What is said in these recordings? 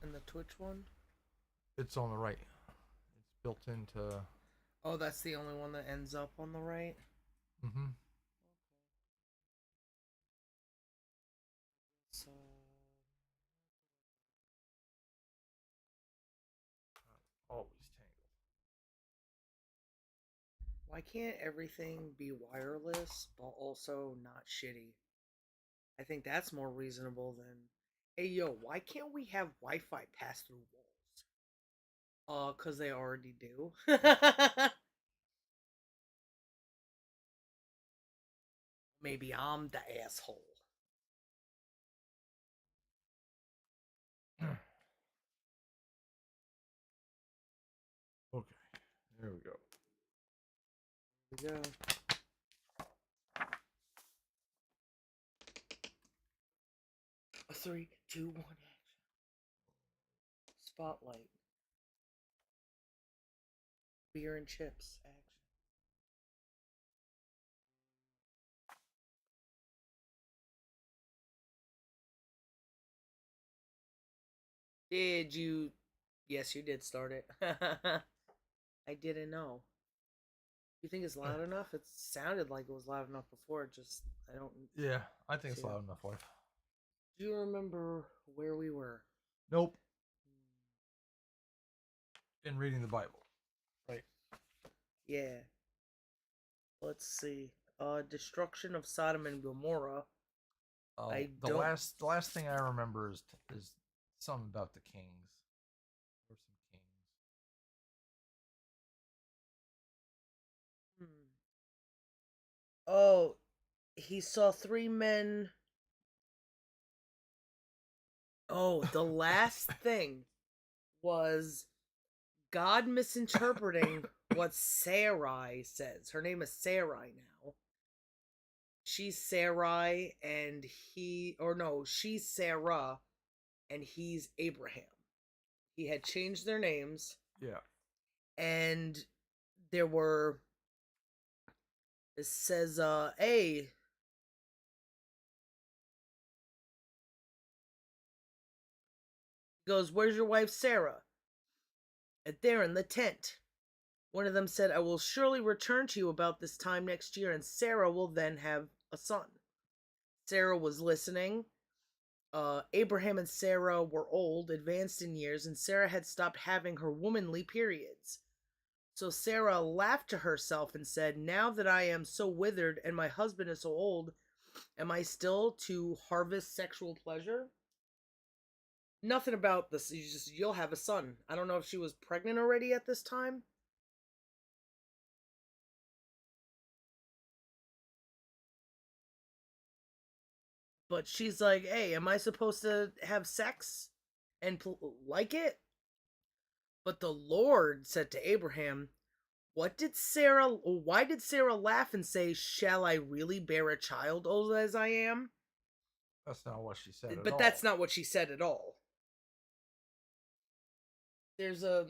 And the Twitch one? It's on the right. It's built into. Oh, that's the only one that ends up on the right? Mm-hmm. So, Always tangled. why can't everything be wireless, but also not shitty? I think that's more reasonable than, hey, yo, why can't we have Wi-Fi pass through walls? Cause they already do. Maybe I'm the asshole. Okay, there we go. Here we go. A three, two, one, action. Spotlight. Beer and chips, action. Did you? Yes, you did start it. I didn't know. You think it's loud enough? It sounded like it was loud enough before. Just I don't Yeah, I think see it's it. loud enough, wife. Do you remember where we were? Nope. In reading the Bible. Right. Yeah. Let's see. Destruction of Sodom and Gomorrah. I The don't. last thing I remember is something about the kings. Or some kings. Hmm. Oh, he saw three men. Oh, the last thing was God misinterpreting what Sarai says. Her name is Sarai now. She's Sarai and or no, she's Sarah and he's Abraham. He had changed their names Yeah. and there were, it says, hey, goes, where's your wife Sarah? And there in the tent. One of them said, I will surely return to you about this time next year, and Sarah will then have a son. Sarah was listening. Abraham and Sarah were old, advanced in years, and Sarah had stopped having her womanly periods. So Sarah laughed to herself and said, now that I am so withered and my husband is so old, am I still to harvest sexual pleasure? Nothing about this. You'll have a son. I don't know if she was pregnant already at this time. But she's like, hey, am I supposed to have sex and like it? But the Lord said to Abraham, why did Sarah laugh and say, shall I really bear a child old as I am? That's not what she said at But that's all. not what she said at all. There's a.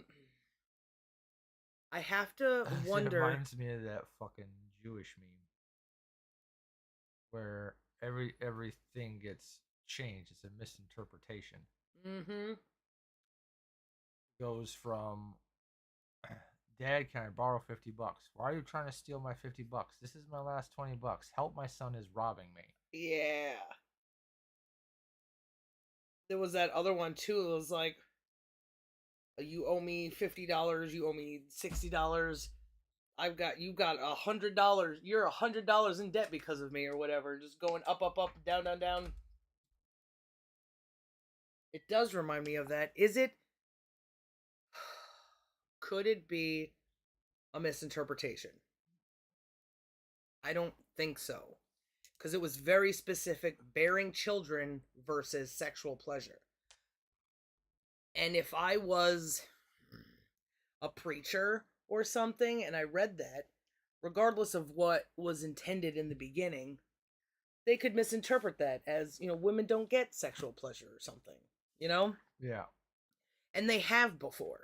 I have to It wonder. reminds me of that fucking Jewish meme where everything gets changed. It's a misinterpretation. Mm hmm. Goes from Dad, can I borrow $50? Why are you trying to steal my $50? This is my last $20. Help, my son is robbing me. Yeah. There was that other one too. It was like, you owe me $50. You owe me $60. You got $100. You're $100 in debt because of me, or whatever. Just going up, up, up, down, down, down. It does remind me of that. Is it? Could it be a misinterpretation? I don't think so, because it was very specific: bearing children versus sexual pleasure. And if I was a preacher or something and I read that, regardless of what was intended in the beginning, they could misinterpret that as, women don't get sexual pleasure or something, you know? Yeah. And they have before.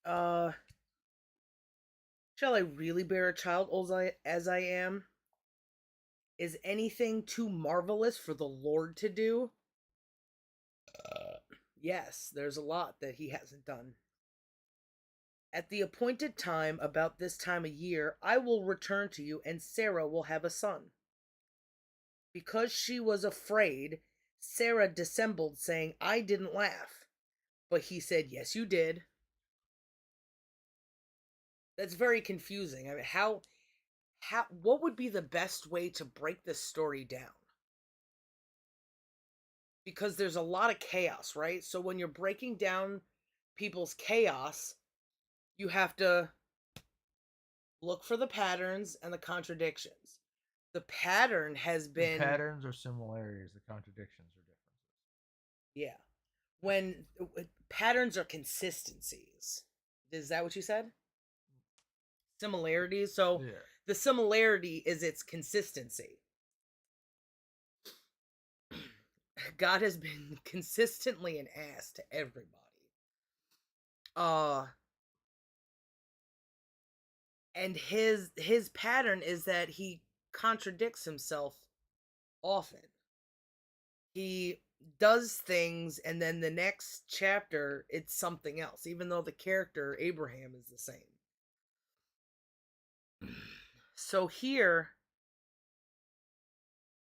Uh, shall I really bear a child as I am? Is anything too marvelous for the Lord to do? Yes, there's a lot that he hasn't done. At the appointed time, about this time of year, I will return to you, and Sarah will have a son. Because she was afraid, Sarah dissembled, saying, I didn't laugh. But he said, Yes, you did. That's very confusing. I mean, what would be the best way to break this story down? Because there's a lot of chaos, right? So when you're breaking down people's chaos, you have to look for the patterns and the contradictions. The pattern has The been, patterns are similarities, the contradictions are differences. yeah, when patterns are consistencies. Is that what you said? Similarities. So Yeah. the similarity is its consistency. God has been consistently an ass to everybody. Uh and his pattern is that he contradicts himself often. He does things and then the next chapter it's something else, even though the character Abraham is the same. So here,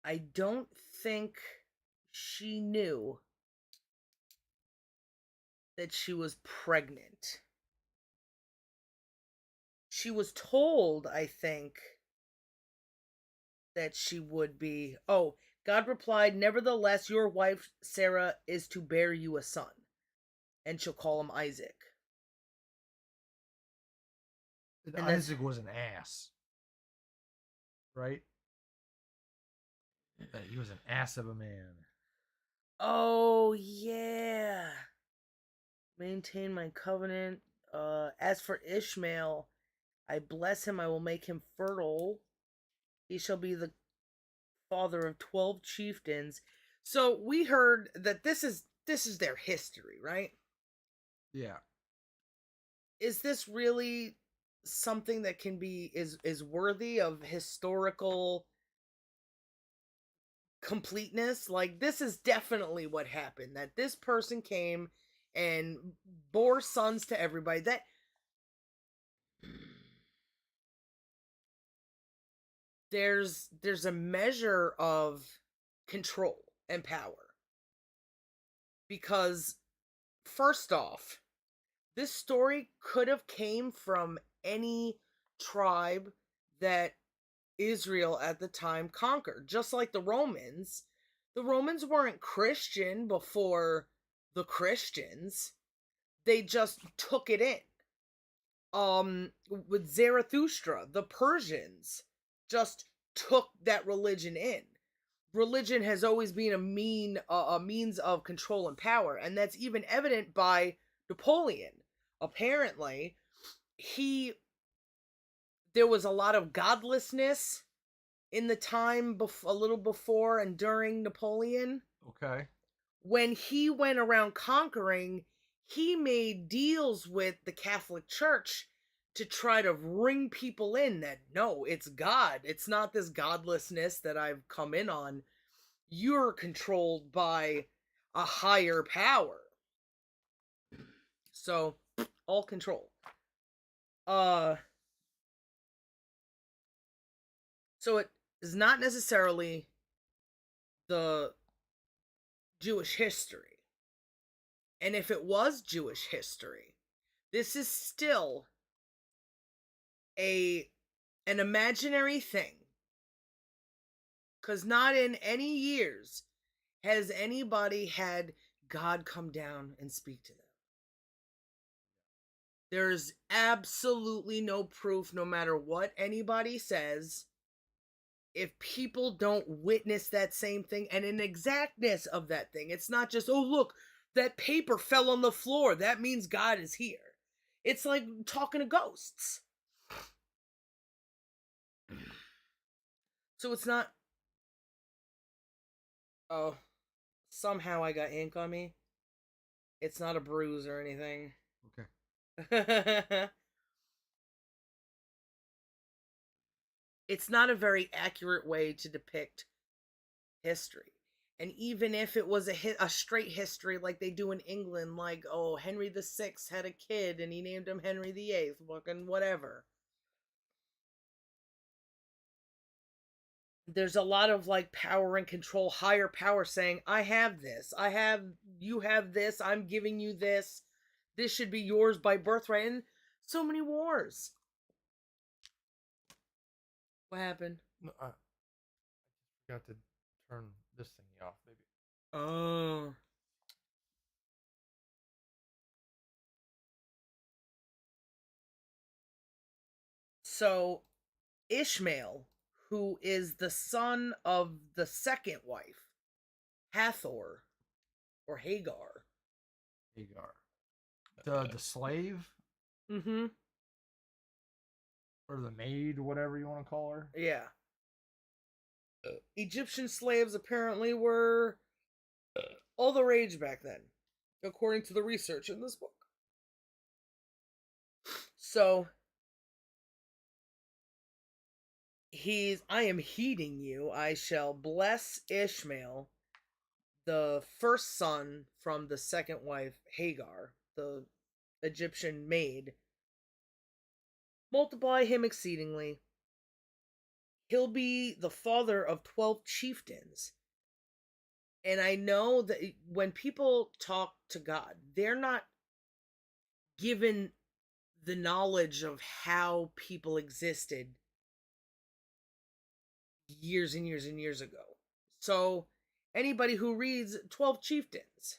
I don't think she knew that she was pregnant. She was told, I think, that she would be. Oh, God replied, Nevertheless, your wife Sarah is to bear you a son, and she'll call him Isaac. And that's. Isaac was an ass, right? He was an ass of a man. Oh, yeah. Maintain my covenant. As for Ishmael, I bless him, I will make him fertile. He shall be the father of 12 chieftains. So we heard that this is their history, right? Yeah. Is this really something that can be is worthy of historical completeness? Like, this is definitely what happened, that this person came and bore sons to everybody. That there's a measure of control and power, because first off, this story could have came from any tribe that Israel at the time conquered, just like the Romans. The Romans weren't Christian before the Christians. They just took it in. With Zarathustra, the Persians just took that religion in. Religion has always been a means of control and power, and that's even evident by Napoleon. Apparently, he there was a lot of godlessness in the time a little before and during Napoleon. Okay. When he went around conquering, he made deals with the Catholic Church to try to ring people in that no, it's God. It's not this godlessness that I've come in on. You're controlled by a higher power. So, all control. Uh so it is not necessarily the Jewish history. And if it was Jewish history, this is still a an imaginary thing, because not in any years has anybody had God come down and speak to them. There's absolutely no proof, no matter what anybody says, if people don't witness that same thing and an exactness of that thing. It's not just, oh, look, that paper fell on the floor. That means God is here. It's like talking to ghosts. So it's not. Oh, somehow I got ink on me. It's not a bruise or anything. Okay. It's not a very accurate way to depict history. And even if it was a straight history like they do in England, like, oh, Henry VI had a kid and he named him Henry VIII, fucking whatever. There's a lot of like power and control, higher power saying, you have this, I'm giving you this. This should be yours by birthright. And so many wars. What happened? No, I forgot to turn this thingy off, maybe. Oh. So Ishmael, who is the son of the second wife, Hathor or Hagar. Hagar. The slave? Mm-hmm. Or the maid, whatever you want to call her? Yeah. Egyptian slaves apparently were all the rage back then, according to the research in this book. So I am heeding you. I shall bless Ishmael, the first son from the second wife, Hagar, the Egyptian maid. Multiply him exceedingly. He'll be the father of 12 chieftains. And I know that when people talk to God, they're not given the knowledge of how people existed years and years and years ago. So, anybody who reads 12 chieftains,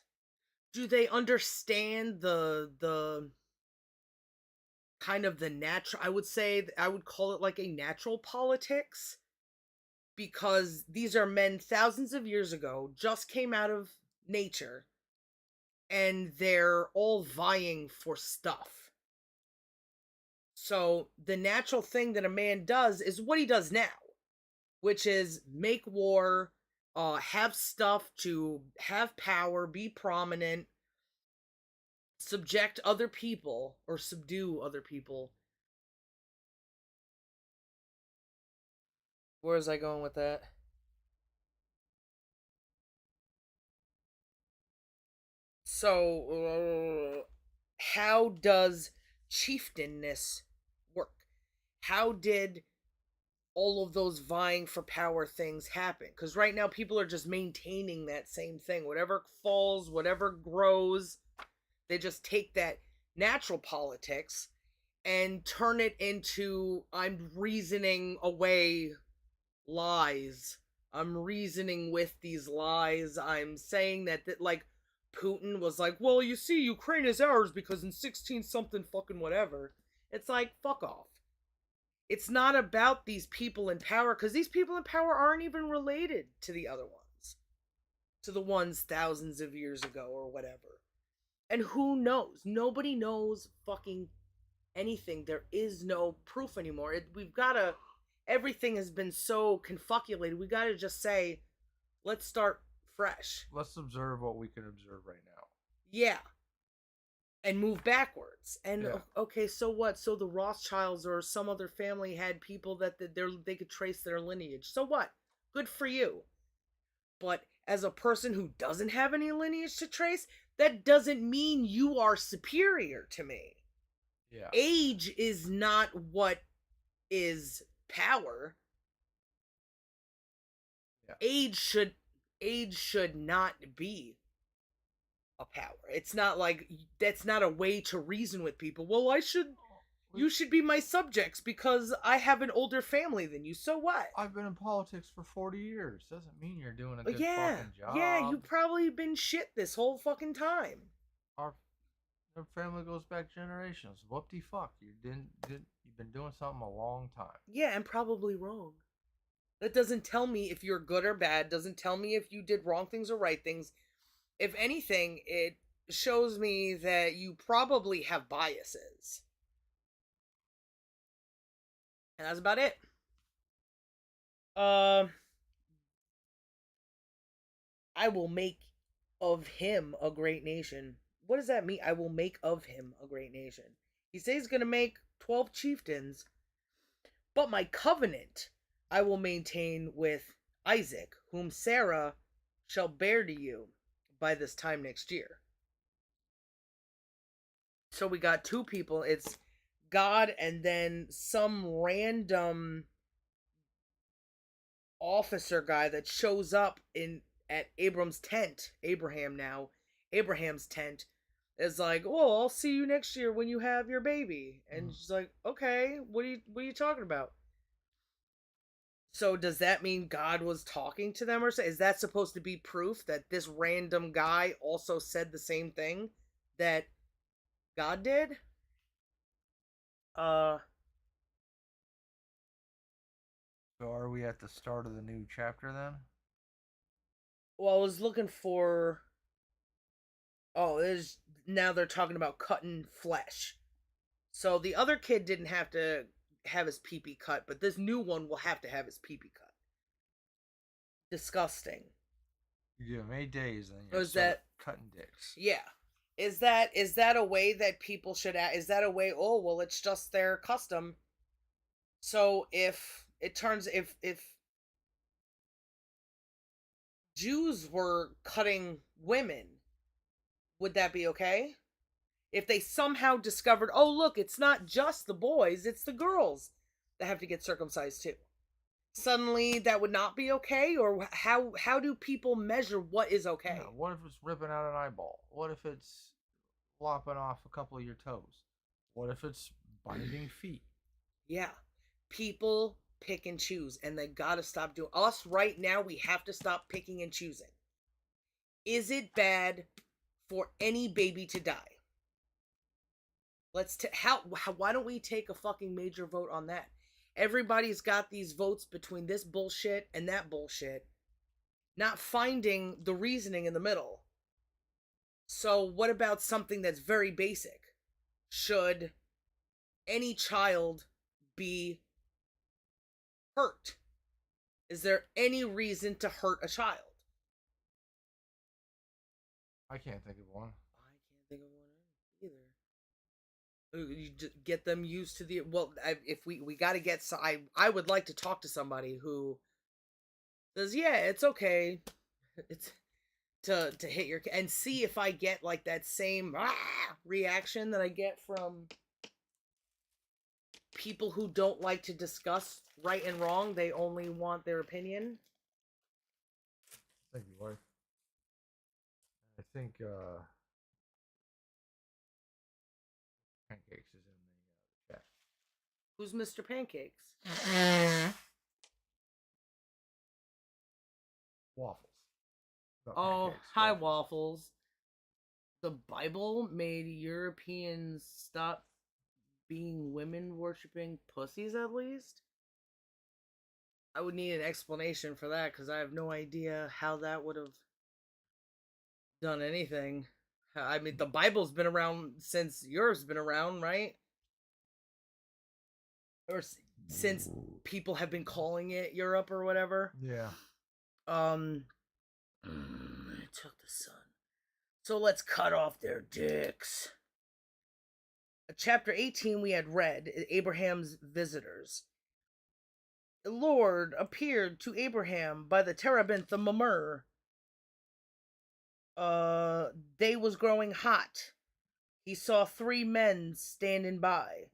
do they understand the kind of the natural, I would call it like a natural politics, because these are men thousands of years ago, just came out of nature, and they're all vying for stuff. So the natural thing that a man does is what he does now, which is make war, have stuff to have power, be prominent, subject other people or subdue other people. Where was I going with that? So, how does chieftainness work? How did all of those vying for power things happen? Because right now people are just maintaining that same thing. Whatever falls, whatever grows, they just take that natural politics and turn it into, I'm reasoning away lies. I'm reasoning with these lies. I'm saying that like Putin was like, well, you see, Ukraine is ours because in 16 something fucking whatever. It's like, fuck off. It's not about these people in power, because these people in power aren't even related to the other ones, to the ones thousands of years ago or whatever. And who knows? Nobody knows fucking anything. There is no proof anymore. We've got to, everything has been so confoculated. We got to just say, let's start fresh. Let's observe what we can observe right now. Yeah. And move backwards. And yeah. Okay, so what? So the Rothschilds or some other family had people that they could trace their lineage. So what? Good for you. But as a person who doesn't have any lineage to trace, that doesn't mean you are superior to me. Yeah. Age is not what is power. Yeah. Age should not be a power. It's not like, that's not a way to reason with people. Well, you should be my subjects because I have an older family than you. So what? I've been in politics for 40 years. Doesn't mean you're doing a good fucking job. Yeah, you've probably been shit this whole fucking time. Our family goes back generations. Whoop-de-fuck. You've been doing something a long time. Yeah, and probably wrong. That doesn't tell me if you're good or bad. Doesn't tell me if you did wrong things or right things. If anything, it shows me that you probably have biases. And that's about it. I will make of him a great nation. What does that mean? I will make of him a great nation. He says he's going to make 12 chieftains. But my covenant I will maintain with Isaac, whom Sarah shall bear to you by this time next year. So we got two people. It's God and then some random officer guy that shows up in at Abraham's tent is like, "Oh, I'll see you next year when you have your baby." And she's like, "Okay, what are you talking about?" So does that mean God was talking to them, or is that supposed to be proof that this random guy also said the same thing that God did? Uh, So are we at the start of the new chapter then? well, I was looking for. Oh, there's now they're talking about cutting flesh. So the other kid didn't have to have his pee-pee cut, but this new one will have to have his pee-pee cut. Disgusting. You give them 8 days, and then Or you is start that cutting dicks. yeah? Is that a way that people should is that a way? Oh well, it's just their custom. So if Jews were cutting women, would that be okay? If they somehow discovered, oh look, it's not just the boys, it's the girls that have to get circumcised too. Suddenly that would not be okay, or how do people measure what is okay? Yeah, what if it's ripping out an eyeball? What if it's lopping off a couple of your toes? What if it's binding feet? Yeah. People pick and choose, and they gotta stop doing us right now. We have to stop picking and choosing. Is it bad for any baby to die? Why don't we take a fucking major vote on that? Everybody's got these votes between this bullshit and that bullshit, not finding the reasoning in the middle. So what about something that's very basic? Should any child be hurt? Is there any reason to hurt a child? I can't think of one. I can't think of one either. You just get them used to the if we got to get so I would like to talk to somebody who says, yeah, it's okay, it's to hit your and see if I get like that same reaction that I get from people who don't like to discuss right and wrong. They only want their opinion. Thank you, wife. I think pancakes is in the chat. Who's Mr. Pancakes? Waffles. Oh, hi, Waffles. The Bible made Europeans stop being women worshipping pussies, at least? I would need an explanation for that, because I have no idea how that would have done anything. I mean, the Bible's been around since Europe's been around, right? Or since people have been calling it Europe or whatever. Yeah. It took the sun. So let's cut off their dicks. Chapter 18 we had read, Abraham's visitors. The Lord appeared to Abraham by the terebinth of Mamre. Day was growing hot. He saw 3 men standing by.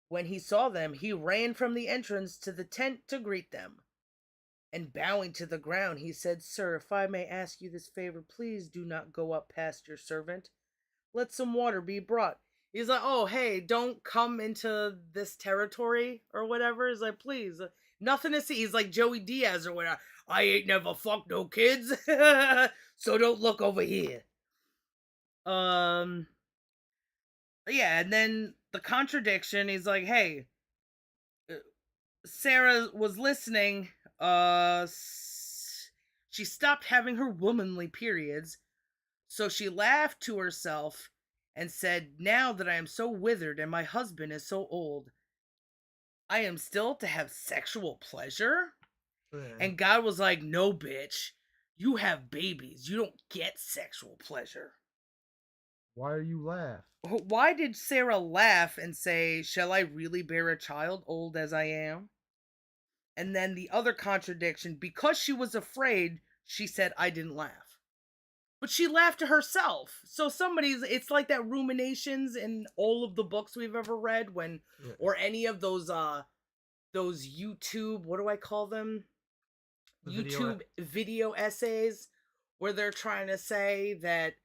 When he saw them, he ran from the entrance to the tent to greet them. And bowing to the ground, he said, Sir, if I may ask you this favor, please do not go up past your servant. Let some water be brought. He's like, oh, hey, don't come into this territory or whatever. He's like, please, nothing to see. He's like Joey Diaz or whatever. I ain't never fucked no kids, so don't look over here. Yeah, and then the contradiction, he's like, hey, Sarah was listening, she stopped having her womanly periods, so she laughed to herself and said, now that I am so withered and my husband is so old, I am still to have sexual pleasure? Yeah. And God was like, no, bitch, you have babies, you don't get sexual pleasure. Why do you laugh? Why did Sarah laugh and say, shall I really bear a child, old as I am? And then the other contradiction, because she was afraid, She said, I didn't laugh. But she laughed to herself. So it's like that ruminations in all of the books we've ever read when, Yeah. or any of those YouTube, what do I call them? The YouTube video essays where they're trying to say that,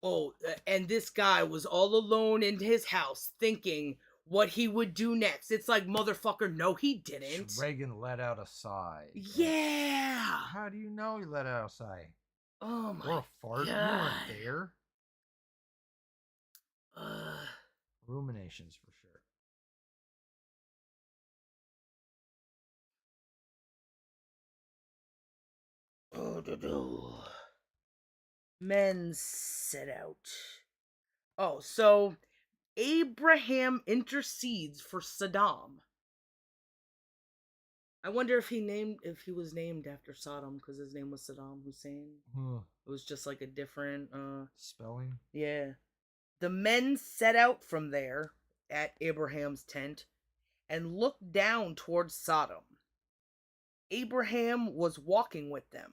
oh, and this guy was all alone in his house thinking what he would do next. It's like, motherfucker, no, he didn't. Reagan let out a sigh. Yeah. How do you know he let out a sigh? Oh my Or a fart? God. You weren't there. Uh, Ruminations for sure. Men set out. Oh, so Abraham intercedes for Saddam. I wonder if he was named after Saddam because his name was Saddam Hussein. It was just like a different spelling. Yeah. The men set out from there at Abraham's tent and looked down towards Sodom. Abraham was walking with them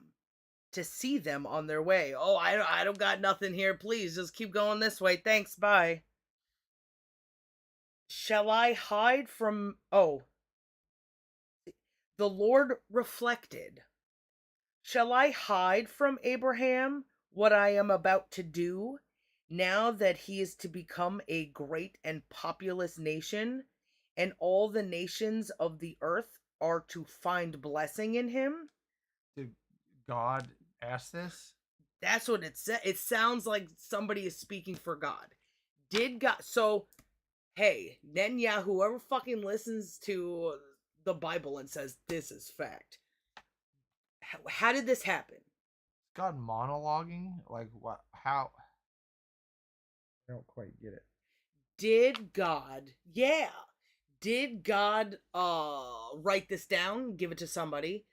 to see them on their way. Oh, I don't got nothing here. Please just keep going this way. Thanks. Bye. Shall I hide from the Lord reflected. Shall I hide from Abraham what I am about to do, now that he is to become a great and populous nation, and all the nations of the earth are to find blessing in him? Did God ask this? That's what it said. It sounds like somebody is speaking for God. Did God... So, hey, Netanyahu, whoever fucking listens to the Bible and says this is fact, how did this happen? God monologuing? Like what? How? I don't quite get it. Did God, yeah, did God write this down, give it to somebody?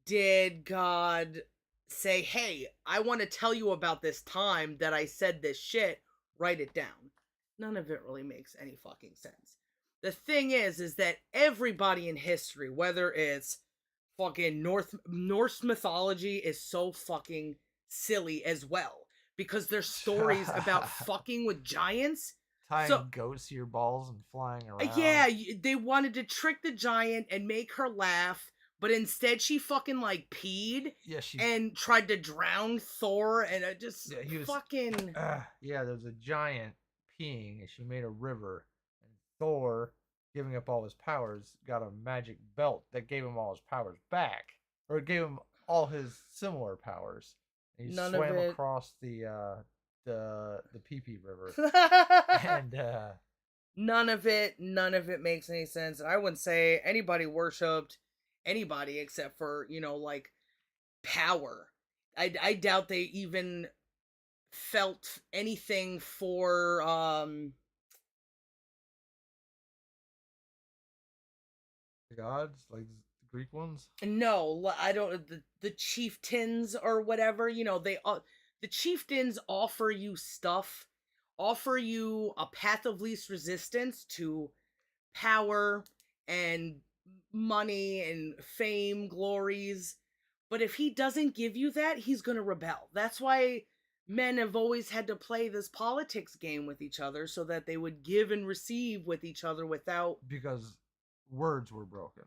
Did God say, hey, I want to tell you about this time that I said this shit, write it down? None of it really makes any fucking sense. The thing is that everybody in history, whether it's fucking Norse mythology, is so fucking silly as well, because there's stories about fucking with giants. Tying goats to your balls and flying around. Yeah, they wanted to trick the giant and make her laugh, but instead she fucking like peed. Yeah, she and tried to drown Thor, and it just fucking. Yeah, there was a giant peeing, and she made a river, and Thor, giving up all his powers, got a magic belt that gave him all his powers back, or it gave him all his similar powers. And he swam across the pee-pee river, and none of it makes any sense. And I wouldn't say anybody worshipped anybody except for, like, power. I doubt they even felt anything for the gods, like the Greek ones. No, I don't. The chieftains or whatever, the chieftains offer you stuff, offer you a path of least resistance to power and money and fame, glories. But if he doesn't give you that, he's going to rebel. That's why men have always had to play this politics game with each other, so that they would give and receive with each other without... Because words were broken.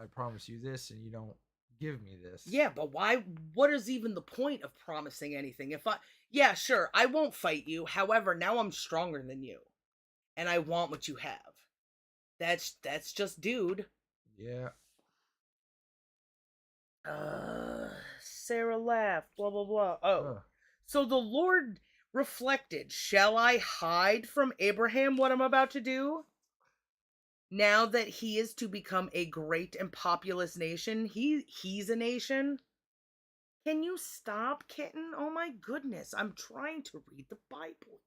I promise you this, and you don't give me this. Yeah, but why? What is even the point of promising anything? Yeah, sure, I won't fight you. However, now I'm stronger than you, and I want what you have. That's just dude. Yeah. Sarah laughed, blah, blah, blah. Oh. So the Lord reflected, shall I hide from Abraham what I'm about to do? Now that he is to become a great and populous nation, he's a nation. Can you stop, kitten? Oh my goodness, I'm trying to read the Bible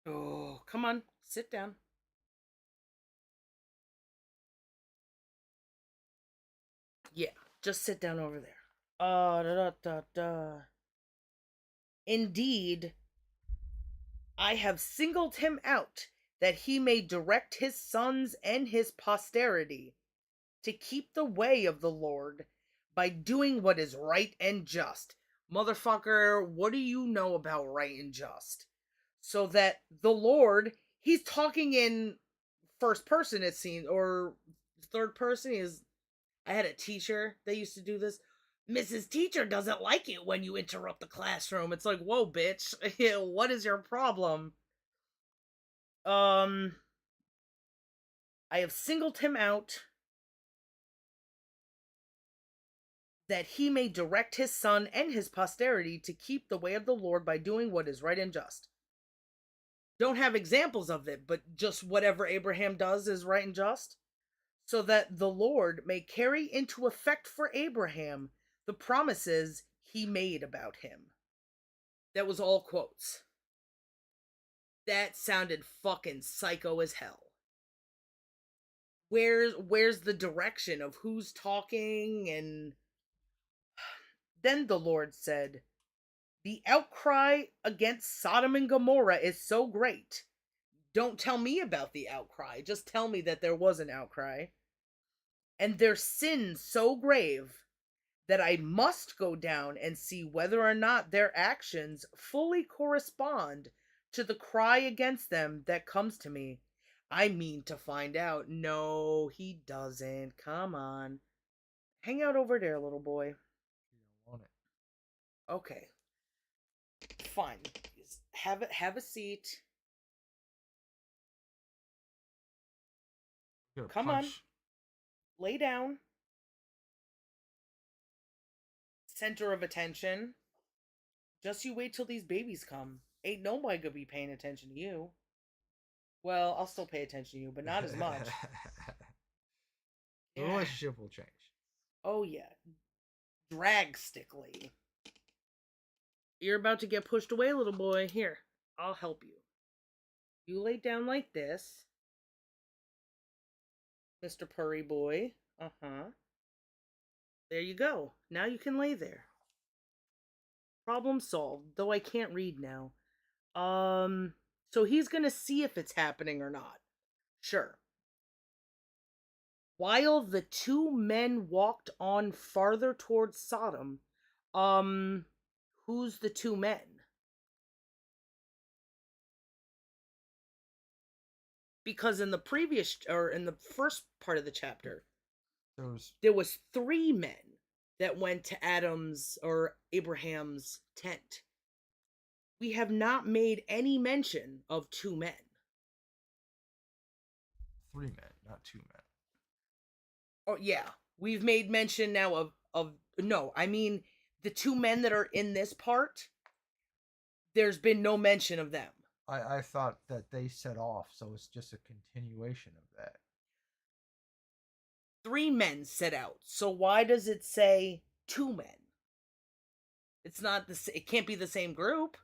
here. Oh, come on, sit down. Yeah, just sit down over there. Da, da, da, da. Indeed, I have singled him out that he may direct his sons and his posterity to keep the way of the Lord by doing what is right and just. Motherfucker, what do you know about right and just? So that the Lord, he's talking in first person, it seems, or third person. I had a teacher that used to do this. Mrs. Teacher doesn't like it when you interrupt the classroom. It's like, whoa, bitch. What is your problem? I have singled him out that he may direct his son and his posterity to keep the way of the Lord by doing what is right and just. Don't have examples of it, but just whatever Abraham does is right and just, so that the Lord may carry into effect for Abraham the promises he made about him. That was all quotes. That sounded fucking psycho as hell. Where's the direction of who's talking? And then the Lord said, "The outcry against Sodom and Gomorrah is so great. Don't tell me about the outcry. Just tell me that there was an outcry. And their sin so grave that I must go down and see whether or not their actions fully correspond to the cry against them that comes to me. I mean to find out." No, he doesn't. Come on. Hang out over there, little boy. You don't want it. Okay. Fine. Have a seat. Come on. Lay down. Center of attention. Just you wait till these babies come. Ain't nobody gonna be paying attention to you. Well, I'll still pay attention to you, but not as much. The relationship will change. Oh, yeah. Dragstickly. You're about to get pushed away, little boy. Here, I'll help you. You lay down like this, Mr. Purry Boy. Uh-huh. There you go. Now you can lay there. Problem solved, though I can't read now. So he's gonna see if it's happening or not. Sure. While the two men walked on farther towards Sodom, who's the two men? Because in the previous, or in the first part of the chapter, there was three men that went to Adam's or Abraham's tent. We have not made any mention of two men. Three men, not two men. Oh yeah, we've made mention now of no, I mean the two men that are in this part. There's been no mention of them. I thought that they set off, so it's just a continuation of that. Three men set out, so why does it say two men? It's not it can't be the same group,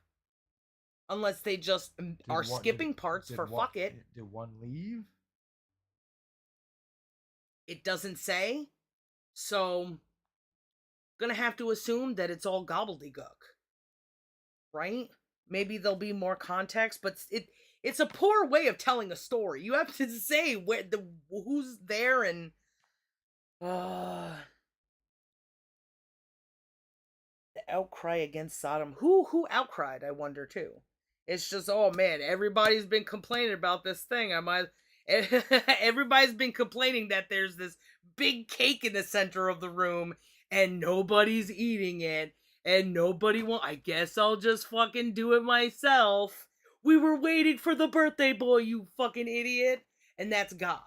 unless they just are skipping parts for fuck it. Did one leave? It doesn't say, so gonna have to assume that it's all gobbledygook, right? Maybe there'll be more context, but it's a poor way of telling a story. You have to say who's there and the outcry against Sodom. Who outcried, I wonder too. It's just, oh man, everybody's been complaining about this thing. Everybody's been complaining that there's this big cake in the center of the room and nobody's eating it. And nobody I guess I'll just fucking do it myself. We were waiting for the birthday boy, you fucking idiot. And that's God.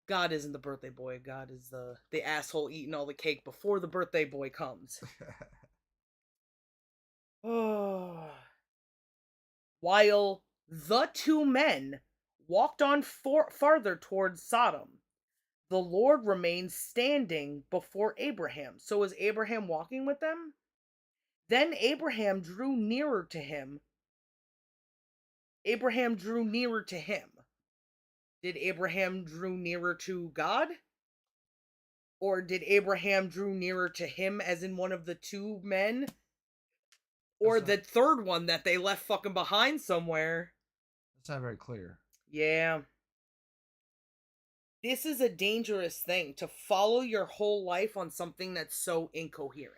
God isn't the birthday boy. God is the asshole eating all the cake before the birthday boy comes. Oh. While the two men walked on farther towards Sodom, the Lord remained standing before Abraham. So is Abraham walking with them? Then Abraham drew nearer to him. Abraham drew nearer to him. Did Abraham drew nearer to God? Or did Abraham drew nearer to him as in one of the two men? Or the third one that they left fucking behind somewhere? It's not very clear. Yeah. This is a dangerous thing to follow your whole life on something that's so incoherent.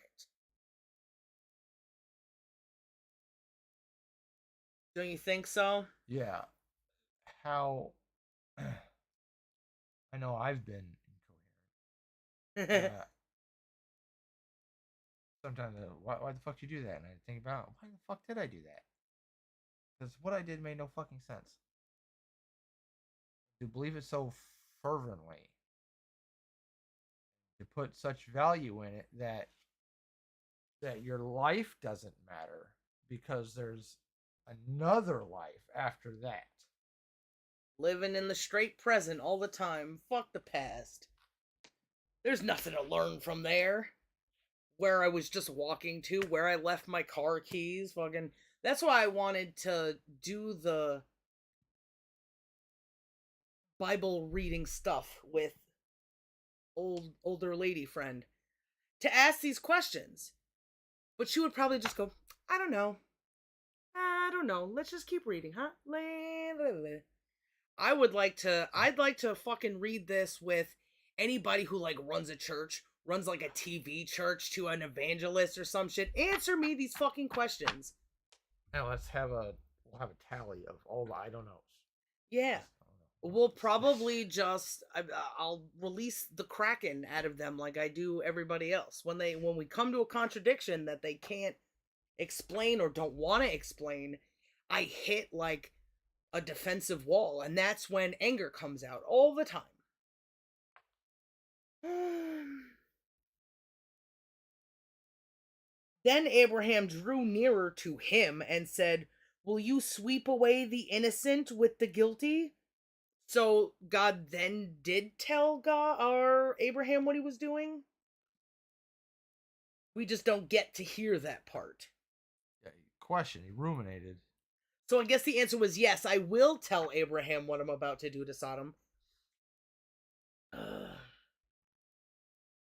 Don't you think so? Yeah. How I know I've been incoherent. Sometimes, why the fuck you do that? And I think about why the fuck did I do that? Because what I did made no fucking sense. To believe it so fervently, to put such value in it that your life doesn't matter because there's another life after that. Living in the straight present all the time. Fuck the past. There's nothing to learn from there. Where I was just walking to, where I left my car keys, fucking. That's why I wanted to do the Bible reading stuff with older lady friend to ask these questions. But she would probably just go, I don't know. I don't know. Let's just keep reading, huh? I'd like to fucking read this with anybody who like runs a church, runs like a TV church to an evangelist or some shit. Answer me these fucking questions. Now we'll have a tally of all the I don't knows. Yeah. We'll probably just I'll release the Kraken out of them like I do everybody else. When we come to a contradiction that they can't explain or don't want to explain, I hit like a defensive wall, and that's when anger comes out all the time. Then Abraham drew nearer to him and said, will you sweep away the innocent with the guilty? So God then did tell God or Abraham what he was doing? We just don't get to hear that part. Yeah, he ruminated. So I guess the answer was yes, I will tell Abraham what I'm about to do to Sodom.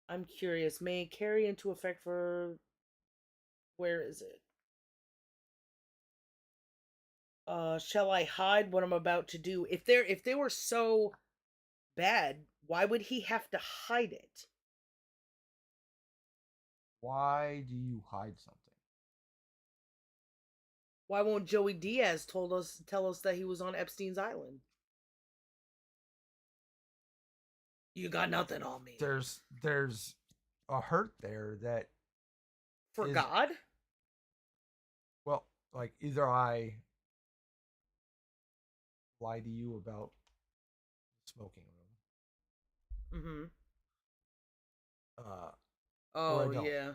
I'm curious. May carry into effect for... Where is it? Shall I hide what I'm about to do? If they were so bad, why would he have to hide it? Why do you hide something? Why won't Joey Diaz tell us that he was on Epstein's island? You got nothing on me. There's a hurt there that For is, God? well, like either I lie to you about the smoking room. Mm-hmm. Or Oh I don't. yeah.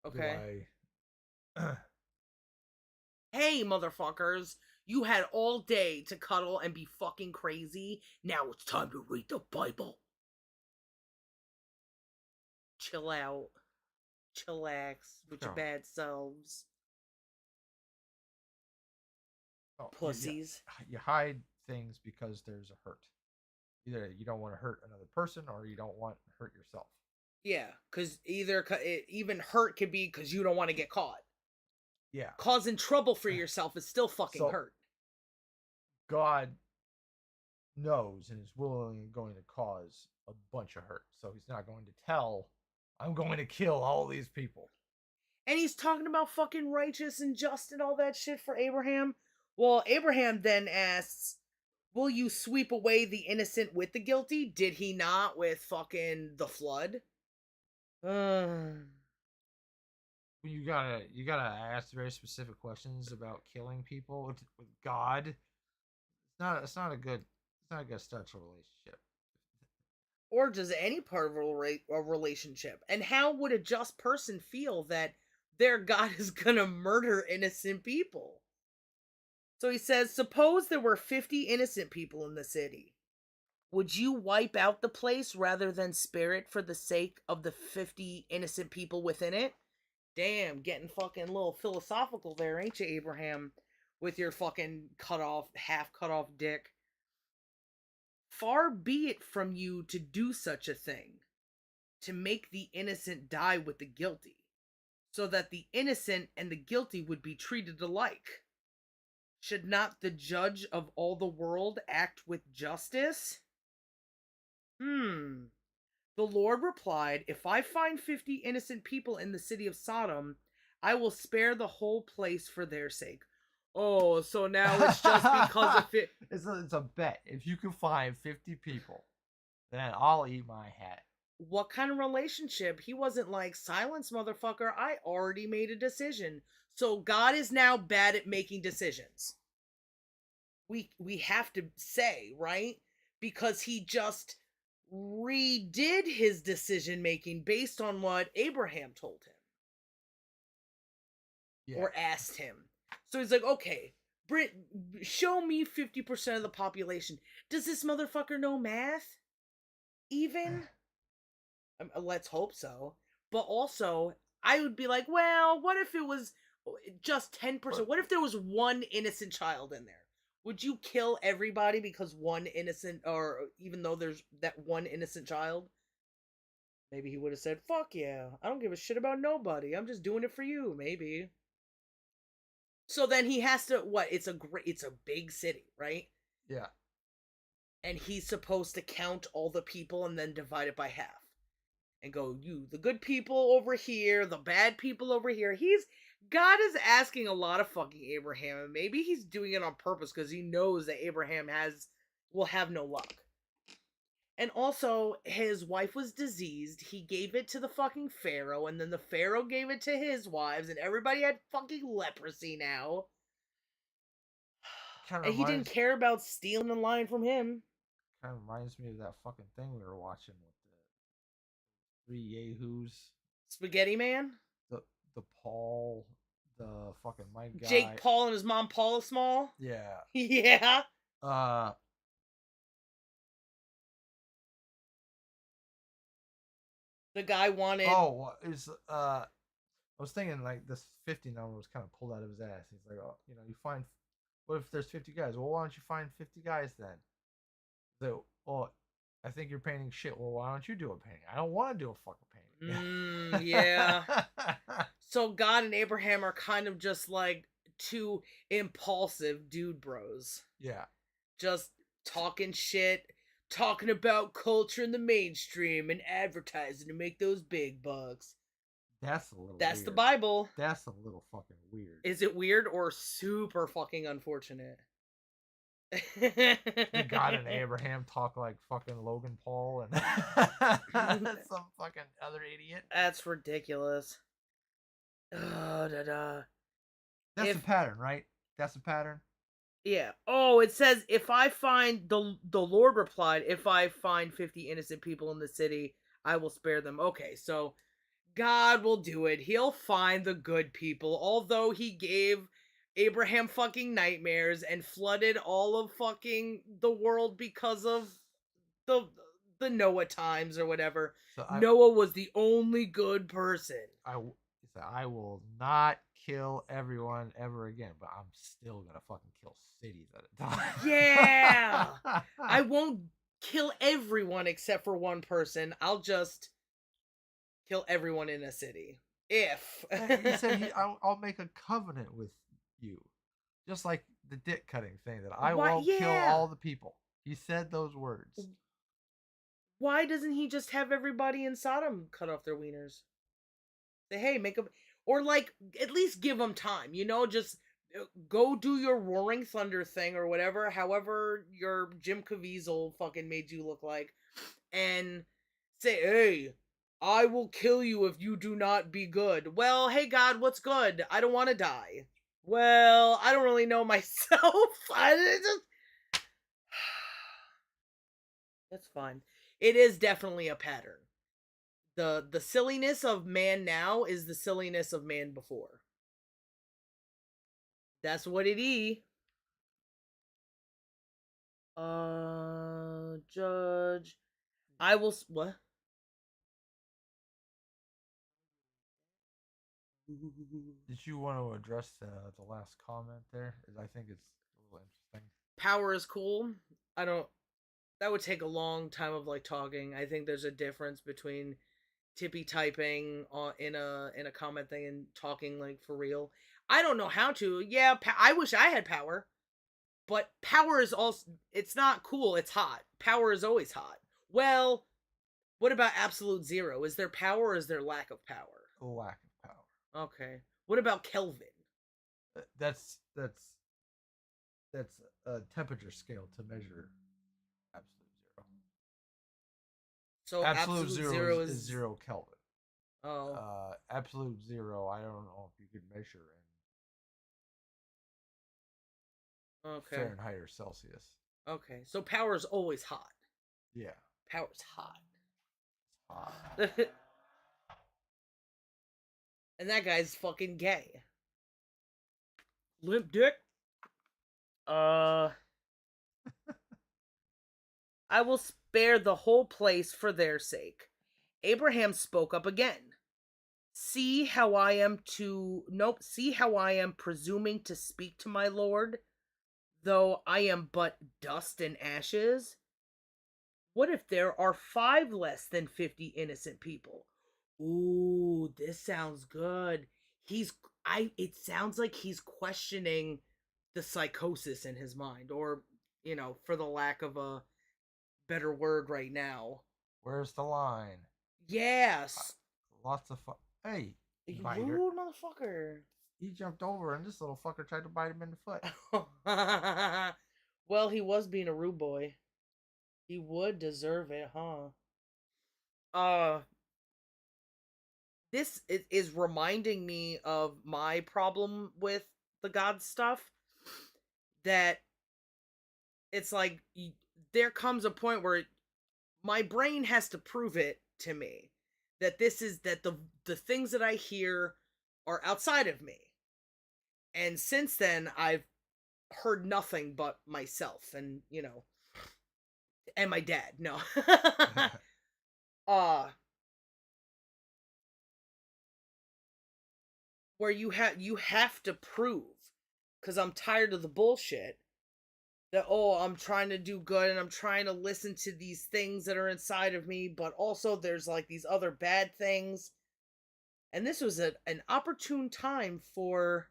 Okay. Do I Hey, motherfuckers. You had all day to cuddle and be fucking crazy. Now it's time to read the Bible. Chill out. Chillax with your no. bad selves. Oh, Pussies. you hide things because there's a hurt. Either you don't want to hurt another person or you don't want to hurt yourself. Yeah, because even hurt could be because you don't want to get caught. Yeah. Causing trouble for yourself is still fucking So, hurt. God knows and is willingly going to cause a bunch of hurt. So he's not going to tell, I'm going to kill all these people. And he's talking about fucking righteous and just and all that shit for Abraham. Well, Abraham then asks, will you sweep away the innocent with the guilty? Did he not with fucking the flood? You gotta ask very specific questions about killing people with God. It's not a good start to a relationship. Or just any part of a relationship. And how would a just person feel that their God is gonna murder innocent people? So he says, suppose there were 50 innocent people in the city. Would you wipe out the place rather than spare it for the sake of the 50 innocent people within it? Damn, getting fucking a little philosophical there, ain't you, Abraham? With your fucking half cut off dick. Far be it from you to do such a thing, to make the innocent die with the guilty, so that the innocent and the guilty would be treated alike. Should not the judge of all the world act with justice? Hmm. The Lord replied, if I find 50 innocent people in the city of Sodom, I will spare the whole place for their sake. Oh, so now it's just because of it. It's a bet. If you can find 50 people, then I'll eat my hat. What kind of relationship? He wasn't like, silence, motherfucker. I already made a decision. So God is now bad at making decisions. We have to say, right? Because he just redid his decision making based on what Abraham told him Yeah. or asked him. So he's like, okay, Brit, show me 50% of the population. Does this motherfucker know math? Even? Let's hope so. But also, I would be like, well, what if it was just 10%? What if there was one innocent child in there? Would you kill everybody because one innocent, or even though there's that one innocent child? Maybe he would have said, fuck yeah, I don't give a shit about nobody. I'm just doing it for you, maybe. So then he has to, what? It's a big city, right? Yeah. And he's supposed to count all the people and then divide it by half. And go, you, the good people over here, the bad people over here. God is asking a lot of fucking Abraham, and maybe he's doing it on purpose because he knows that Abraham will have no luck. And also, his wife was diseased. He gave it to the fucking Pharaoh, and then the Pharaoh gave it to his wives, and everybody had fucking leprosy now. Kind And of he didn't care about stealing the line from him. Kind of reminds me of that fucking thing we were watching with the three yahoos. Spaghetti Man? The Paul, the fucking Mike guy. Jake Paul and his mom Paula Small? Yeah. Yeah. The guy wanted. Oh, I was thinking like this 50 number was kind of pulled out of his ass. He's like, oh, you find. What if there's 50 guys? Well, why don't you find 50 guys then? So, well, I think you're painting shit. Well, why don't you do a painting? I don't want to do a fucking painting. Yeah. So God and Abraham are kind of just like two impulsive dude bros. Yeah. Just talking shit, talking about culture in the mainstream and advertising to make those big bucks. That's a little That's weird. the Bible. That's a little fucking weird. Is it weird or super fucking unfortunate? The God and Abraham talk like fucking Logan Paul and some fucking other idiot. That's ridiculous. That's the pattern, right? That's the pattern. Yeah. Oh, it says if I find the Lord replied, if I find 50 innocent people in the city, I will spare them. Okay, so God will do it. He'll find the good people. Although he gave Abraham fucking nightmares and flooded all of fucking the world because of the Noah times or whatever. So Noah was the only good person. I will not kill everyone ever again, but I'm still gonna fucking kill cities at a time. Yeah. I won't kill everyone except for one person. I'll just kill everyone in a city. If he said I'll make a covenant with you, just like the dick cutting thing, that I won't kill all the people. He said those words. Why doesn't he just have everybody in Sodom cut off their wieners? Say, hey, make a, or like at least give them time. Just go do your Roaring Thunder thing or whatever. However, your Jim Caviezel fucking made you look like, and say, hey, I will kill you if you do not be good. Well, hey God, what's good? I don't want to die. Well, I don't really know myself. That's fine. It is definitely a pattern. The silliness of man now is the silliness of man before. That's what it is. Judge. I will. What? Did you want to address the last comment there? I think it's a little interesting. Power is cool. That would take a long time of like talking. I think there's a difference between tippy typing in a comment thing and talking like for real. I don't know how to. Yeah, I wish I had power, but power is also, it's not cool, it's hot. Power is always hot. Well, what about absolute zero? Is there power or is there lack of power? Lack of power. Okay. What about Kelvin? That's a temperature scale to measure absolute zero. So Absolute absolute zero zero is is, 0 Kelvin. oh, Absolute zero, I don't know if you could measure in okay. Fahrenheit or Celsius. Okay. So power is always hot. Yeah. Power's hot. Uh, And that guy's fucking gay. Limp dick. Uh, I will spare the whole place for their sake. Abraham spoke up again. See how I am to nope, see how I am presuming to speak to my lord, though I am but dust and ashes. What if there are 5 less than 50 innocent people? Ooh, this sounds good. He's it sounds like he's questioning the psychosis in his mind, or, for the lack of a better word right now. where's the line? Uh, Yes. Lots of fun. Hey, You biter. rude motherfucker. He jumped over and this little fucker tried to bite him in the foot. Well, he was being a rude boy. He would deserve it, huh? Uh, this is reminding me of my problem with the God stuff. That it's like there comes a point where my brain has to prove it to me that the things that I hear are outside of me. And since then, I've heard nothing but myself and, and my dad. No. uh where you have to prove, cuz I'm tired of the bullshit, that, oh, I'm trying to do good and I'm trying to listen to these things that are inside of me, but also there's like these other bad things. And this was an opportune time for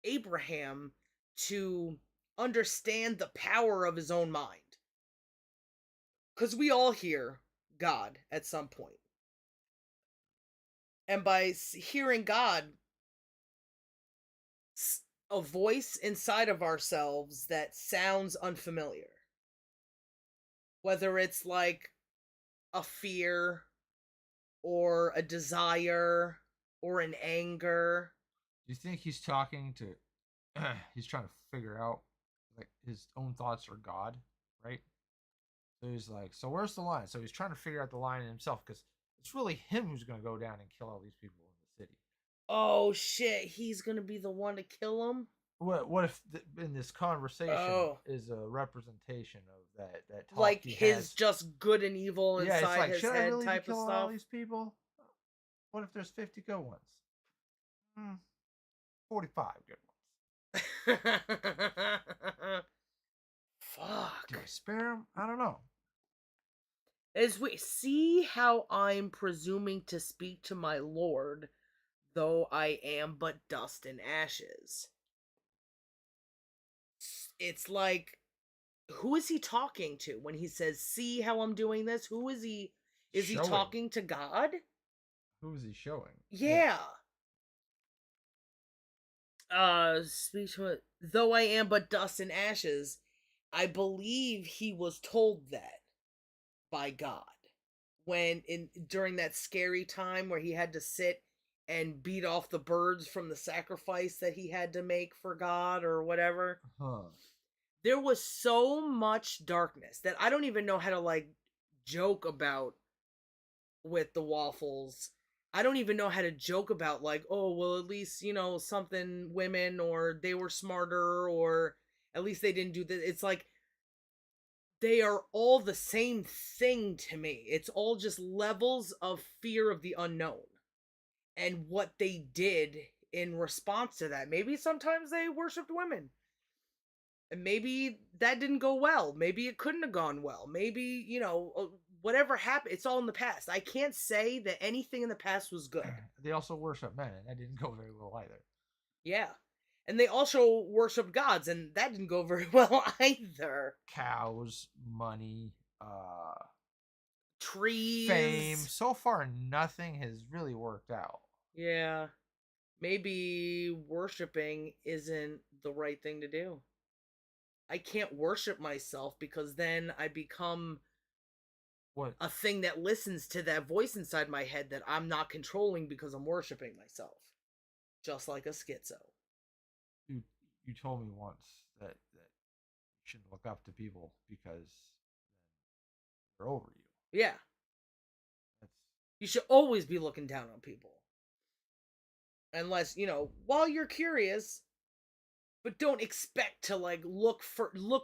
Abraham to understand the power of his own mind. Because we all hear God at some point. And by hearing God, a voice inside of ourselves that sounds unfamiliar, whether it's like a fear or a desire or an anger. Do you think he's talking to he's trying to figure out like his own thoughts are God, right? So he's like, so where's the line? So he's trying to figure out the line in himself because it's really him who's going to go down and kill all these people in the city. Oh shit, he's gonna be the one to kill him? What if in this conversation Oh. is a representation of that talk Like he his has? just good and evil Yeah, it's inside like, his should I head really be type of killing all stuff. these people? What if there's 50 good ones? 45 good ones. Fuck. Do I spare him? I don't know. As we see how I'm presuming to speak to my lord, though I am but dust and ashes. It's like, who is he talking to when he says, see how I'm doing this? Who is he? Is he Showing. talking to God? Who is he showing? Yeah. Speak to it. Though I am but dust and ashes, I believe he was told that by God when in during that scary time where he had to sit and beat off the birds from the sacrifice that he had to make for God or whatever. Huh. There was so much darkness that I don't even know how to like joke about with the waffles. I don't even know how to joke about like, oh, well, at least, something women, or they were smarter, or at least they didn't do this. It's like they are all the same thing to me. It's all just levels of fear of the unknown and what they did in response to that. Maybe sometimes they worshipped women. And maybe that didn't go well. Maybe it couldn't have gone well. Maybe, whatever happened, it's all in the past. I can't say that anything in the past was good. They also worship men, and that didn't go very well either. Yeah. And they also worship gods, and that didn't go very well either. Cows, money, Trees. fame. So far, nothing has really worked out. Yeah. Maybe worshiping isn't the right thing to do. I can't worship myself because then I become What a thing that listens to that voice inside my head that I'm not controlling because I'm worshiping myself. Just like a schizo. you you told me once that you shouldn't look up to people because they're over you. Yeah. That's You should always be looking down on people. Unless, while you're curious, but don't expect to like look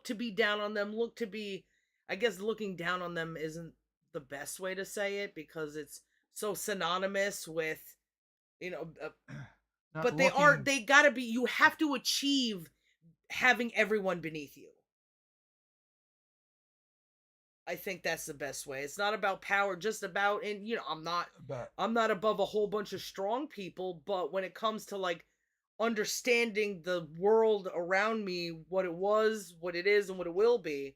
to be down on them, look to be I guess looking down on them isn't the best way to say it because it's so synonymous with, you know, not but looking. they got to be you have to achieve having everyone beneath you. I think that's the best way. It's not about power, just about and But I'm not above a whole bunch of strong people, but when it comes to like understanding the world around me, what it was, what it is and what it will be,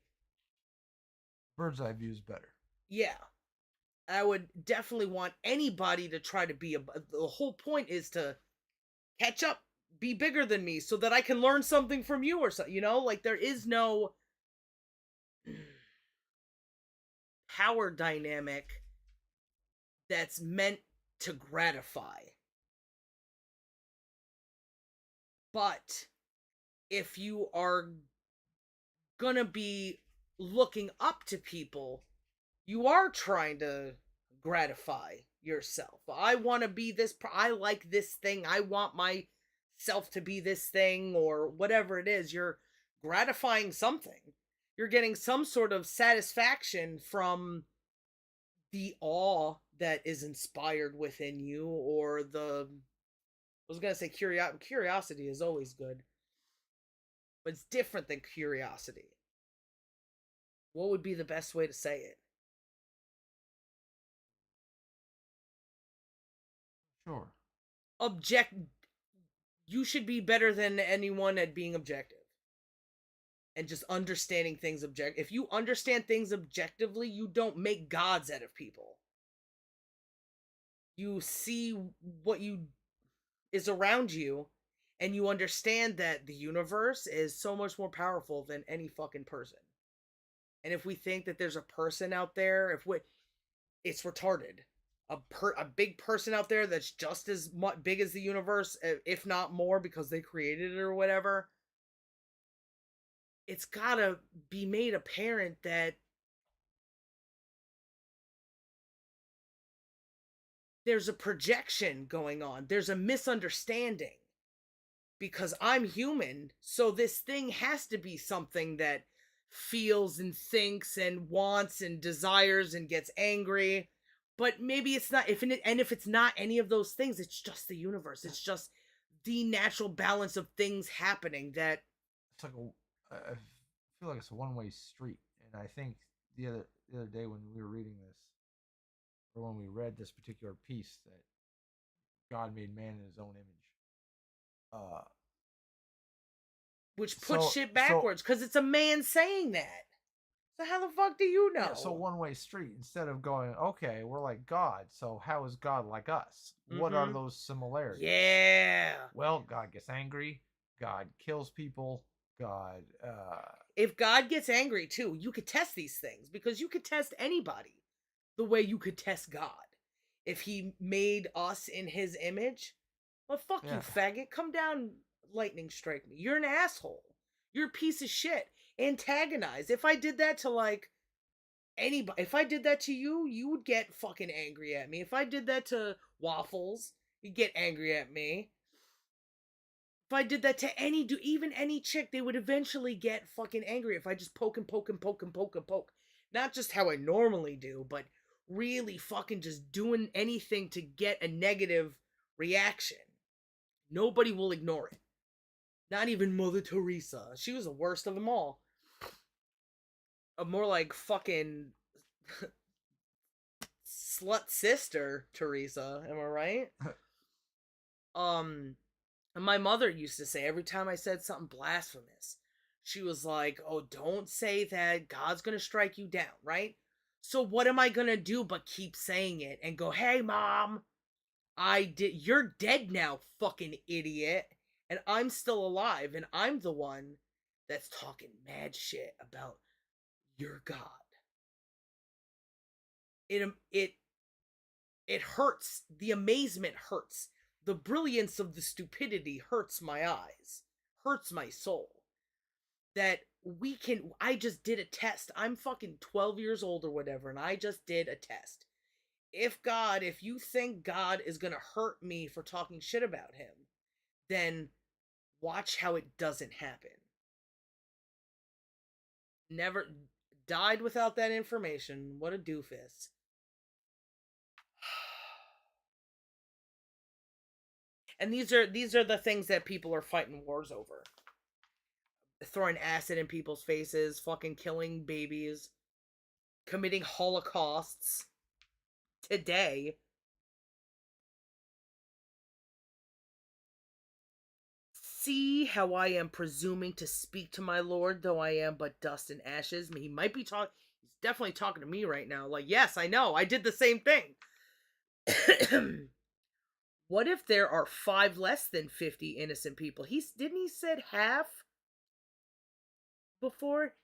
bird's eye view is better. yeah. I would definitely want anybody to try to be the whole point is to catch up, be bigger than me so that I can learn something from you or something, like there is no power dynamic that's meant to gratify. But if you are gonna be looking up to people, you are trying to gratify yourself. I want to be this, I like this thing, I want myself to be this thing, or whatever it is. You're gratifying something. You're getting some sort of satisfaction from the awe that is inspired within you, or I was gonna say curiosity is always good, but it's different than curiosity. What would be the best way to say it? Sure. Object. You should be better than anyone at being objective and just understanding things if you understand things objectively, you don't make gods out of people. You see what you is around you, and you understand that the universe is so much more powerful than any fucking person. And if we think that there's a person out there, it's retarded. A big person out there that's just as big as the universe, if not more, because they created it or whatever. It's gotta be made apparent that there's a projection going on. There's a misunderstanding because I'm human. So this thing has to be something that feels and thinks and wants and desires and gets angry. But maybe it's not. If it's not any of those things, it's just the universe. It's just the natural balance of things happening that It's like I feel like it's a one-way street, and I think the other day when we were reading this, or when we read this particular piece, that God made man in His own image. Uh, which puts so shit so backwards because it's a man saying that. So how the fuck do you yeah, so know? one-way street. Instead of going, okay, we're like God, so how is God like us? What are Mm-hmm. those similarities? Yeah. Well, God gets angry. God kills people. God. If God gets angry too, you could test these things because you could test anybody the way you could test God. If he made us in his image, well, fuck you, Yeah. faggot. Come down, lightning strike me. You're an asshole. You're a piece of shit. Antagonize. If I did that to like anybody, if I did that to you, you would get fucking angry at me. If I did that to Waffles, you'd get angry at me. If I did that to even any chick, they would eventually get fucking angry if I just poke and poke and poke and poke and poke. Not just how I normally do, but really fucking just doing anything to get a negative reaction. Nobody will ignore it. Not even Mother Teresa. She was the worst of them all. More like fucking slut sister, Teresa. Am I right? And my mother used to say every time I said something blasphemous, she was like, "Oh, don't say that. God's gonna strike you down, right?" So what am I gonna do but keep saying it and go, "Hey, mom, I did. You're dead now, fucking idiot, and I'm still alive, and I'm the one that's talking mad shit about your God." It it hurts. The amazement hurts. The brilliance of the stupidity hurts my eyes, hurts my soul. That we can. I just did a test. I'm fucking 12 years old or whatever, and I just did a test. If you think God is gonna hurt me for talking shit about him, then watch how it doesn't happen. Never died without that information. What a doofus. And these are the things that people are fighting wars over. Throwing acid in people's faces, fucking killing babies, committing holocausts today. See how I am presuming to speak to my Lord, though I am but dust and ashes. I mean, he might be talking. He's definitely talking to me right now. Like, yes, I know. I did the same thing. What if there are 5 less than 50 innocent people? Didn't he said half before?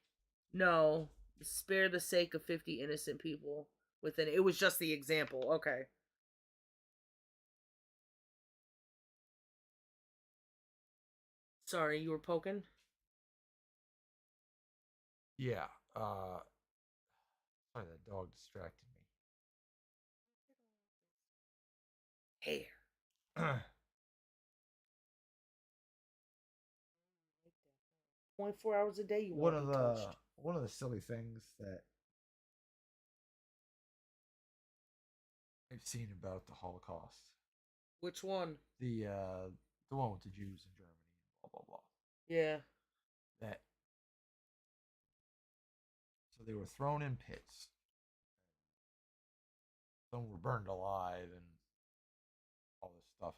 No. Spare the sake of 50 innocent people within it was just the example. Okay. Sorry, you were poking? Yeah. Sorry, that dog distracted Hair. me. 24 hours a day you want to be touched. One of the silly things that I've seen about the Holocaust, Which one? the one with the Jews in Germany, blah blah blah. Yeah. That so they were thrown in pits. Some were burned alive and all this stuff.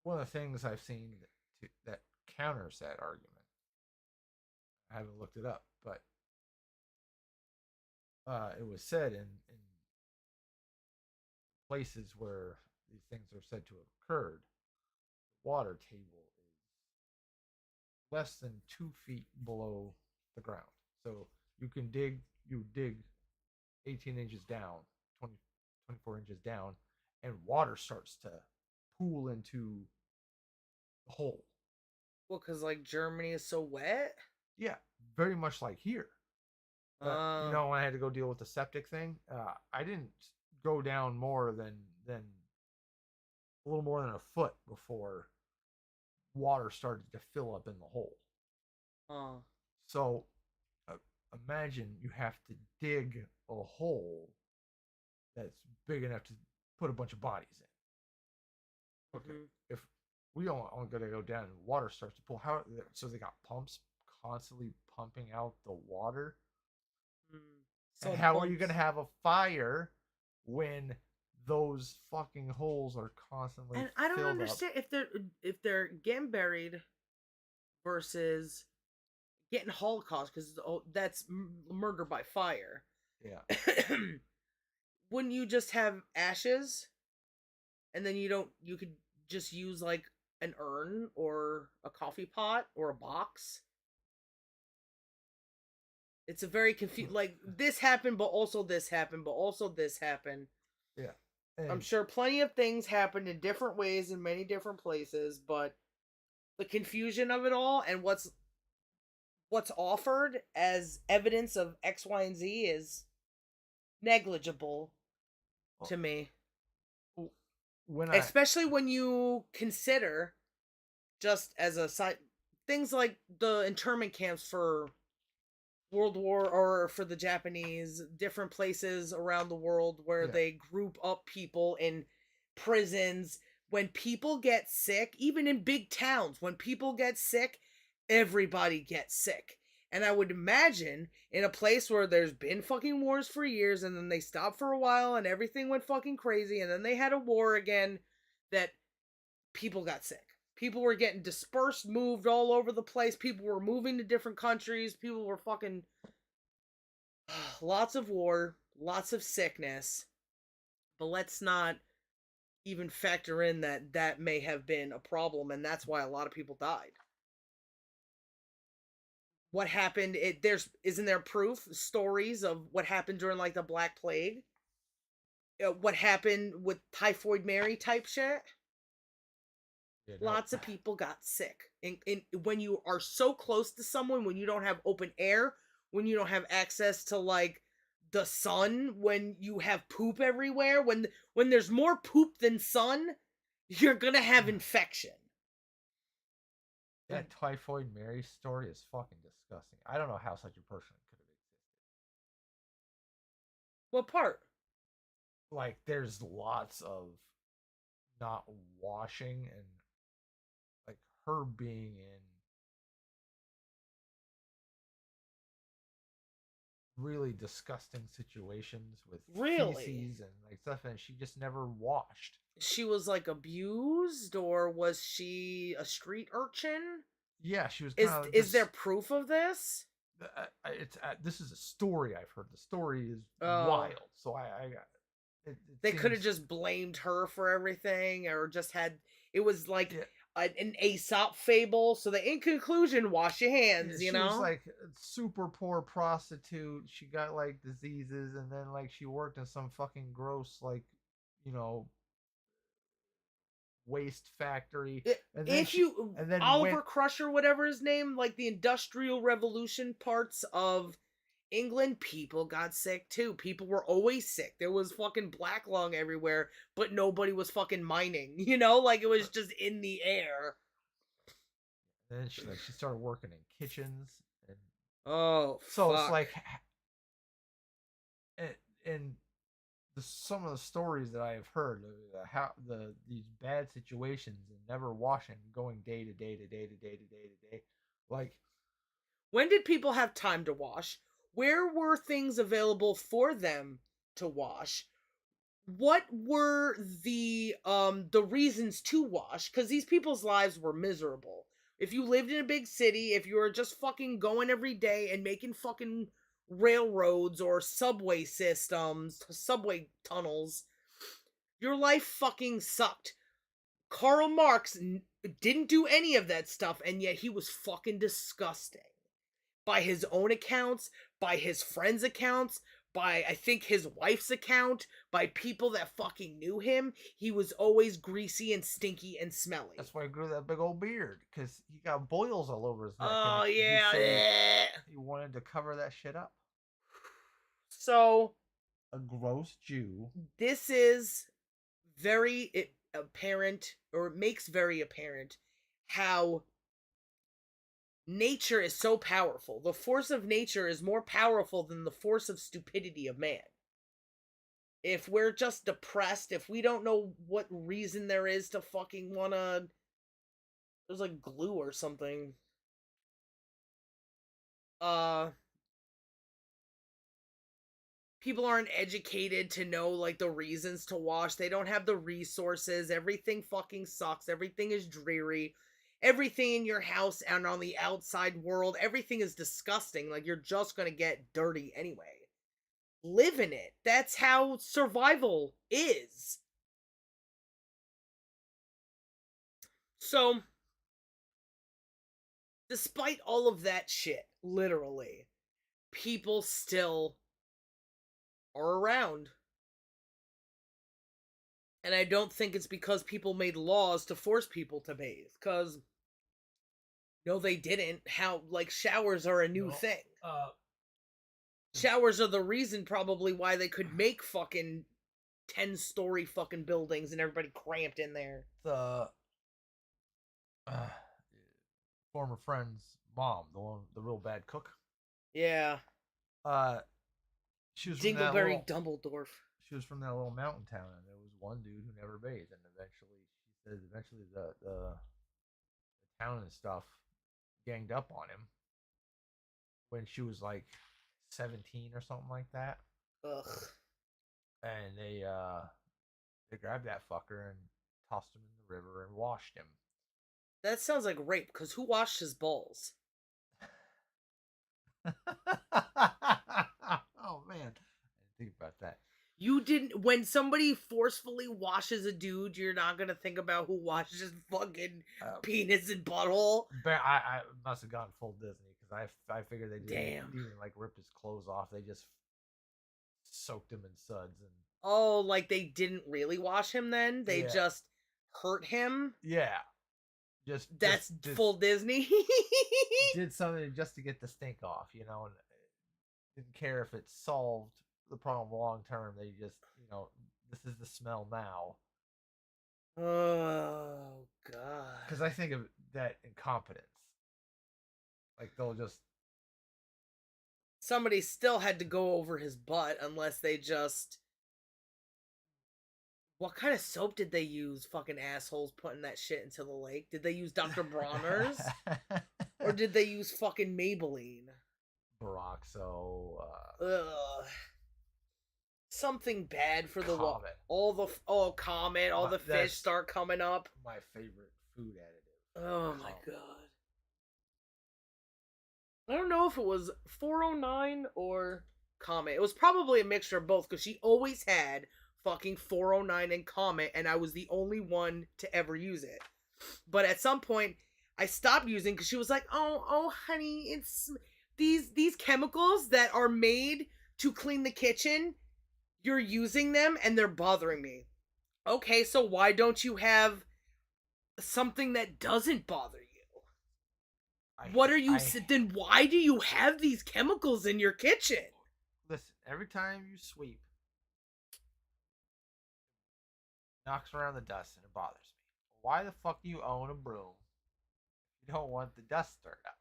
One of the things I've seen that counters that argument, I haven't looked it up, but it was said in places where these things are said to have occurred, the water table is less than 2 feet below the ground. So you dig 18 inches down, 20, 24 inches down, and water starts to pool into the hole. Well, because, like, Germany is so wet? Yeah, very much like here. When I had to go deal with the septic thing, I didn't go down more than a little more than a foot before water started to fill up in the hole. So imagine you have to dig a hole that's big enough to put a bunch of bodies in. Okay, if we only got to go down and water starts to pull, so they got pumps constantly pumping out the water. So and how are you going to have a fire when those fucking holes are constantly and I don't understand up? if they're getting buried versus getting Holocaust, because that's murder by fire. Yeah. Wouldn't you just have ashes, and then you could just use like an urn or a coffee pot or a box? It's a very confused. Like, this happened, but also this happened, but also this happened. Yeah. I'm sure plenty of things happened in different ways in many different places, but the confusion of it all and what's offered as evidence of X, Y, and Z is negligible to me. Especially when you consider, just as a side, things like the internment camps for World War, or for the Japanese, different places around the world where they group up people in prisons. When people get sick, even in big towns, when people get sick, everybody gets sick. And I would imagine in a place where there's been fucking wars for years and then they stopped for a while and everything went fucking crazy and then they had a war again, that people got sick. People were getting dispersed, moved all over the place. People were moving to different countries. People were fucking lots of war, lots of sickness. But let's not even factor in that that may have been a problem and that's why a lot of people died. What happened, it there's isn't there proof stories of what happened during like the Black Plague? What happened with typhoid Mary type shit? You know, Lots of people got sick. And when you are so close to someone, when you don't have open air, when you don't have access to like the sun, when you have poop everywhere, when there's more poop than sun, you're gonna have infection. that typhoid Mary story is fucking disgusting. I don't know how such a person could have existed. What part? Like, there's lots of not washing and like her being in really disgusting situations with Really? feces and like stuff, and she just never washed. She was like abused, or was she a street urchin? Yeah, she was Is kind of is there just. proof of this? It's this is a story I've heard. The story is Oh, wild, so I it they could have seems. just blamed her for everything, or just had it was like Yeah, an Aesop fable. So the in conclusion, wash your yeah, hands. You she was know. like a super poor prostitute. She got like diseases, and then like she worked in some fucking gross like you know waste factory, and then If she you and then went. Oliver Crusher, whatever his name, like the Industrial Revolution parts of England, people got sick too. People were always sick. There was fucking black lung everywhere, but nobody was fucking mining. You know, like it was just in the air. And then she started working in kitchens, and Oh so it's fuck. like, and some of the stories that I have heard, how these bad situations and never washing, going day to day to day to day to day to day, like When did people have time to wash? Where were things available for them to wash? What were the reasons to wash? Cuz these people's lives were miserable. If you lived in a big city, if you were just fucking going every day and making fucking railroads or subway systems, subway tunnels, your life fucking sucked. Karl Marx didn't do any of that stuff and yet he was fucking disgusting by his own accounts, by his friends' accounts, by I think his wife's account, by people that fucking knew him, he was always greasy and stinky and smelly. that's why he grew that big old beard, because he got boils all over his neck, and Oh he yeah. said Eh. he wanted to cover that shit up. So A gross Jew. this is very apparent, or it makes very apparent how nature is so powerful. The force of nature is more powerful than the force of stupidity of man. If we're just depressed, if we don't know what reason there is to fucking wanna, there's like glue or something. Uh People aren't educated to know like the reasons to wash. They don't have the resources. Everything fucking sucks. Everything is dreary. Everything in your house and on the outside world, everything is disgusting. Like you're just going to get dirty anyway. Live in it. That's how survival is. So, despite all of that shit, literally, people still are around. And I don't think it's because people made laws to force people to bathe. Because, no, they didn't. How, like, showers are a new No, thing. uh, Showers are the reason probably why they could make fucking 10-story fucking buildings and everybody cramped in there. the uh, former friend's mom, the real bad cook. Yeah. Uh, she was from that Dingleberry little Dumbledore. she was from that little mountain town, and there was one dude who never bathed, and eventually she said eventually the town and stuff ganged up on him, when she was like 17 or something like that. Ugh. And they grabbed that fucker and tossed him in the river and washed him. That sounds like rape, because who washed his balls? Oh man, I didn't think about that. You didn't. When somebody forcefully washes a dude, you're not gonna think about who washed his fucking penis and butthole. But I must have gone full Disney because I figured they didn't Damn. even like rip his clothes off. They just soaked him in suds and. Oh, like they didn't really wash him then? They just hurt him? Yeah. That's full Disney. Did something just to get the stink off, you know, and didn't care if it solved the problem long term. They just, you know, this is the smell now. Oh god. Because I think of that incompetence. Like they'll just. Somebody still had to go over his butt unless they just. What kind of soap did they use, fucking assholes, putting that shit into the lake? Did they use Dr. Bronner's? Or did they use fucking Maybelline? Baroxo. Ugh. Something bad for the Comet. Comet. All the fish start coming up. My favorite food additive. Oh my god. I don't know if it was 409 or Comet. It was probably a mixture of both, because she always had fucking 409 and Comet, and I was the only one to ever use it. But at some point, I stopped using because she was like, "Oh, honey, it's these chemicals that are made to clean the kitchen. You're using them, and they're bothering me." Okay, so why don't you have something that doesn't bother you? Then why do you have these chemicals in your kitchen? Listen, every time you sweep, knocks around the dust and it bothers me. Why the fuck do you own a broom if you don't want the dust stirred up?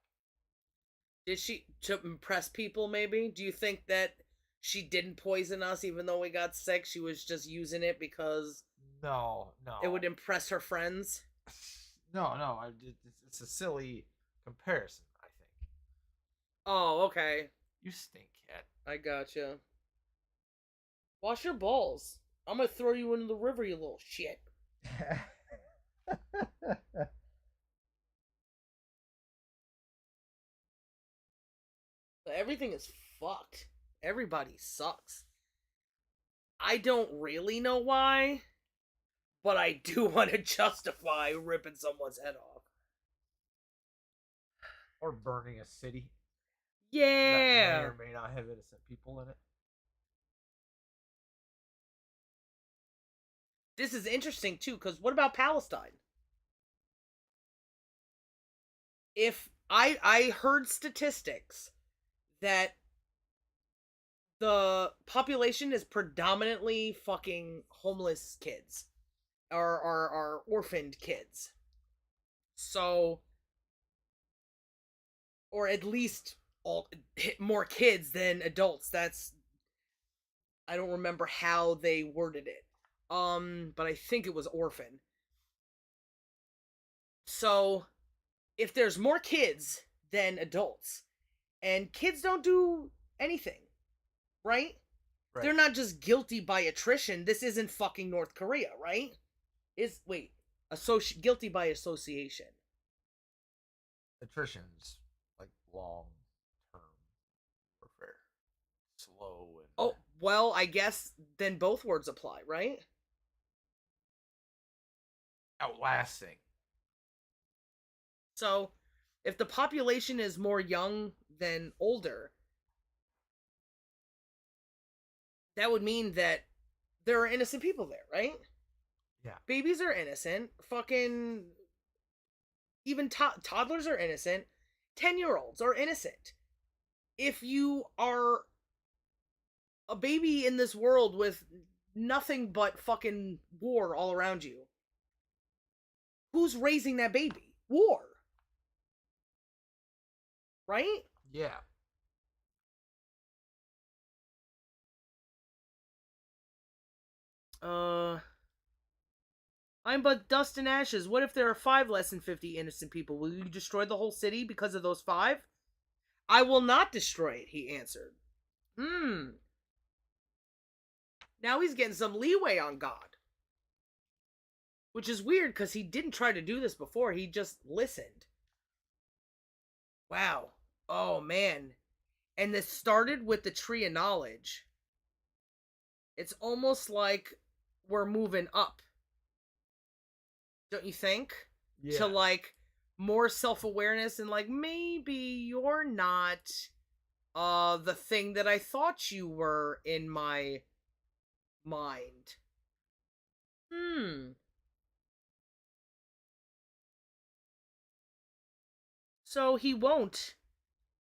Did she, to impress people, maybe? Do you think that she didn't poison us even though we got sick? She was just using it because... No. It would impress her friends? No. It's a silly comparison, I think. Oh, okay. You stink, cat. I gotcha. Wash your balls. I'm gonna throw you into the river, you little shit. Everything is fucked. Everybody sucks. I don't really know why, but I do want to justify ripping someone's head off. Or burning a city. Yeah. That may or may not have innocent people in it. This is interesting too, because what about Palestine? If I heard statistics that the population is predominantly fucking homeless kids, or orphaned kids. So, or at least more kids than adults. I don't remember how they worded it. But I think it was orphan. So, if there's more kids than adults, and kids don't do anything, right? They're not just guilty by attrition. This isn't fucking North Korea, right? Guilty by association. Attrition's like long-term warfare. Slow and... Oh, well, I guess then both words apply, right? Outlasting. So, if the population is more young than older, that would mean that there are innocent people there, right? Yeah. Babies are innocent. Fucking... Even toddlers are innocent. 10-year-olds are innocent. If you are a baby in this world with nothing but fucking war all around you, who's raising that baby? War. Right? Yeah. I'm but dust and ashes. What if there are 5 less than 50 innocent people? Will you destroy the whole city because of those 5? I will not destroy it, he answered. Hmm. Now he's getting some leeway on God. Which is weird because he didn't try to do this before. He just listened. Wow. Oh, man. And this started with the tree of knowledge. It's almost like we're moving up. Don't you think? To Yeah. like more self-awareness and like maybe you're not the thing that I thought you were in my mind. Hmm. So he won't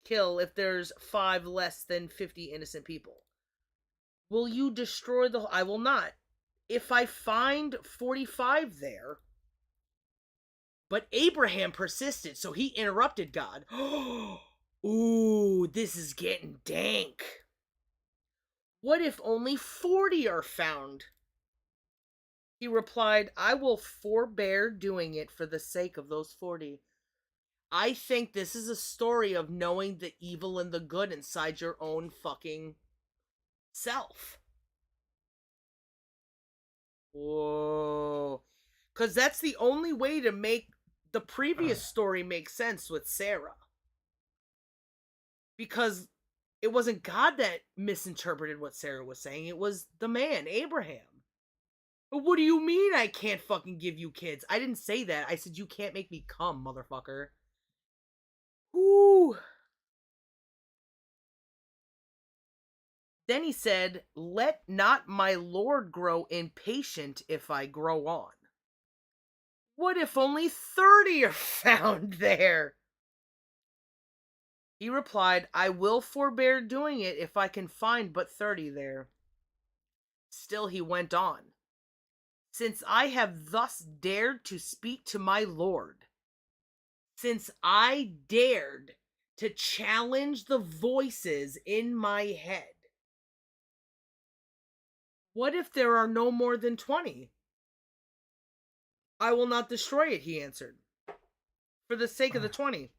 kill if there's 5 less than 50 innocent people. Will you destroy the I will not. If I find 45 there, but Abraham persisted, so he interrupted God. Ooh, this is getting dank. What if only 40 are found? He replied, I will forbear doing it for the sake of those 40. I think this is a story of knowing the evil and the good inside your own fucking self. Whoa. Because that's the only way to make the previous story make sense with Sarah. Because it wasn't God that misinterpreted what Sarah was saying, it was the man, Abraham. What do you mean I can't fucking give you kids? I didn't say that. I said you can't make me come, motherfucker. Whoo. Then he said, let not my Lord grow impatient if I grow on. What if only 30 are found there? He replied, I will forbear doing it if I can find but 30 there. Still he went on. Since I have thus dared to speak to my Lord, since I dared to challenge the voices in my head, what if there are no more than 20? I will not destroy it, he answered, for the sake of the 20.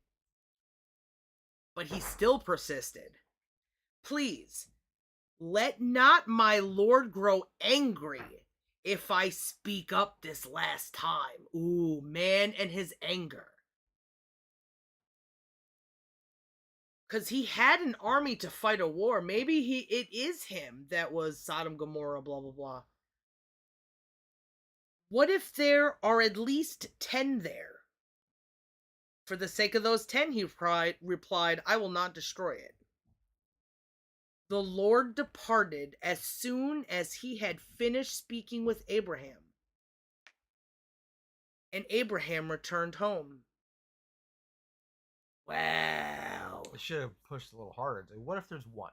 But he still persisted. Please, let not my Lord grow angry if I speak up this last time. Ooh, man, and his anger. Because he had an army to fight a war. Maybe it is him that was Sodom, Gomorrah, blah, blah, blah. What if there are at least 10 there? For the sake of those 10, he replied, I will not destroy it. The Lord departed as soon as he had finished speaking with Abraham. And Abraham returned home. Wow. I should have pushed a little harder. Like, what if there's one?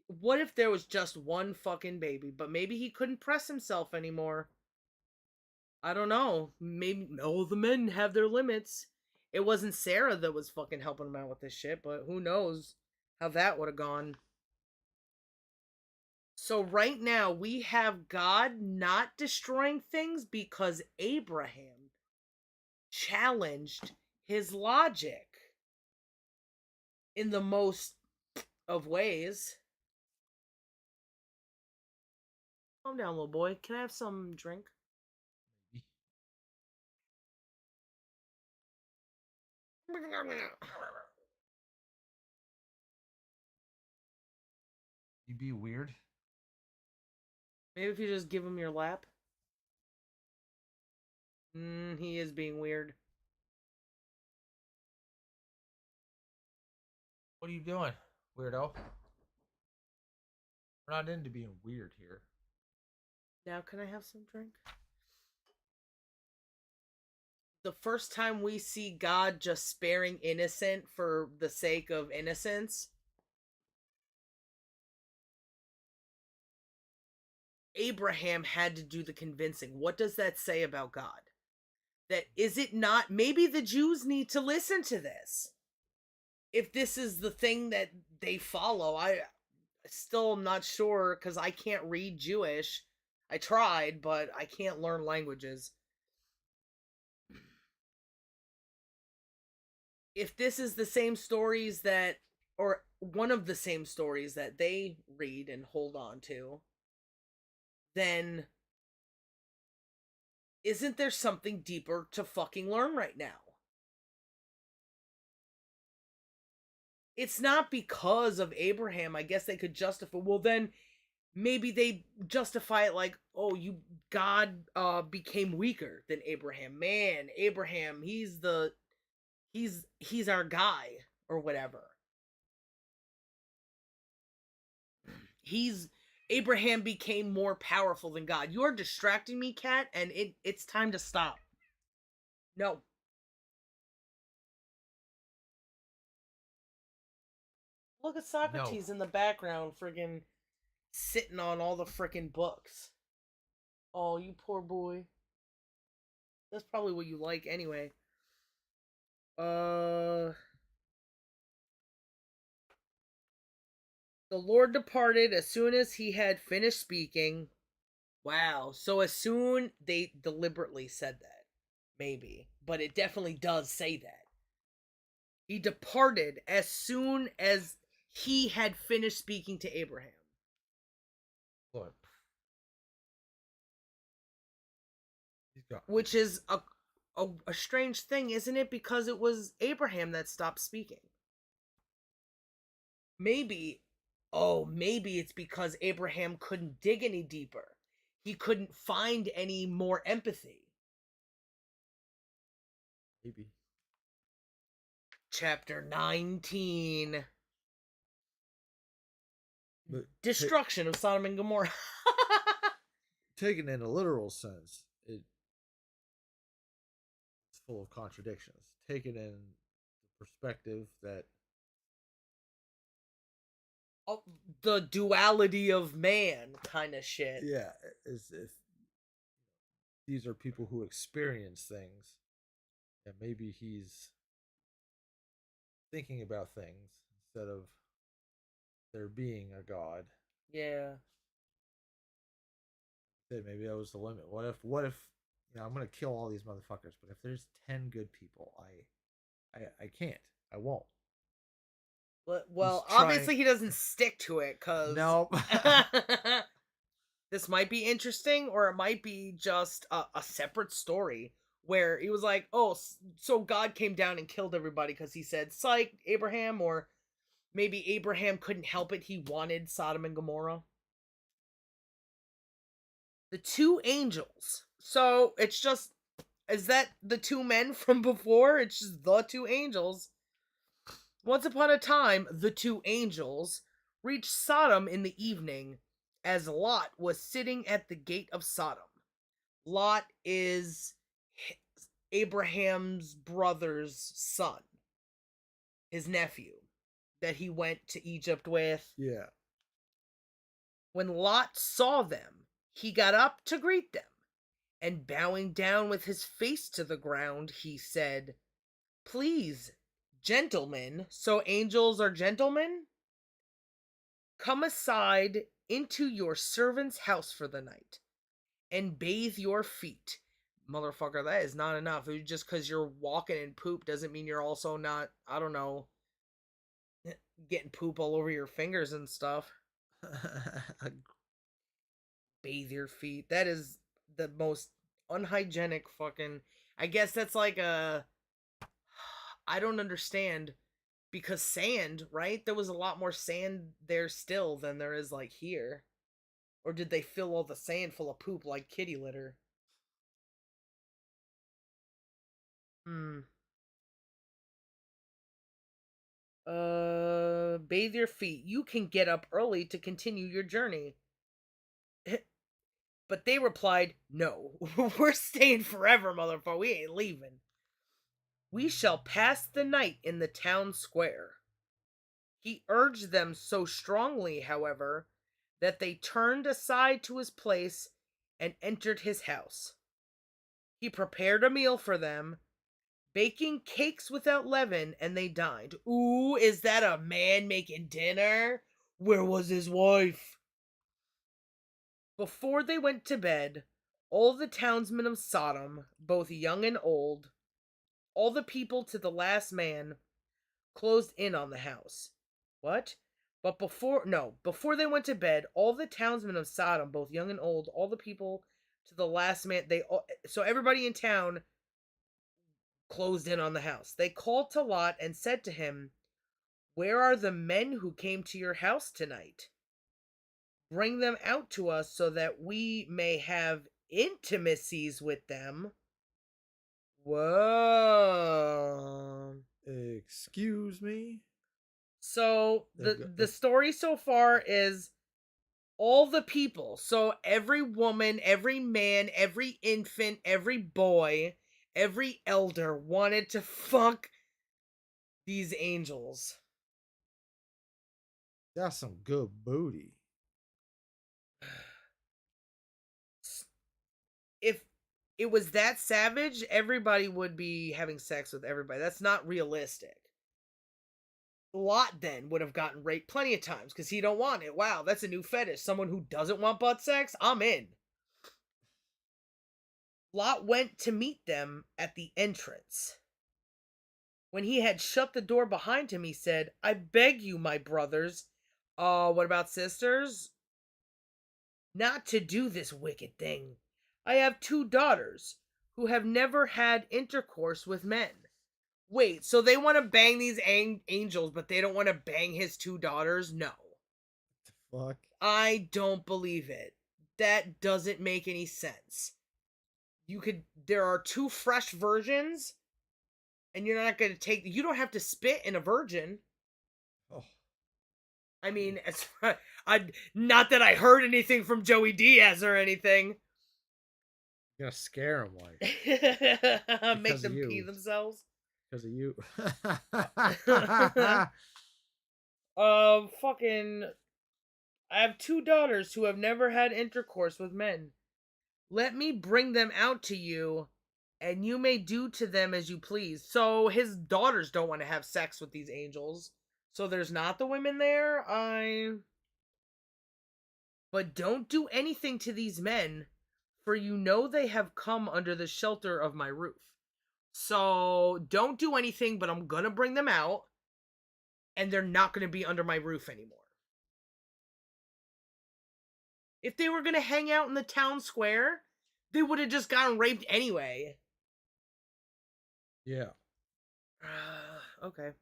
What if there was just one fucking baby, but maybe he couldn't press himself anymore? I don't know. Maybe all the men have their limits. It wasn't Sarah that was fucking helping him out with this shit, but who knows how that would have gone. So right now we have God not destroying things because Abraham challenged his logic in the most of ways. Calm down, little boy. Can I have some drink? You be weird. Maybe if you just give him your lap. He is being weird. What are you doing, weirdo? We're not into being weird here. Now, can I have some drink? The first time we see God just sparing innocent for the sake of innocence, Abraham had to do the convincing. What does that say about God? That is it not? Maybe the Jews need to listen to this. If this is the thing that they follow, I still am not sure because I can't read Jewish. I tried, but I can't learn languages. if this is the same stories that, or one of the same stories that they read and hold on to, then isn't there something deeper to fucking learn right now? It's not because of Abraham. I guess they could justify, well, then maybe they justify it like, oh, you, God became weaker than Abraham. Man, Abraham, he's our guy or whatever. He's Abraham became more powerful than God. You're distracting me, Cat, and it's time to stop. No. Look at No. Socrates in the background, friggin' sitting on all the frickin' books. Oh, you poor boy. That's probably what you like anyway. Uh the Lord departed as soon as he had finished speaking. Wow. So as soon they deliberately said that. Maybe. But it definitely does say that. He departed as soon as he had finished speaking to Abraham. Look. He's gone. Which is a strange thing, isn't it? Because it was Abraham that stopped speaking. Maybe, oh, maybe it's because Abraham couldn't dig any deeper. He couldn't find any more empathy. Maybe. Chapter 19. But Destruction of Sodom and Gomorrah. taken in a literal sense, it's full of contradictions. Taken in the perspective that Oh, the duality of man kind of shit. yeah, as if these are people who experience things, and maybe he's thinking about things instead of there being a god. Yeah. Maybe that was the limit. What if I'm gonna kill all these motherfuckers, but if there's 10 good people, I can't. I won't. Well, He's trying. obviously he doesn't stick to it because No. this might be interesting, or it might be just a separate story where he was like, "Oh, so God came down and killed everybody because he said, psych, Abraham," or maybe Abraham couldn't help it; he wanted Sodom and Gomorrah. The two angels. So it's just, is that the two men from before? It's just the two angels. Once upon a time, the two angels reached Sodom in the evening as Lot was sitting at the gate of Sodom. Lot is Abraham's brother's son, his nephew, that he went to Egypt with. Yeah. When Lot saw them, he got up to greet them, and bowing down with his face to the ground, he said, "Please, gentlemen," so angels are gentlemen? "Come aside into your servant's house for the night and bathe your feet." Motherfucker, that is not enough. Just because you're walking in poop doesn't mean you're also not, I don't know, getting poop all over your fingers and stuff. Bathe your feet. That is the most unhygienic fucking. I guess that's like a. I don't understand because sand, right? There was a lot more sand there still than there is like here. Or did they fill all the sand full of poop like kitty litter? Hmm. Bathe your feet. You can get up early to continue your journey. But they replied, "No, we're staying forever, motherfucker. We ain't leaving. We shall pass the night in the town square." He urged them so strongly, however, that they turned aside to his place and entered his house. He prepared a meal for them, baking cakes without leaven, and they dined. Ooh, is that a man making dinner? Where was his wife? Before they went to bed, all the townsmen of Sodom, both young and old, All the people to the last man closed in on the house. What? But before they went to bed, all the townsmen of Sodom, both young and old, all the people to the last man, so everybody in town closed in on the house. They called to Lot and said to him, "Where are the men who came to your house tonight? Bring them out to us so that we may have intimacies with them." Whoa. Excuse me? So They're the story so far is all the people. So every woman, every man, every infant, every boy, every elder wanted to fuck these angels. That's some good booty. If it was that savage, everybody would be having sex with everybody. That's not realistic. Lot then would have gotten raped plenty of times because he don't want it. Wow, that's a new fetish. Someone who doesn't want butt sex, I'm in. Lot went to meet them at the entrance. When he had shut the door behind him, he said, "I beg you, my brothers, what about sisters? Not to do this wicked thing. I have 2 daughters who have never had intercourse with men." Wait, so they want to bang these angels, but they don't want to bang his 2 daughters? No. Fuck. I don't believe it. That doesn't make any sense. There are 2 fresh virgins, and you're not going to you don't have to spit in a virgin. Oh. I mean, not that I heard anything from Joey Diaz or anything. You're gonna scare them, like. Make Because of them pee you. themselves. Because of you. Fucking. I have 2 daughters who have never had intercourse with men. Let me bring them out to you, and you may do to them as you please. So his daughters don't want to have sex with these angels. So there's not the women there. But don't do anything to these men, for you know they have come under the shelter of my roof. So don't do anything, but I'm gonna bring them out, and they're not gonna be under my roof anymore. If they were gonna hang out in the town square, they would have just gotten raped anyway. Yeah. Okay.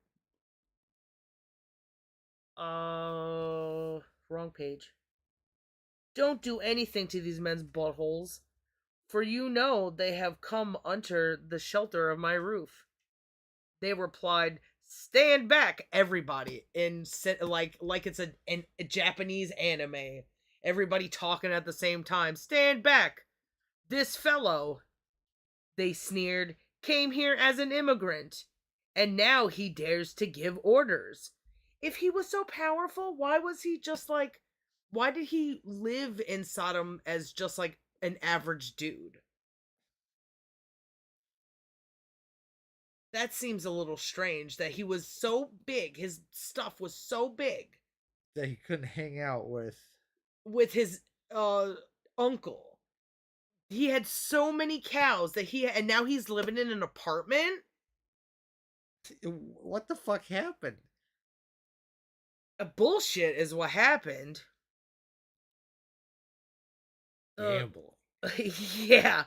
Wrong page. Don't do anything to these men's buttholes, for you know they have come under the shelter of my roof. They replied, "Stand back, everybody!" In like it's a Japanese anime. Everybody talking at the same time. "Stand back! This fellow," they sneered, "came here as an immigrant, and now he dares to give orders. If he was so powerful, why did he live in Sodom as just like an average dude?" That seems a little strange that he was so big, his stuff was so big That he couldn't hang out with his uh uncle. He had so many cows and now he's living in an apartment. What the fuck happened? Bullshit is what happened. Uh, Gambling. yeah.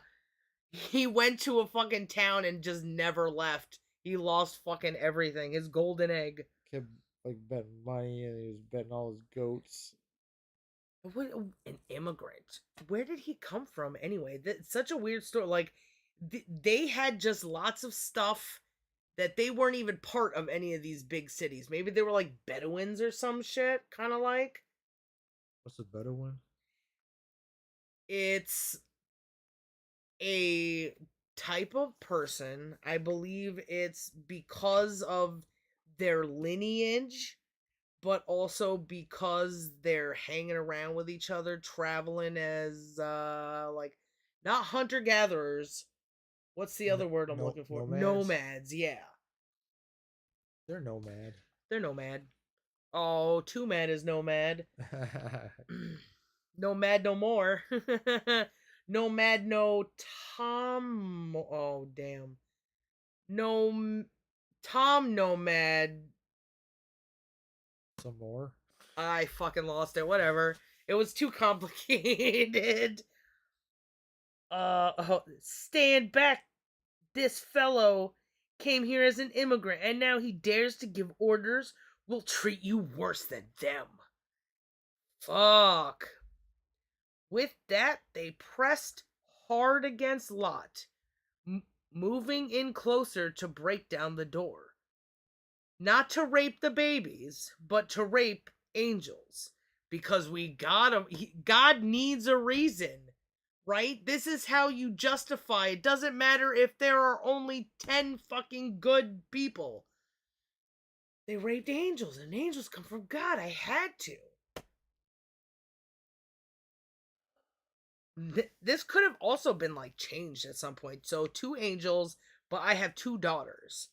He went to a fucking town and just never left. He lost fucking everything. His golden egg. Kept like betting money and he was betting all his goats. What an immigrant. Where did he come from anyway? That's such a weird story. Like they had just lots of stuff that they weren't even part of any of these big cities. Maybe they were like Bedouins or some shit, kind of like. What's the better one? It's a type of person. I believe it's because of their lineage, but also because they're hanging around with each other, traveling as like not hunter gatherers. What's the other word I'm No, looking for? nomads. Nomads, yeah. They're nomad. They're nomad. Oh, two man is nomad. Nomad no more. Nomad no Tom. Oh, damn. No, Tom Nomad. Some more. I fucking lost it. Whatever. It was too complicated. Stand back. This fellow came here as an immigrant, and now he dares to give orders. We'll treat you worse than them. Fuck. With that, they pressed hard against Lot, moving in closer to break down the door. Not to rape the babies, but to rape angels. Because God needs a reason, right? This is how you justify it. Doesn't matter if there are only 10 fucking good people. They raped angels, and angels come from God. I had to. This could have also been like changed at some point. So 2 angels, but I have 2 daughters.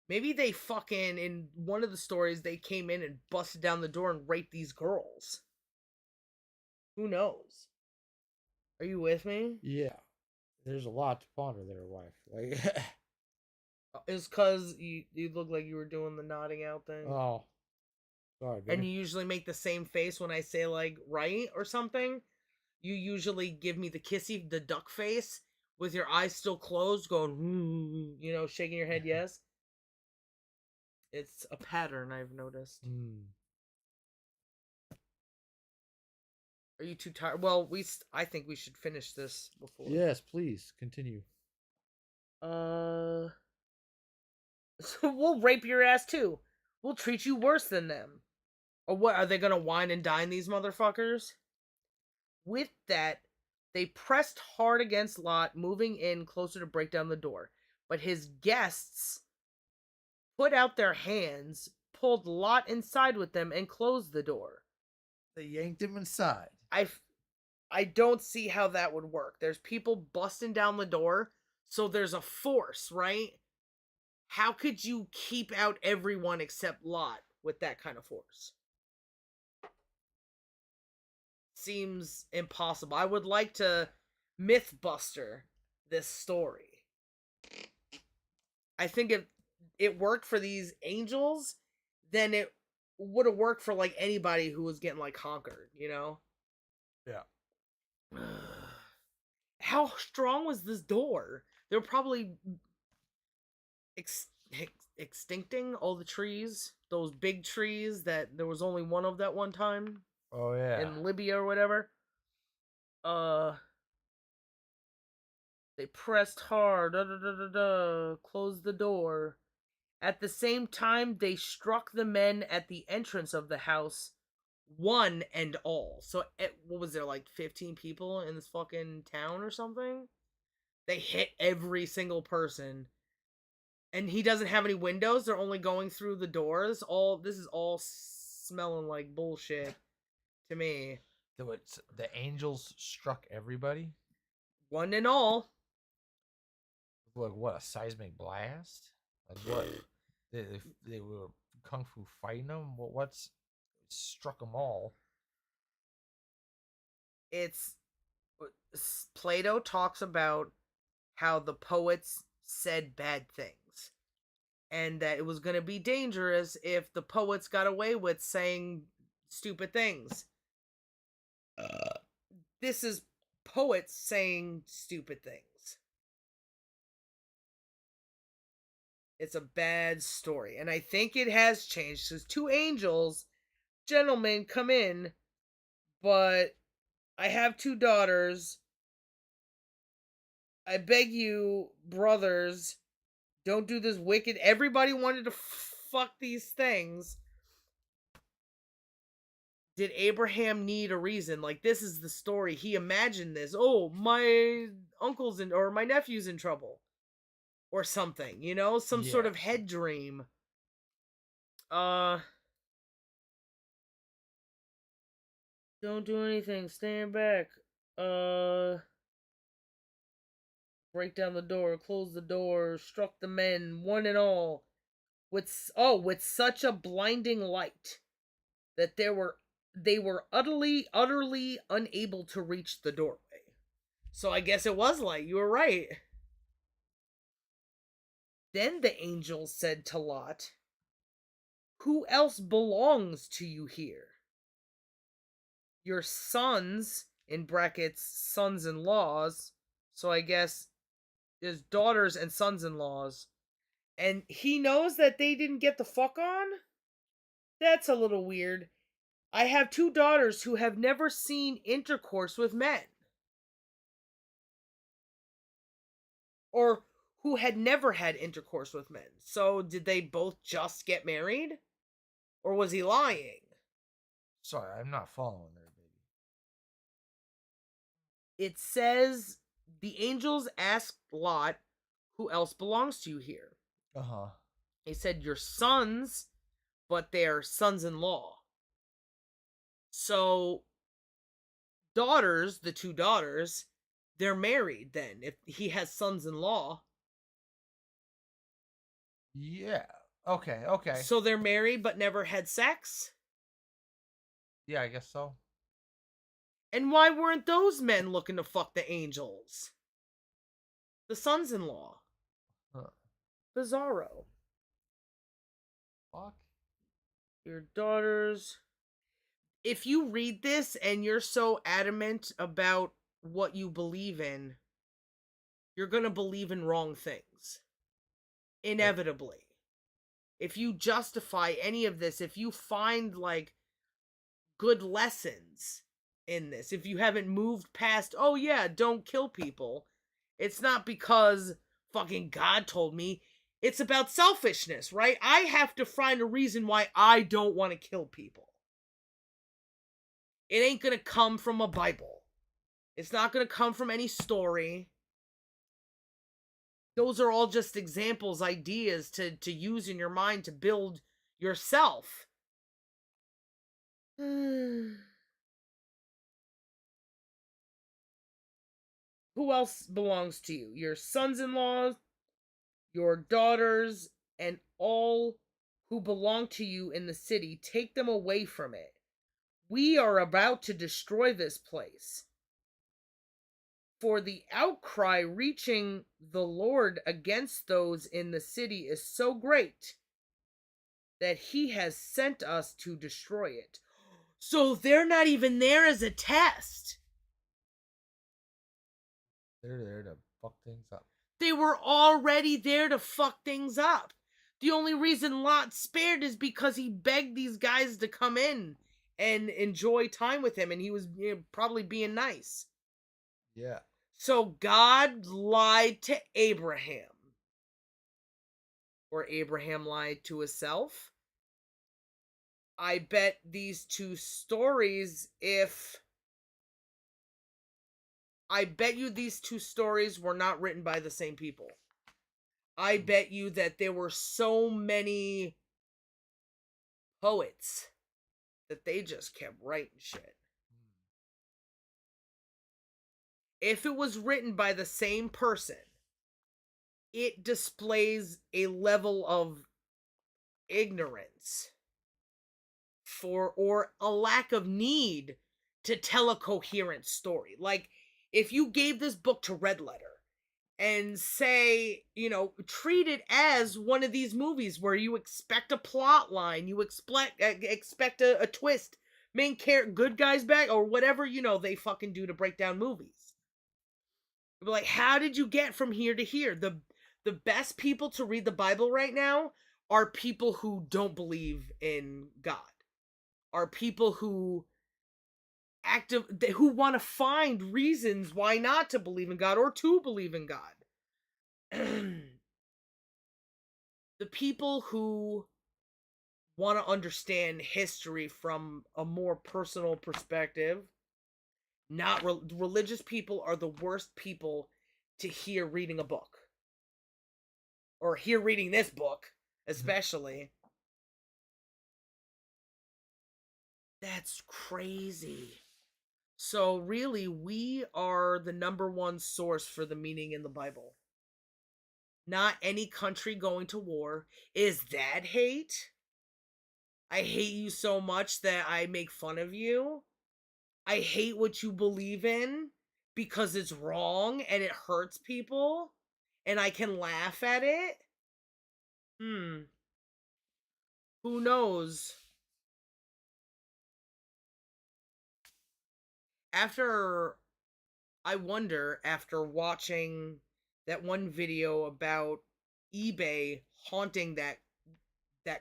Maybe they fucking, in one of the stories, they came in and busted down the door and raped these girls. Who knows? Are you with me? Yeah. There's a lot to ponder there, wife. Like, It's because you look like you were doing the nodding out thing. oh, sorry, And baby. you usually make the same face when I say, like, right or something. You usually give me the duck face, with your eyes still closed, going, shaking your head, yes. It's a pattern I've noticed. Are you too tired? Well, I think we should finish this before. Yes, please continue. So we'll rape your ass too. We'll treat you worse than them. Or what? Are they gonna wine and dine these motherfuckers? With that, they pressed hard against Lot, moving in closer to break down the door. But his guests put out their hands, pulled Lot inside with them, and closed the door. They yanked him inside. I don't see how that would work. There's people busting down the door, so there's a force, right? How could you keep out everyone except Lot with that kind of force? Seems impossible. I would like to Mythbuster this story. I think if it worked for these angels, then it would have worked for like anybody who was getting like conquered, Yeah. How strong was this door? They were probably extincting all the trees, those big trees that there was only one of that one time. Oh yeah. In Libya or whatever. They pressed hard, closed the door. At the same time, they struck the men at the entrance of the house, one and all. So, what was there, like 15 people in this fucking town or something? They hit every single person. And he doesn't have any windows. They're only going through the doors. This is all smelling like bullshit to me. The angels struck everybody? One and all. Like what, a seismic blast? Like what? They were kung fu fighting them? What's struck them all? It's Plato talks about how the poets said bad things, and that it was going to be dangerous if the poets got away with saying stupid things. This is poets saying stupid things. It's a bad story, and I think it has changed because 2 angels, gentlemen, come in, but I have 2 daughters. I beg you, brothers, don't do this wicked. Everybody wanted to fuck these things. Did Abraham need a reason? Like, this is the story. He imagined this. Oh, my uncle's or my nephew's in trouble. Or something, some sort of head dream. Don't do anything. Stand back. Break down the door, close the door, struck the men, one and all, with such a blinding light that they were utterly unable to reach the doorway. So I guess it was light. You were right. Then the angel said to Lot, "Who else belongs to you here? Your sons," in brackets, sons in laws. So I guess his daughters and sons in laws. And he knows that they didn't get the fuck on? That's a little weird. I have two daughters who have never seen intercourse with men. Or who had never had intercourse with men. So did they both just get married? Or was he lying? Sorry, I'm not following there, baby. It says the angels asked Lot, "Who else belongs to you here?" Uh huh. He said, "Your sons, but they're sons in law." So, daughters, the two daughters, they're married then. If he has sons in law, Yeah. Okay. Okay. so they're married but never had sex? Yeah, I guess so. And why weren't those men looking to fuck the angels? The sons in law. Huh. Bizarro. Fuck. Your daughters. If you read this and you're so adamant about what you believe in, you're going to believe in wrong things. Inevitably. If you justify any of this, if you find like good lessons in this, if you haven't moved past, "Oh yeah, don't kill people," it's not because fucking God told me. It's about selfishness, right? I have to find a reason why I don't want to kill people. It ain't gonna come from a Bible. It's not gonna come from any story. Those are all just examples, ideas to use in your mind to build yourself. Who else belongs to you? Your sons-in-law, your daughters, and all who belong to you in the city. Take them away from it. We are about to destroy this place. For the outcry reaching the Lord against those in the city is so great that he has sent us to destroy it. So they're not even there as a test. They're there to fuck things up. They were already there to fuck things up. The only reason Lot spared is because he begged these guys to come in and enjoy time with him, and he was probably being nice. Yeah. So God lied to Abraham. Or Abraham lied to himself. I bet these two stories, I bet you these two stories were not written by the same people. I bet you that there were so many poets that they just kept writing shit. If it was written by the same person, it displays a level of ignorance for or a lack of need to tell a coherent story. Like if you gave this book to Red Letter and say, treat it as one of these movies where you expect a plot line, you expect a twist, main character, good guys back, or whatever they fucking do to break down movies. Like, how did you get from here to here? The best people to read the Bible right now are people who don't believe in God. Are people who who want to find reasons why not to believe in God or to believe in God. The people who want to understand history from a more personal perspective, not religious people, are the worst people to hear reading a book or hear reading this book, especially. That's crazy. So really, we are the number one source for the meaning in the Bible. Not any country going to war. Is that hate? I hate you so much that I make fun of you. I hate what you believe in because it's wrong and it hurts people and I can laugh at it. Hmm. Who knows? After I wonder, after watching that one video about eBay haunting that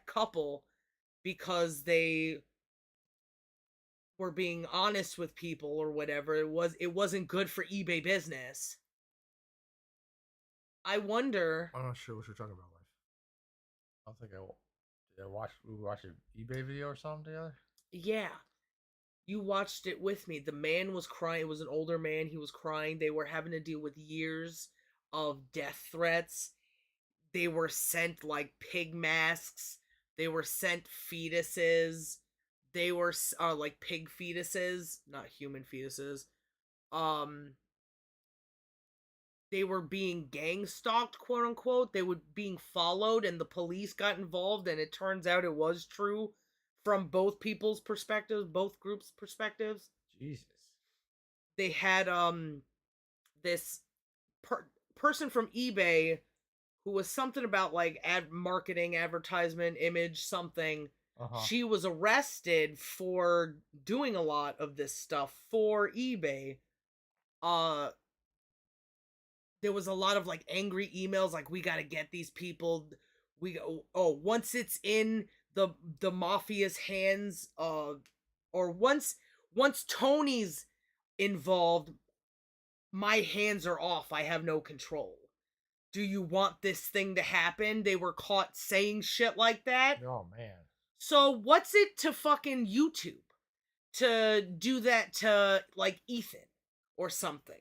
couple because they were being honest with people or whatever, it wasn't good for eBay business. I wonder, I'm not sure what you're talking about, Life. I don't think I will. Did I watch? We watched an eBay video or something together. yeah, you watched it with me. The man was crying. It was an older man. He was crying. They were having to deal with years of death threats. They were sent like pig masks. They were sent fetuses. They were like pig fetuses, not human fetuses. Um, they were being gang stalked, quote unquote. They were being followed, and the police got involved. And it turns out it was true from both people's perspectives, both groups' perspectives. Jesus. They had this person from eBay who was something about like ad marketing, advertisement, image, something. Uh huh. She was arrested for doing a lot of this stuff for eBay. Uh there was a lot of like angry emails like we got to get these people, we go, oh, once it's in the mafia's hands, or once Tony's involved, my hands are off, I have no control. Do you want this thing to happen? They were caught saying shit like that. Oh man. So what's it to fucking YouTube to do that to like Ethan or something?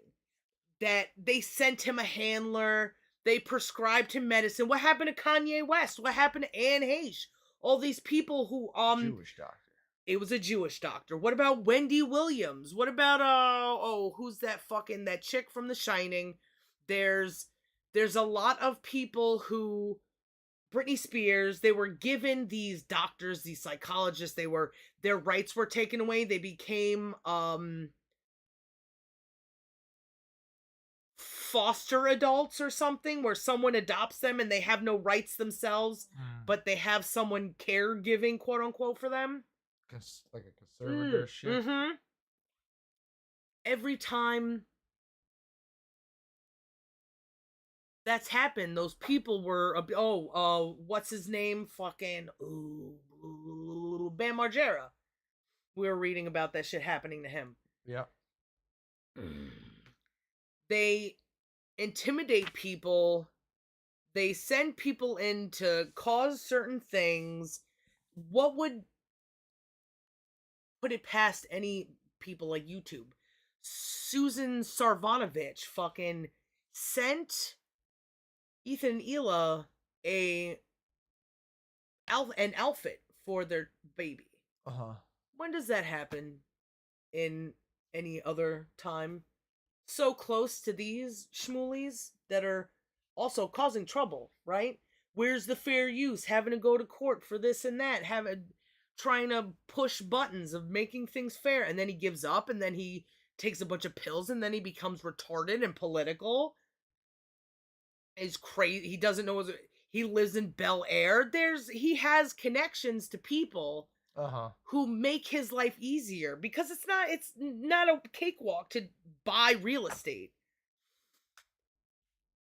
That they sent him a handler, they prescribed him medicine. What happened to Kanye West? What happened to Anne Heche? All these people who Jewish doctor. it was a Jewish doctor. What about Wendy Williams? What about who's that fucking that chick from The Shining? There's there's a lot of people who Britney Spears, they were given these doctors, these psychologists, their rights were taken away. They became foster adults or something where someone adopts them and they have no rights themselves, but they have someone caregiving, quote unquote, for them. Like a conservatorship. Mm-hmm. Every time that's happened, those people were what's his name? Fucking Bam Margera. We were reading about that shit happening to him. Yeah. They intimidate people. They send people in to cause certain things. What would put it past any people like YouTube? Susan Sarvanovich fucking sent Ethan and Ela an outfit for their baby. Uh huh. When does that happen in any other time? So close to these schmoolies that are also causing trouble, right? Where's the fair use? Having to go to court for this and that, trying to push buttons of making things fair, and then he gives up, and then he takes a bunch of pills, and then he becomes retarded and political. He's crazy. He doesn't know. He lives in Bel Air. He has connections to people who make his life easier because it's not a cakewalk to buy real estate.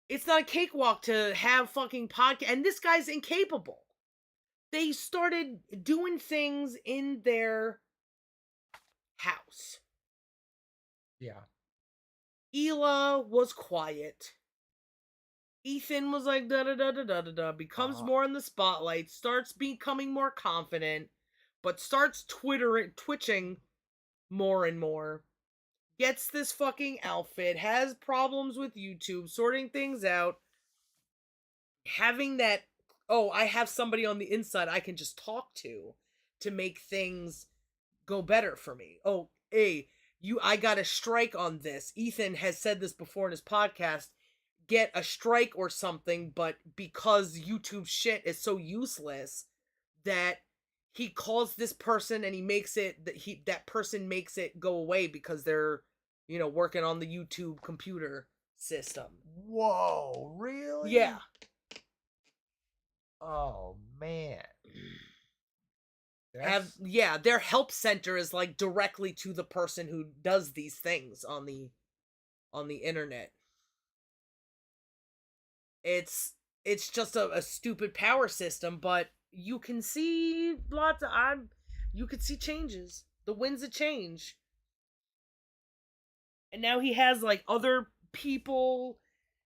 It's not a cakewalk to have fucking podcast. And this guy's incapable. They started doing things in their house. Yeah. Ela was quiet. Ethan was like da da da da da da da. Becomes more in the spotlight. Starts becoming more confident, but starts twitching more and more. Gets this fucking outfit. Has problems with YouTube. Sorting things out. Having that, oh, I have somebody on the inside I can just talk to make things go better for me. Oh, hey, I got a strike on this. Ethan has said this before in his podcast. Get a strike or something, but because YouTube shit is so useless that he calls this person and he makes it that person makes it go away because they're working on the YouTube computer system. Whoa, really? Yeah. Oh man. Have, That's yeah, their help center is like directly to the person who does these things on the internet. It's just a stupid power system, but you can see lots of you could see changes. The winds of change. And now he has like other people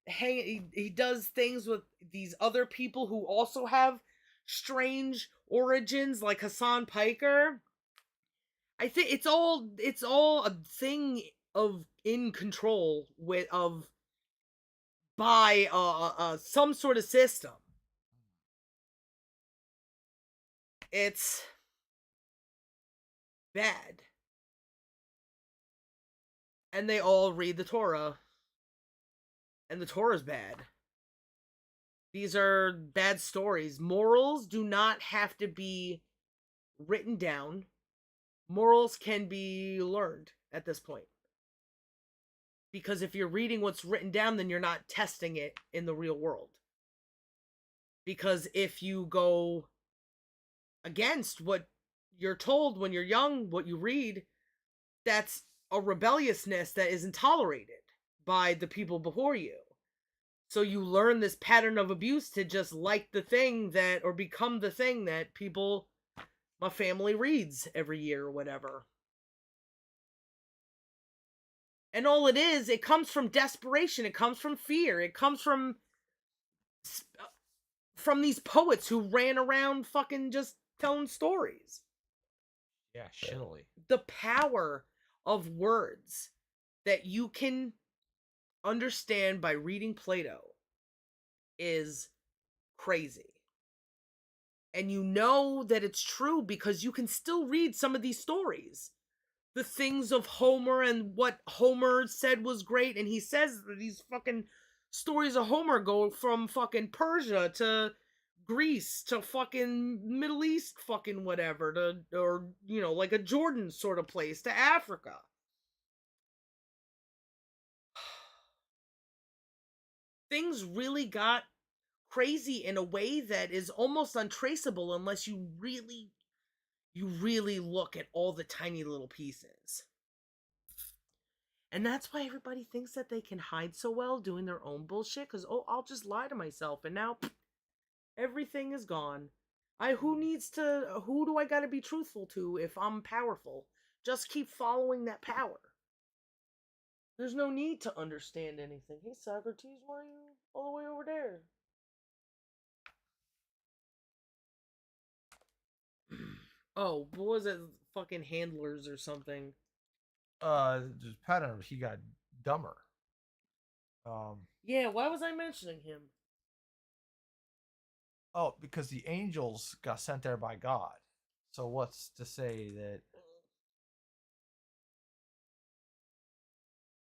he does things with these other people who also have strange origins like Hassan Piker. I think it's all a thing of in control with of by some sort of system. It's bad. And they all read the Torah, and the Torah's bad. These are bad stories. Morals do not have to be written down. Morals can be learned at this point. Because if you're reading what's written down, then you're not testing it in the real world. Because if you go against what you're told when you're young, what you read, that's a rebelliousness that isn't tolerated by the people before you. So you learn this pattern of abuse to just like the thing that, or become the thing that people, my family reads every year or whatever. And all it is, it comes from desperation, it comes from fear, it comes from these poets who ran around fucking just telling stories. yeah, shittily. The power of words that you can understand by reading Plato is crazy. And you know that it's true because you can still read some of these stories. The things of Homer and what Homer said was great. And he says these fucking stories of Homer go from fucking Persia to Greece to fucking Middle East, fucking whatever, to, or, you know, like a Jordan sort of place, to Africa. Things really got crazy in a way that is almost untraceable unless you really look at all the tiny little pieces. And that's why everybody thinks that they can hide so well doing their own bullshit, because, oh, I'll just lie to myself and now everything is gone. Who do I gotta be truthful to if I'm powerful? Just keep following that power. There's no need to understand anything. Hey, Socrates, why are you all the way over there? Oh, what was it? Fucking handlers or something. Just pattern. He got dumber. Yeah, why was I mentioning him? Oh, because the angels got sent there by God. So what's to say that?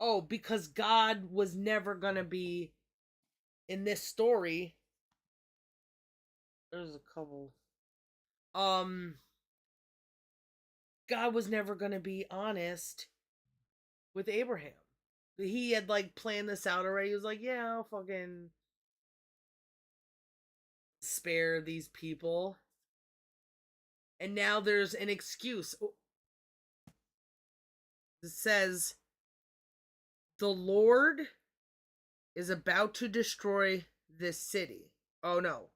Oh, because God was never gonna be in this story. There's a couple. Um, God was never gonna be honest with Abraham. He had like planned this out already. He was like, "Yeah, I'll fucking spare these people." And now there's an excuse. It says the Lord is about to destroy this city. Oh no.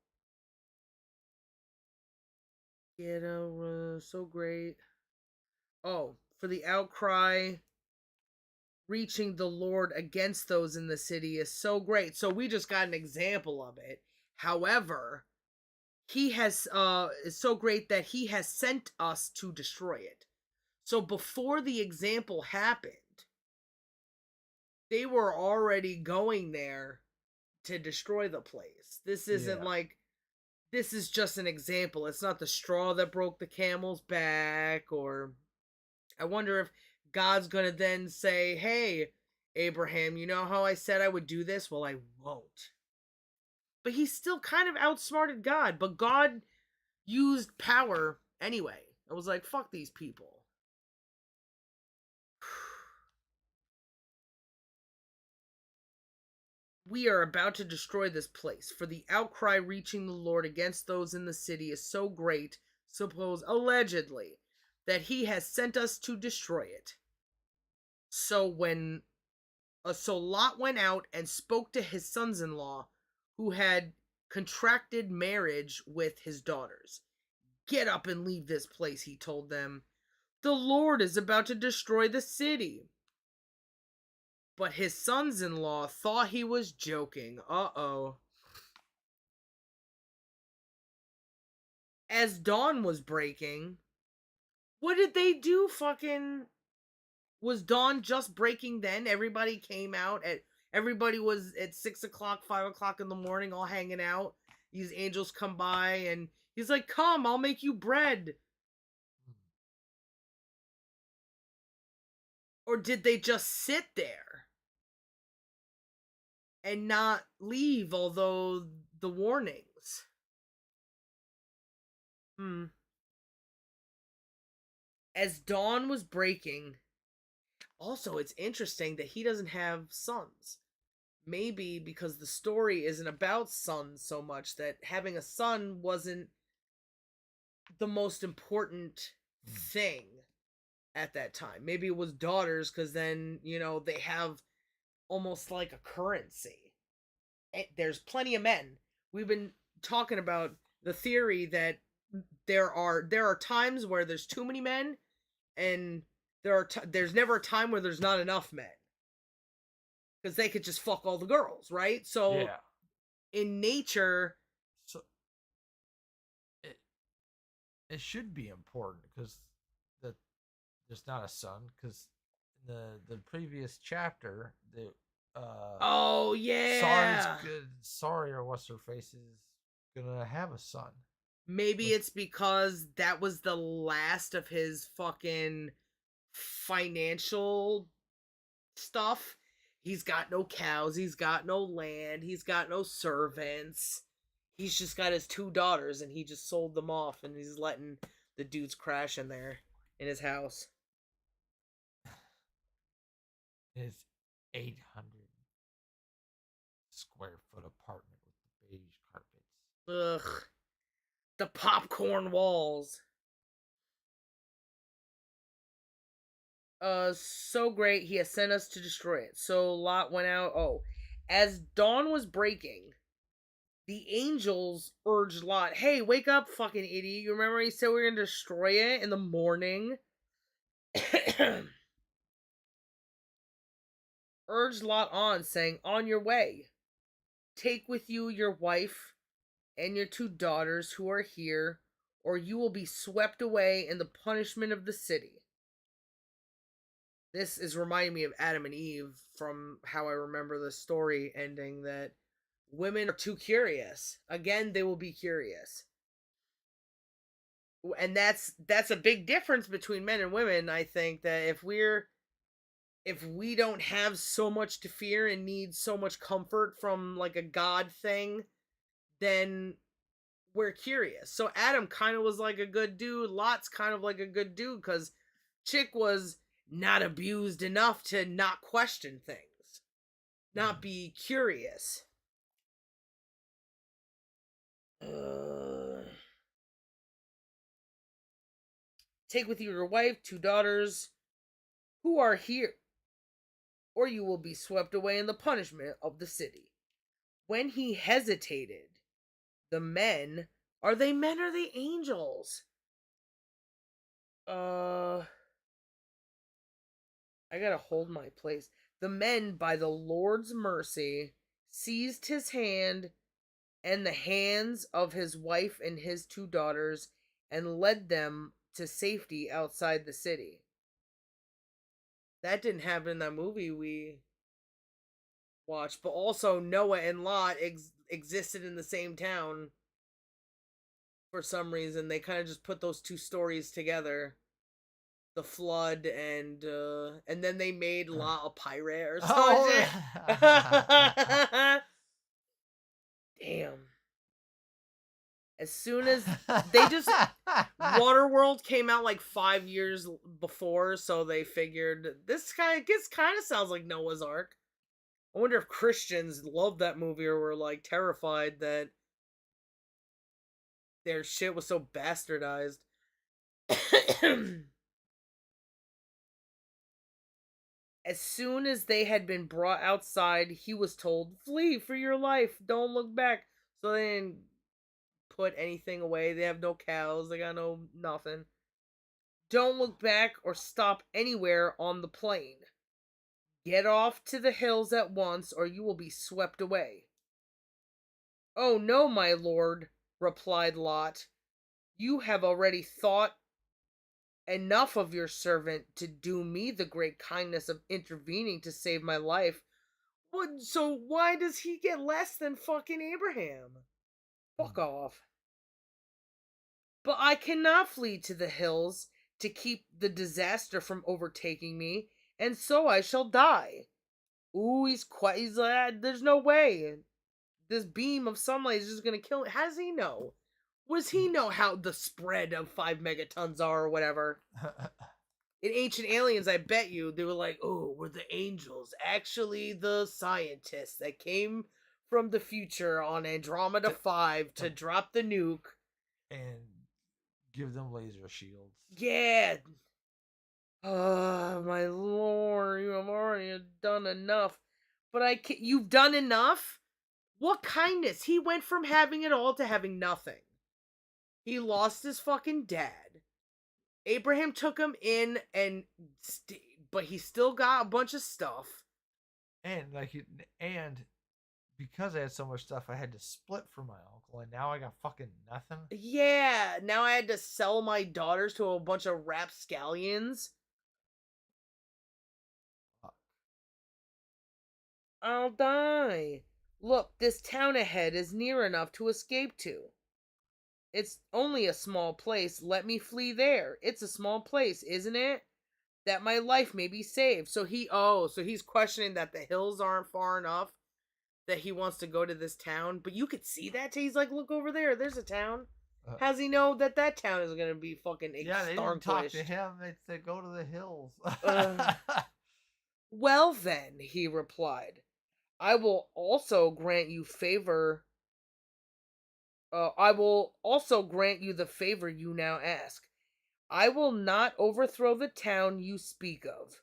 Get so great. Oh, for the outcry reaching the Lord against those in the city is so great. So we just got an example of it. However, he has is so great that he has sent us to destroy it. So before the example happened, they were already going there to destroy the place. This isn't Yeah, like, this is just an example. It's not the straw that broke the camel's back. Or I wonder if God's going to then say, "Hey, Abraham, you know how I said I would do this? Well, I won't." But he still kind of outsmarted God. But God used power anyway. I was like, fuck these people. We are about to destroy this place, for the outcry reaching the Lord against those in the city is so great, suppose allegedly, that he has sent us to destroy it. So Lot went out and spoke to his sons-in-law, who had contracted marriage with his daughters. Get up and leave this place, he told them. The Lord is about to destroy the city. But his sons-in-law thought he was joking. Uh-oh. As dawn was breaking, what did they do? Was dawn just breaking then? Everybody was at 6 o'clock, 5 o'clock in the morning, all hanging out. These angels come by and he's like, come, I'll make you bread. Or did they just sit there and not leave, although the warnings? As dawn was breaking, also, it's interesting that he doesn't have sons. Maybe because the story isn't about sons so much, that having a son wasn't the most important thing at that time. Maybe it was daughters, because then, they have almost like a currency. There's plenty of men. We've been talking about the theory that there are times where there's too many men, and there's never a time where there's not enough men, because they could just fuck all the girls, right? So Yeah. in nature, So it should be important because that there's not a son, because in the previous chapter the oh yeah, Sorry, or what's her face is gonna have a son. maybe it's because that was the last of his fucking financial stuff. He's got no cows, he's got no land, he's got no servants. He's just got his 2 daughters, and he just sold them off, and he's letting the dudes crash in there in his house. His 800 square foot apartment with the beige carpets. Ugh. The popcorn walls. So great, he has sent us to destroy it. So Lot went out. Oh, as dawn was breaking, the angels urged Lot, hey, wake up, fucking idiot. You remember he said we were gonna destroy it in the morning? Urged Lot on, saying, on your way. Take with you your wife and your 2 daughters who are here, or you will be swept away in the punishment of the city. This is reminding me of Adam and Eve, from how I remember the story ending, that women are too curious. Again, they will be curious. And that's a big difference between men and women. I think that if we don't have so much to fear and need so much comfort from like a god thing, then we're curious. So Adam kind of was like a good dude. Lot's kind of like a good dude, because Chick was not abused enough to not question things, not be curious. Take with you your wife, 2 daughters who are here, or you will be swept away in the punishment of the city. When he hesitated, the men, are they men or the angels? I gotta hold my place. The men, by the Lord's mercy, seized his hand and the hands of his wife and his 2 daughters, and led them to safety outside the city. That didn't happen in that movie we watched, but also Noah and Lot existed in the same town for some reason. They kind of just put those 2 stories together. The flood, and then they made Lot a pirate or something. Damn. As soon as they just Waterworld came out like 5 years before, so they figured this kind of sounds like Noah's Ark. I wonder if Christians loved that movie or were like terrified that their shit was so bastardized. As soon as they had been brought outside, he was told, "Flee for your life, don't look back." So they didn't put anything away. They have no cows, they got no nothing. "Don't look back or stop anywhere on the plain. Get off to the hills at once, or you will be swept away." "Oh no, my lord," replied Lot. "You have already thought enough of your servant to do me the great kindness of intervening to save my life." What? So why does he get less than fucking Abraham? Fuck off. "But I cannot flee to the hills to keep the disaster from overtaking me, and so I shall die." Ooh, he's like, there's no way. This beam of sunlight is just gonna kill him. How does he know? Was he know how the spread of 5 megatons are or whatever? In Ancient Aliens, I bet you they were like, "Oh, we're the angels, actually the scientists that came from the future on Andromeda 5 to drop the nuke." And give them laser shields. Yeah. Oh, my lord, you have already done enough. But you've done enough? What kindness? He went from having it all to having nothing. He lost his fucking dad. Abraham took him in but he still got a bunch of stuff. And and because I had so much stuff, I had to split from my uncle, and now I got fucking nothing. Yeah, now I had to sell my daughters to a bunch of rapscallions. Fuck. I'll die. Look, this town ahead is near enough to escape to. It's only a small place. Let me flee there. It's a small place, isn't it? That my life may be saved. So he's questioning that the hills aren't far enough, that he wants to go to this town. But you could see that. He's like, "Look over there. There's a town." Uh, How's he know that that town is going to be fucking yeah, they didn't talk to extinguished? him. They said go to the hills. Uh, well, then, he replied, "I will also grant you favor. I will also grant you the favor you now ask. I will not overthrow the town you speak of."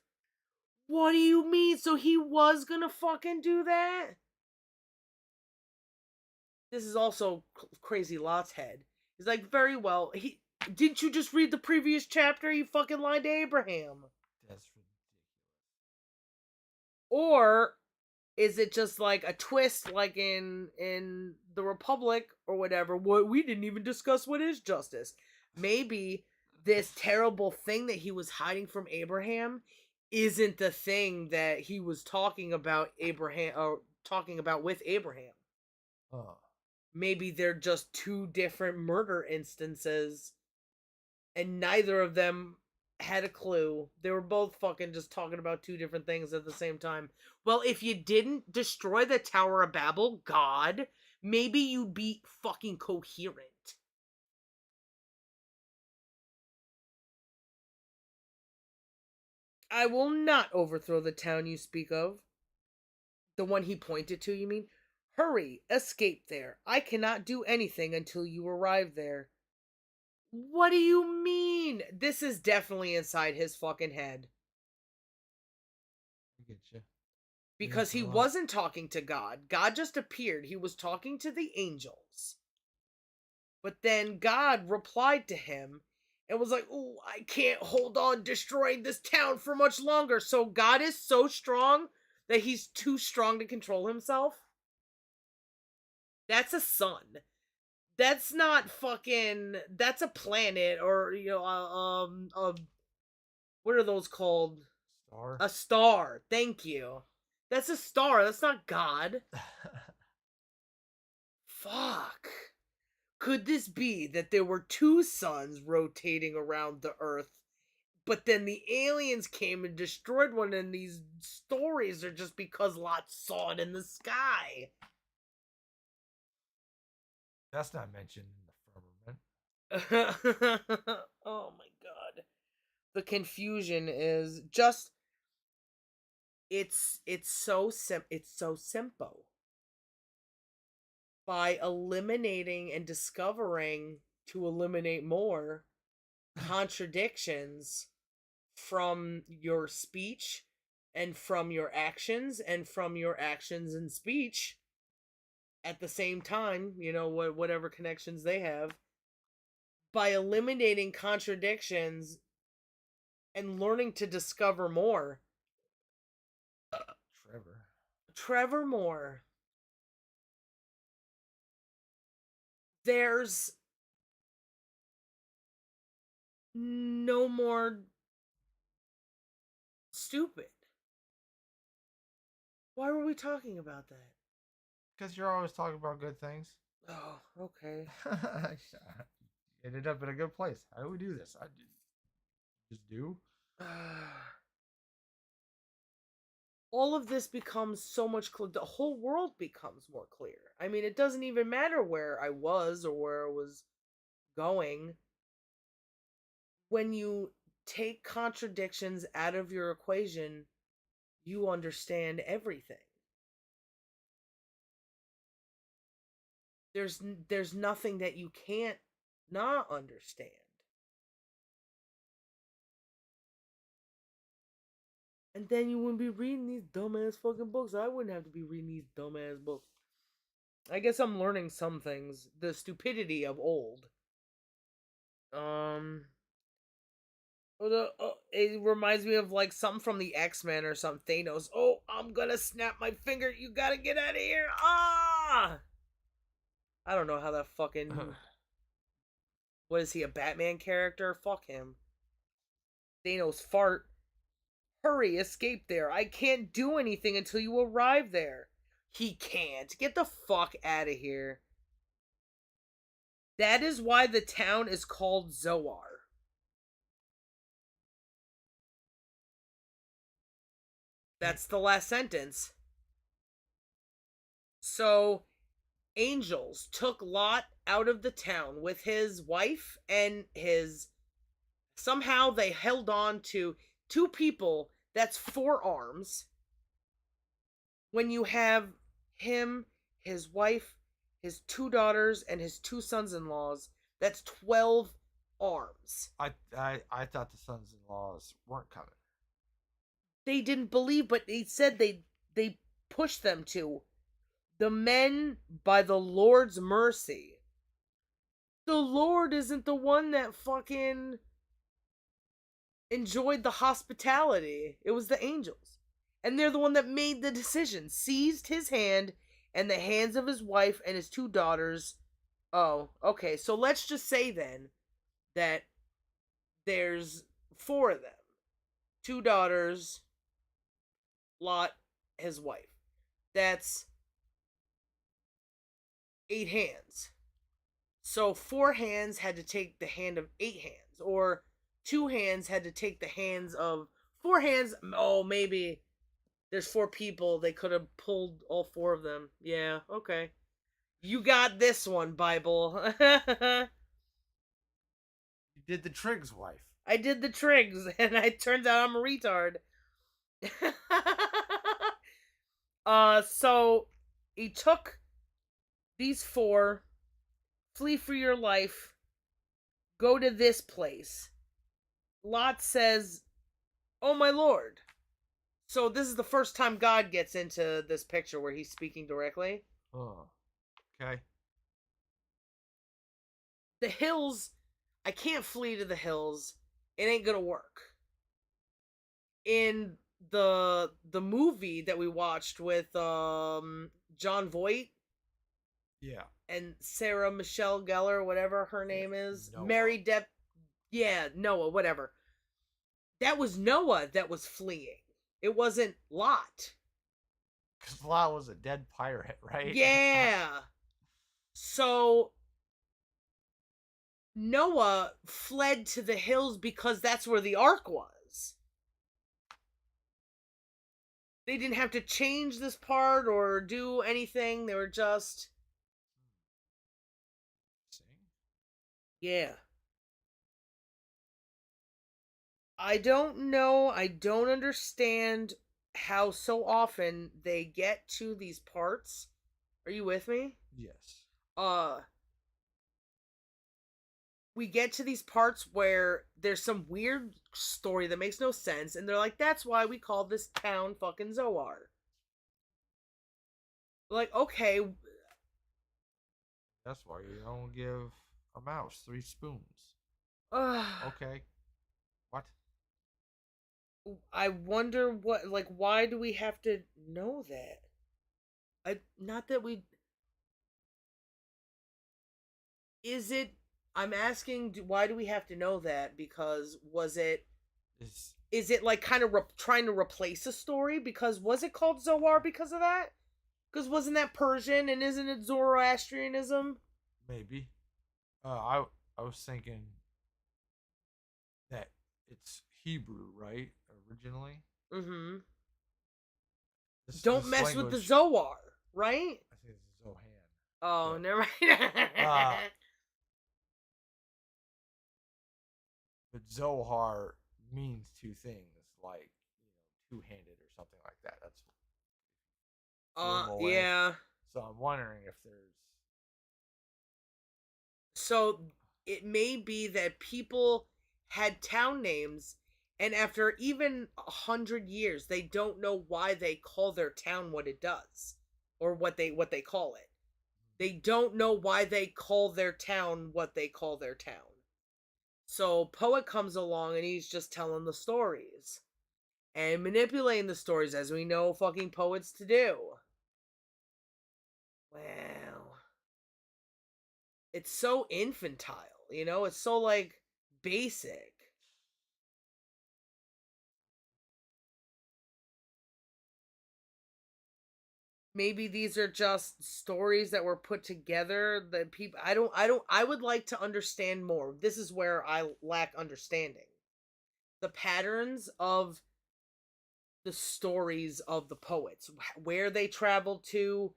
What do you mean? So he was gonna fucking do that? This is also crazy Lot's head. He's like, "Very well. He didn't you just read the previous chapter? He fucking lied to Abraham." That's ridiculous. Or is it just like a twist, like in the Republic or whatever? What, we didn't even discuss what is justice. Maybe this terrible thing that he was hiding from Abraham isn't the thing that he was talking about Abraham or talking about with Abraham. Oh, Maybe they're just two different murder instances and neither of them had a clue. They were both fucking just talking about two different things at the same time. Well, if you didn't destroy the Tower of Babel, God, maybe you'd be fucking coherent. "I will not overthrow the town you speak of." The one he pointed to, you mean? "Hurry, escape there. I cannot do anything until you arrive there." What do you mean? This is definitely inside his fucking head. I get you. You didn't Because he grow up. wasn't talking to God. God just appeared. He was talking to the angels. But then God replied to him and was like, "Oh, I can't hold on destroying this town for much longer." So God is so strong that he's too strong to control himself. That's a sun. That's not fucking. That's a planet, or what are those called? Star. A star. Thank you. That's a star. That's not God. Fuck. Could this be that there were two suns rotating around the Earth, but then the aliens came and destroyed one, and these stories are just because Lot saw it in the sky? That's not mentioned in the firmament. Oh my god. The confusion is just it's so simple. By eliminating and discovering to eliminate more contradictions from your speech and from your actions and from your actions and speech at the same time, whatever connections they have, by eliminating contradictions and learning to discover more. Trevor. Trevor Moore, there's no more stupid. Why were we talking about that? Because you're always talking about good things. Oh, okay. Ended up in a good place. How do we do this? I just do. All of this becomes so much clear. The whole world becomes more clear. I mean, it doesn't even matter where I was or where I was going. When you take contradictions out of your equation, you understand everything. There's nothing that you can't not understand. And then you wouldn't be reading these dumbass fucking books. I wouldn't have to be reading these dumbass books. I guess I'm learning some things. The stupidity of old. It reminds me of like something from the X-Men or some Thanos. Oh, I'm gonna snap my finger. You gotta get out of here. Ah! I don't know how that fucking. What is he, a Batman character? Fuck him. Thanos fart. Hurry, escape there. I can't do anything until you arrive there. He can't. Get the fuck out of here. That is why the town is called Zoar. That's the last sentence. So, angels took Lot out of the town with his wife and his. Somehow they held on to two people. That's 4 arms. When you have him, his wife, his 2 daughters, and his 2 sons-in-laws, that's 12 arms. I thought the sons-in-laws weren't coming. They didn't believe, but they said they pushed them to. The men, by the Lord's mercy. The Lord isn't the one that fucking enjoyed the hospitality. It was the angels. And they're the one that made the decision. Seized his hand and the hands of his wife and his 2 daughters. Oh, okay. So let's just say then that there's 4 of them. 2 daughters, Lot, his wife. That's 8 hands. So 4 hands had to take the hand of 8 hands, or 2 hands had to take the hands of 4 hands. Oh, maybe there's 4 people. They could have pulled all 4 of them. Yeah, okay. You got this one, Bible. You did the Triggs wife. I did the Triggs, and it turns out I'm a retard. So he took these 4, flee for your life, go to this place. Lot says, "Oh my lord." So this is the first time God gets into this picture where he's speaking directly. Oh, okay. The hills, I can't flee to the hills. It ain't gonna work. In the movie that we watched with John Voight, Yeah. and Sarah Michelle Gellar, whatever her name is, Noah. Mary Depp, yeah, Noah, whatever. That was Noah that was fleeing. It wasn't Lot. Because Lot was a dead pirate, right? Yeah. So Noah fled to the hills because that's where the ark was. They didn't have to change this part or do anything. They were just. Yeah. I don't know. I don't understand how so often they get to these parts. Are you with me? Yes. Uh we get to these parts where there's some weird story that makes no sense, and they're like, that's why we call this town fucking Zoar. Like, okay, That's why you don't give a mouse 3 spoons. uh, Okay. What? I wonder what, like, why do we have to know that? Not that we, is it, I'm asking, why do we have to know that? Because It's is it like kind of trying to replace a story? Because was it called Zoar because of that? Because wasn't that Persian and isn't it Zoroastrianism? maybe. I was thinking that it's Hebrew, right? Originally, Mm-hmm. Don't this mess with the language. Zoar, right? I think it's Zohan, Oh, but never mind. uh, but Zohar means two things, like two-handed or something like that. That's threw them away. Yeah. So I'm wondering if there's So it may be that people had town names, and after even 100 years, they don't know why they call their town what it does, or what they call it. They don't know why they call their town what they call their town. So poet comes along and he's just telling the stories and manipulating the stories, as we know fucking poets to do. Wow. It's so infantile, it's so like basic. Maybe these are just stories that were put together that people I would like to understand more. This is where I lack understanding. The patterns of the stories of the poets, where they traveled to,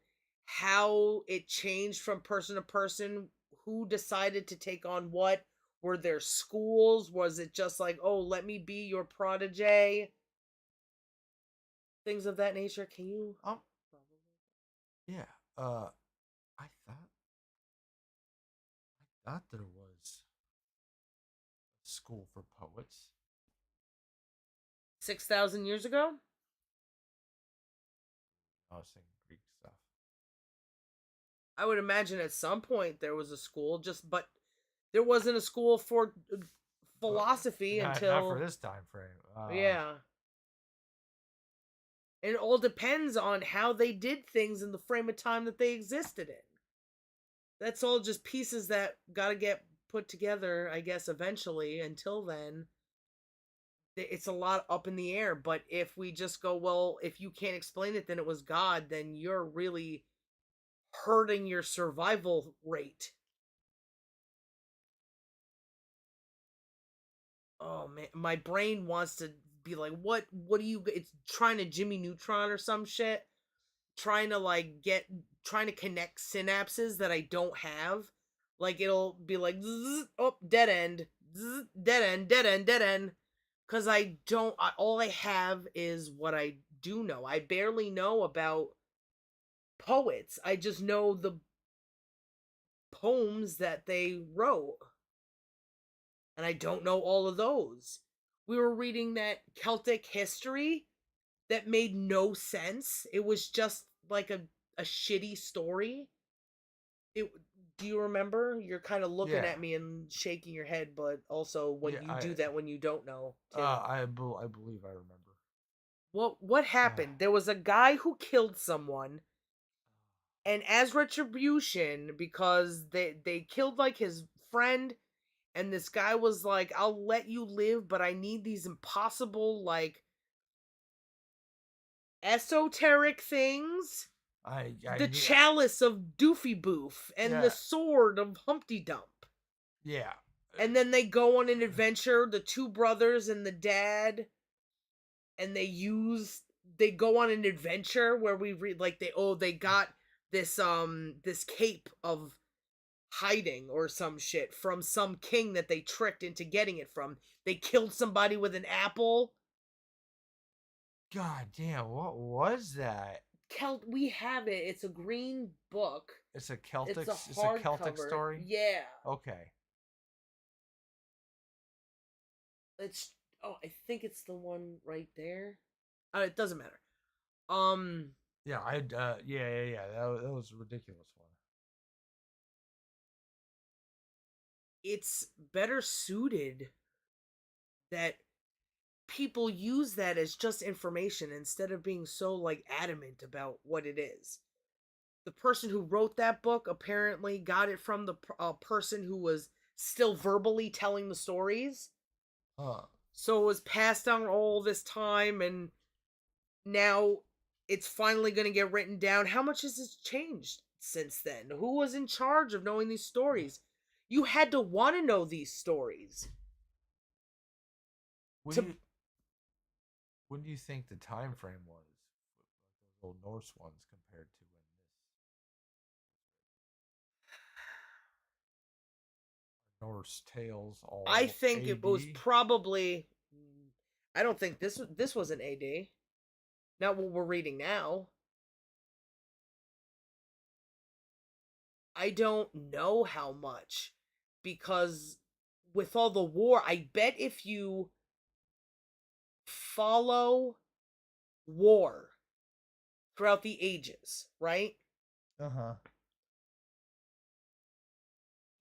how it changed from person to person, who decided to take on what, were there schools, was it just like, oh, let me be your protege, things of that nature. Can you yeah. I thought there was a school for poets. 6,000 years ago? I was thinking Greek stuff. I would imagine at some point there was a school, just but there wasn't a school for But philosophy not for until, this time frame. yeah. And it all depends on how they did things in the frame of time that they existed in. That's all just pieces that got to get put together, I guess, eventually. Until then, it's a lot up in the air. But if we just go, well, if you can't explain it, then it was God, then you're really hurting your survival rate. Oh man, my brain wants to be like, what do you, it's trying to Jimmy Neutron or some shit, trying to like trying to connect synapses that I don't have. Like it'll be like, zzz, oh, dead end, zzz, dead end, dead end, dead end. Cause I don't, all I have is what I do know. I barely know about poets. I just know the poems that they wrote. And I don't know all of those. We were reading that Celtic history that made no sense. It was just like a shitty story. It Do you remember? You're kind of looking Yeah, at me and shaking your head, but also when yeah. you do that when you don't know too. I believe I remember. What Uh, happened? There was a guy who killed someone, and as retribution, because they killed like his friend, and this guy was like, I'll let you live, but I need these impossible, like, esoteric things. I The need. chalice of Doofy Boof and the Yeah, sword of Humpty Dump. yeah, And then they go on an adventure, the two brothers and the dad, and they go on an adventure where we read like they got this cape of hiding or some shit from some king that they tricked into getting it from. They killed somebody with an apple. God damn, what was that? We have it. It's a green book. It's a It's Celtic. a It's a Celtic hardcover. story. Yeah. Okay. It's I think it's the one right there. It doesn't matter. Um Yeah, I. Yeah. That was a ridiculous one. it's better suited that people use that as just information instead of being so like adamant about what it is. The person who wrote that book apparently got it from the person who was still verbally telling the stories. Huh. So it was passed down all this time, and now it's finally going to get written down. How much has this changed since then? Who was in charge of knowing these stories? You had to want to know these stories. When do To you when do you think the time frame was? Like those old Norse ones compared to when this Norse tales I all think it was AD? probably. I don't think this was an AD. Not what we're reading now. I don't know how much because with all the war, I bet if you follow war throughout the ages, right? Uh huh.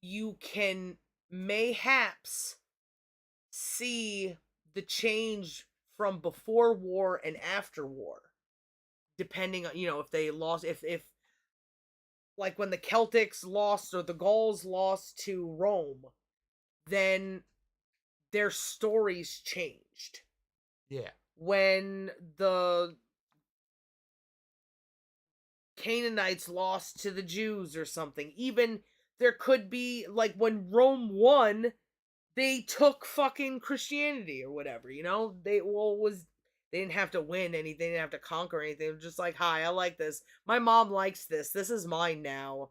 You can mayhaps see the change from before war and after war, depending on, if they lost, if like when the Celtics lost or the Gauls lost to Rome, then their stories changed. Yeah. When the Canaanites lost to the Jews or something, even there could be like when Rome won, they took fucking Christianity or whatever, they didn't have to win anything, they didn't have to conquer anything. They were just like, hi, I like this. My mom likes this. This is mine now.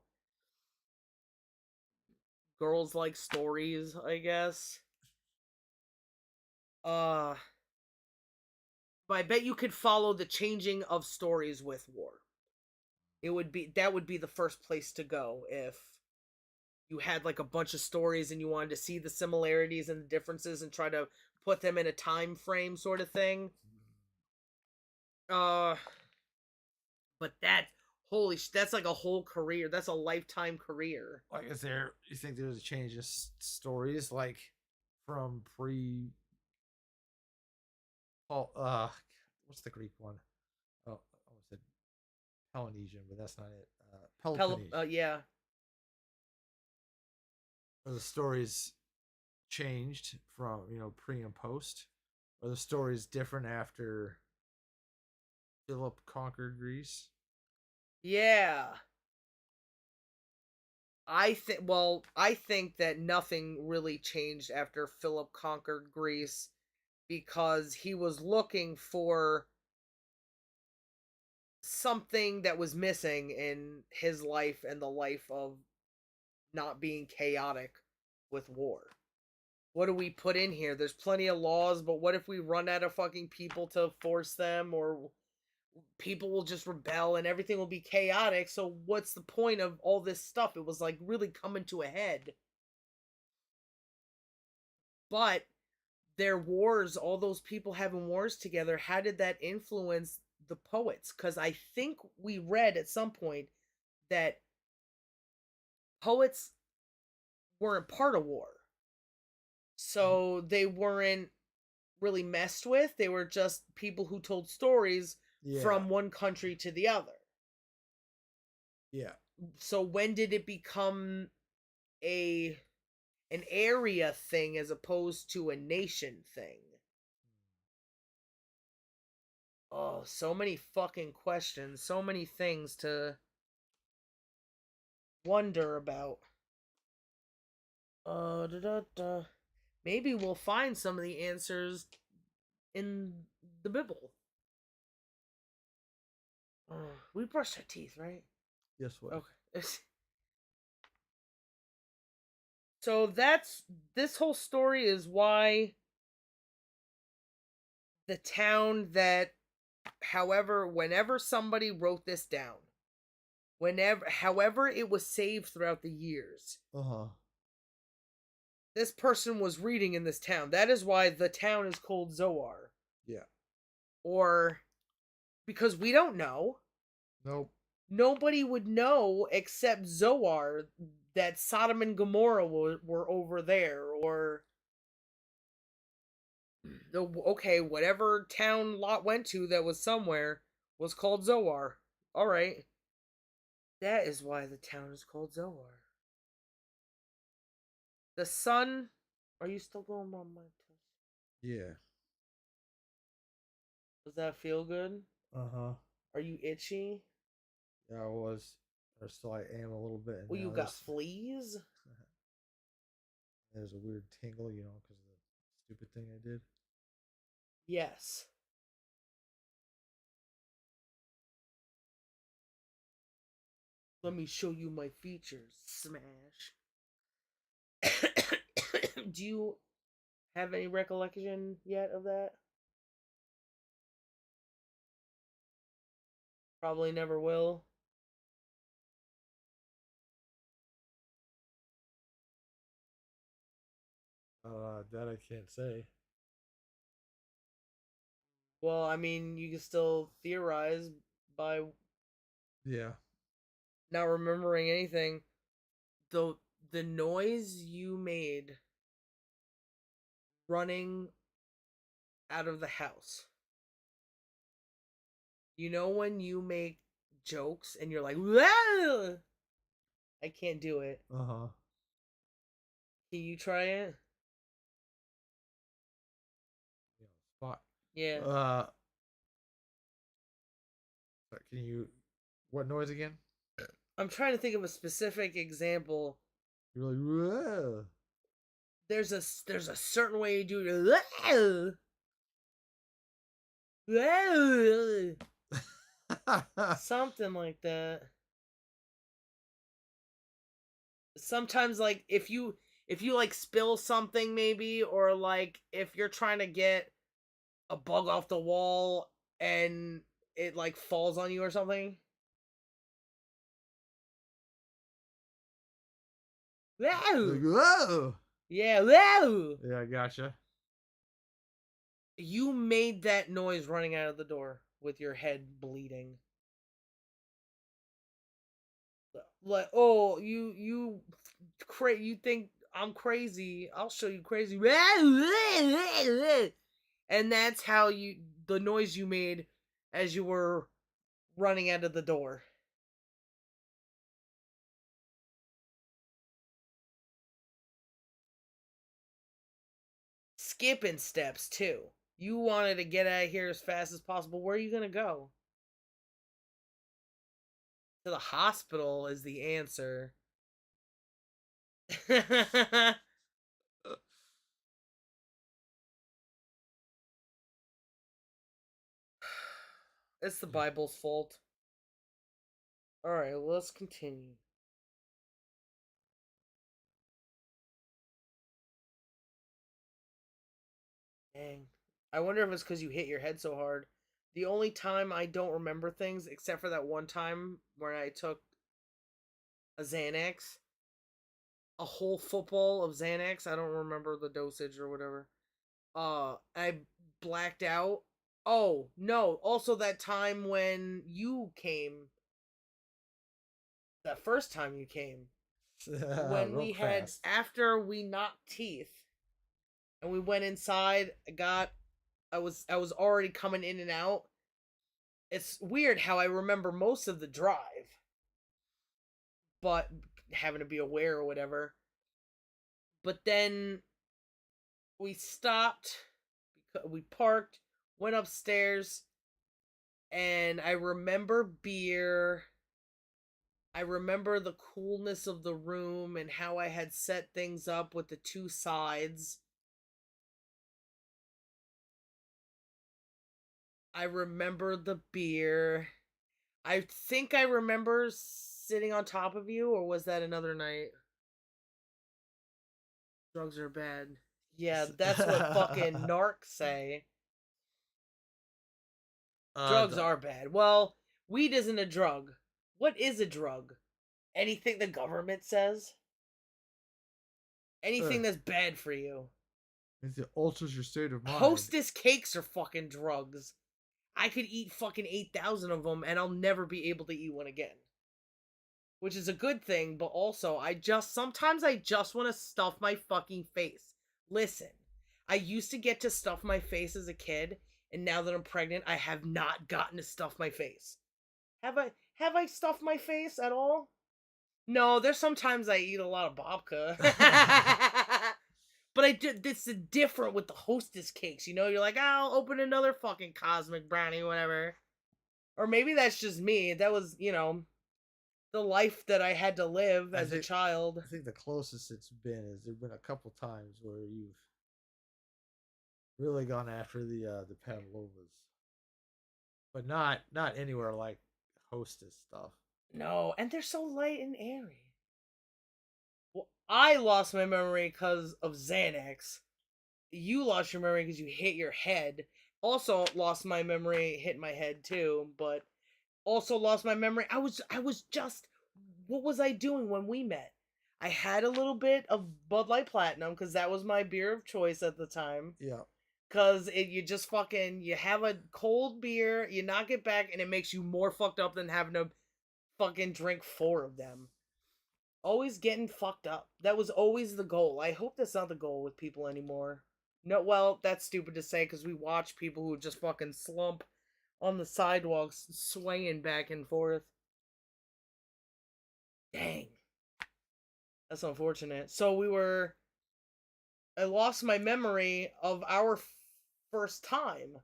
Girls like stories, I guess. Uh but I bet you could follow the changing of stories with war. That would be the first place to go if you had like a bunch of stories and you wanted to see the similarities and the differences and try to put them in a time frame sort of thing. Uh but that's like a whole career. That's a lifetime career. Like, is there? You think there's a change of stories like from pre? Paul, what's the Greek one? Oh, I almost said Polynesian, but that's not it. Peloponnesian. Yeah. Are the stories changed from pre and post? Are the stories different after Philip conquered Greece? Yeah. I think that nothing really changed after Philip conquered Greece because he was looking for something that was missing in his life and the life of not being chaotic with war. What do we put in here? There's plenty of laws, but what if we run out of fucking people to force them, or people will just rebel and everything will be chaotic? So what's the point of all this stuff? It was like really coming to a head. But their wars, all those people having wars together, how did that influence the poets? Because I think we read at some point that poets weren't part of war. So they weren't really messed with. They were just people who told stories Yeah, from one country to the other. yeah. So when did it become a an area thing as opposed to a nation thing? Oh, so many fucking questions, so many things to wonder about. Da, da, da. Maybe we'll find some of the answers in the Bible. We brushed our teeth, right? Yes, what? Okay. So that's this whole story is why the town that However, whenever somebody wrote this down, however it was saved throughout the years, Uh-huh. this person was reading in this town. That is why the town is called Zoar. Yeah. Or because we don't know. Nope. Nobody would know except Zoar that Sodom and Gomorrah were over there, or okay, whatever town Lot went to that was somewhere was called Zoar. All right, that is why the town is called Zoar. The sun. Are you still going on my test? Yeah. Does that feel good? Uh-huh. Are you itchy? Yeah, I was. Or still I am a little bit. And Well, you now got fleas? there's a weird tingle, because of the stupid thing I did. Yes. Let me show you my features. Smash. Do you have any recollection yet of that? Probably never will. That I can't say. Well, I mean, you can still theorize by Yeah. not remembering anything. The the noise you made running out of the house. You know when you make jokes and you're like, "Whoa!" I can't do it. Uh-huh. Can you try it? Spot. Yeah. Uh, can you? What noise again? I'm trying to think of a specific example. You're like, whoa. There's a certain way you do it. Whoa! Whoa! Something like that. Sometimes like if you like spill something maybe, or like if you're trying to get a bug off the wall and it like falls on you or something. Like, Whoa! whoa. Yeah, whoa! Yeah, I gotcha. You made that noise running out of the door with your head bleeding. Like, oh, you think I'm crazy? I'll show you crazy. And that's how the noise you made as you were running out of the door. Skipping steps too. You wanted to get out of here as fast as possible. Where are you gonna go? To the hospital is the answer. It's the Bible's fault. Alright, let's continue. Dang. I wonder if it's because you hit your head so hard. The only time I don't remember things, except for that one time where I took a Xanax, a whole football of Xanax. I don't remember the dosage or whatever. I blacked out. Oh, no. Also, that time when you came, that first time you came, when Real we had, fast. after we knocked teeth and we went inside, I was already coming in and out. It's weird how I remember most of the drive, but having to be aware or whatever. But then we stopped, we parked, went upstairs, and I remember beer. I remember the coolness of the room and how I had set things up with the two sides. I remember the beer. I think I remember sitting on top of you, or was that another night? Drugs are bad. Yeah, that's what fucking narcs say. Drugs are bad. Well, weed isn't a drug. What is a drug? Anything the government says? Anything that's bad for you. it alters your state of mind. Hostess cakes are fucking drugs. I could eat fucking 8,000 of them and I'll never be able to eat one again. Which is a good thing, but also sometimes I just want to stuff my fucking face. Listen, I used to get to stuff my face as a kid, and now that I'm pregnant, I have not gotten to stuff my face. Have I stuffed my face at all? No, there's sometimes I eat a lot of babka. But I did this is different with the hostess cakes, you're like, I'll open another fucking cosmic brownie, whatever. Or maybe that's just me. That was, the life that I had to live as a child. I think the closest it's been is there've been a couple times where you've really gone after the pavlovas, but not anywhere like hostess stuff. No, and they're so light and airy. Well, I lost my memory because of Xanax. You lost your memory because you hit your head. Also lost my memory, hit my head too, but also lost my memory. I was just, what was I doing when we met? I had a little bit of Bud Light Platinum because that was my beer of choice at the time. Yeah. Because you just fucking, you have a cold beer, you knock it back, and it makes you more fucked up than having to fucking drink 4 of them. Always getting fucked up. That was always the goal. I hope that's not the goal with people anymore. No, well, that's stupid to say because we watch people who just fucking slump on the sidewalks, swaying back and forth. Dang. That's unfortunate. So I lost my memory of our first time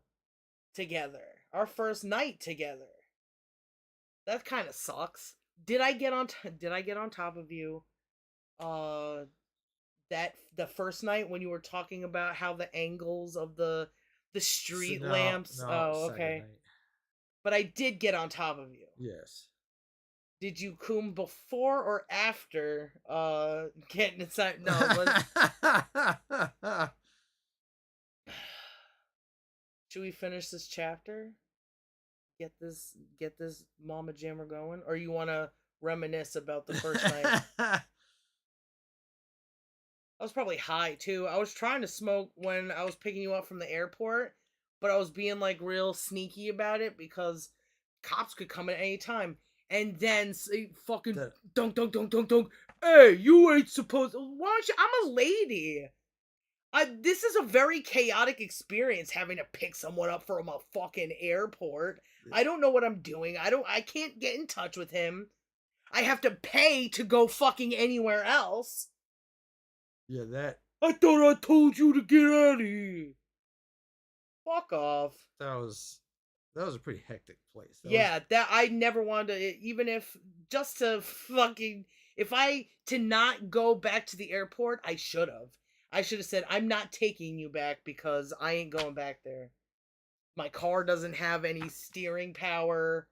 together. Our first night together. That kind of sucks. Did I get on top of you that the first night when you were talking about how the angles of the street lamps? No, oh, okay. night. But I did get on top of you. Yes. Did you coom before or after getting inside? No, should we finish this chapter? Get this mama jammer going, or you want to reminisce about the first night? I was probably high too. I was trying to smoke when I was picking you up from the airport, but I was being like real sneaky about it because cops could come at any time. And then fucking dunk. Hey, you ain't supposed. Why don't you? I'm a lady. This is a very chaotic experience having to pick someone up from a fucking airport. I don't know what I'm doing. I can't get in touch with him. I have to pay to go fucking anywhere else. Yeah, that. I thought I told you to get out of here. Fuck off. That was a pretty hectic place. That I never wanted to, even if just to fucking, to not go back to the airport, I should have. I should have said, I'm not taking you back because I ain't going back there. My car doesn't have any steering power.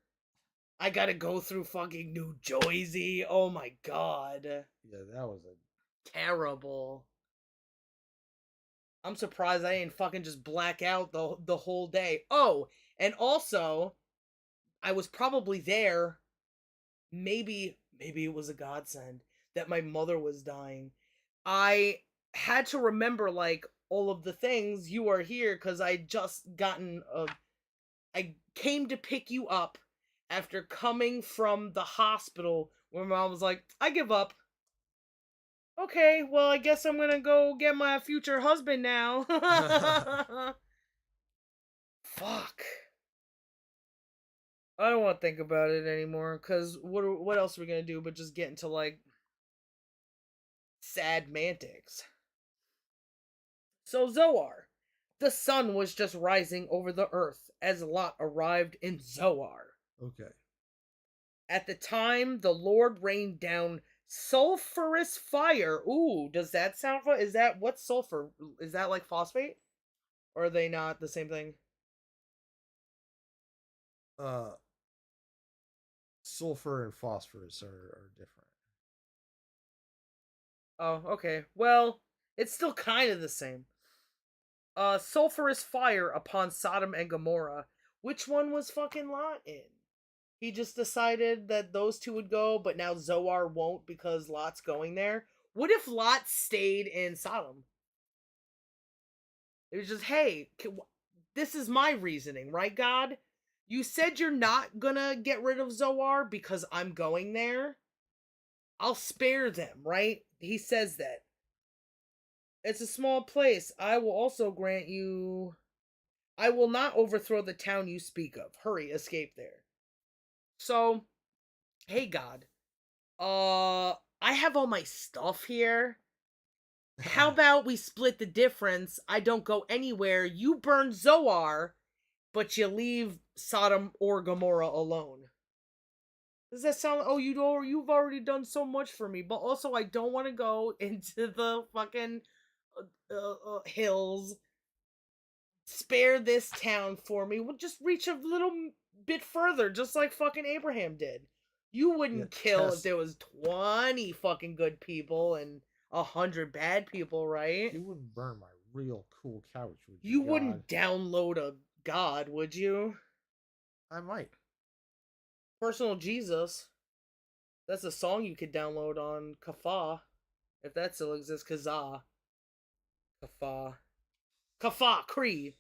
I gotta go through fucking New Jersey. Oh my god. Yeah, that was terrible. I'm surprised I didn't fucking just black out the whole day. Oh, and also, I was probably there. Maybe it was a godsend that my mother was dying. I had to remember like all of the things. You are here because I just I came to pick you up after coming from the hospital where mom was like, I give up. Okay, well, I guess I'm gonna go get my future husband now. Fuck. I don't want to think about it anymore, because what else are we gonna do but just get into, like, sad mantics? So, Zoar. The sun was just rising over the earth as Lot arrived in Zoar. okay. At the time, the Lord rained down sulfurous fire. Ooh, does that sound fun? Is that, what's sulfur? Is that like phosphate? Or are they not the same thing? Sulfur and phosphorus are different. Oh, okay. Well, it's still kind of the same. Sulfurous fire upon Sodom and Gomorrah, Which one was fucking Lot in? He just decided that those two would go, but now Zoar won't because Lot's going there. What if Lot stayed in Sodom? It was just, hey, this is my reasoning, right, God? You said you're not gonna get rid of Zoar because I'm going there. I'll spare them, right? He says that. It's a small place. I will also grant you. I will not overthrow the town you speak of. Hurry, escape there. So, hey, God. I have all my stuff here. How about we split the difference? I don't go anywhere. You burn Zoar, but you leave Sodom or Gomorrah alone. Does that sound? Oh, you've already done so much for me, but also I don't want to go into the fucking hills. Spare this town for me. We'll just reach a little bit further, just like fucking Abraham did. You Yeah, wouldn't kill if there was 20 fucking good people and 100 bad people, right? You wouldn't burn my real cool couch, would you, You God? wouldn't download a god, would you? I might. Personal Jesus. That's a song you could download on Kafah. If that still exists, Kazaa. Kafah. Kafah, Cree.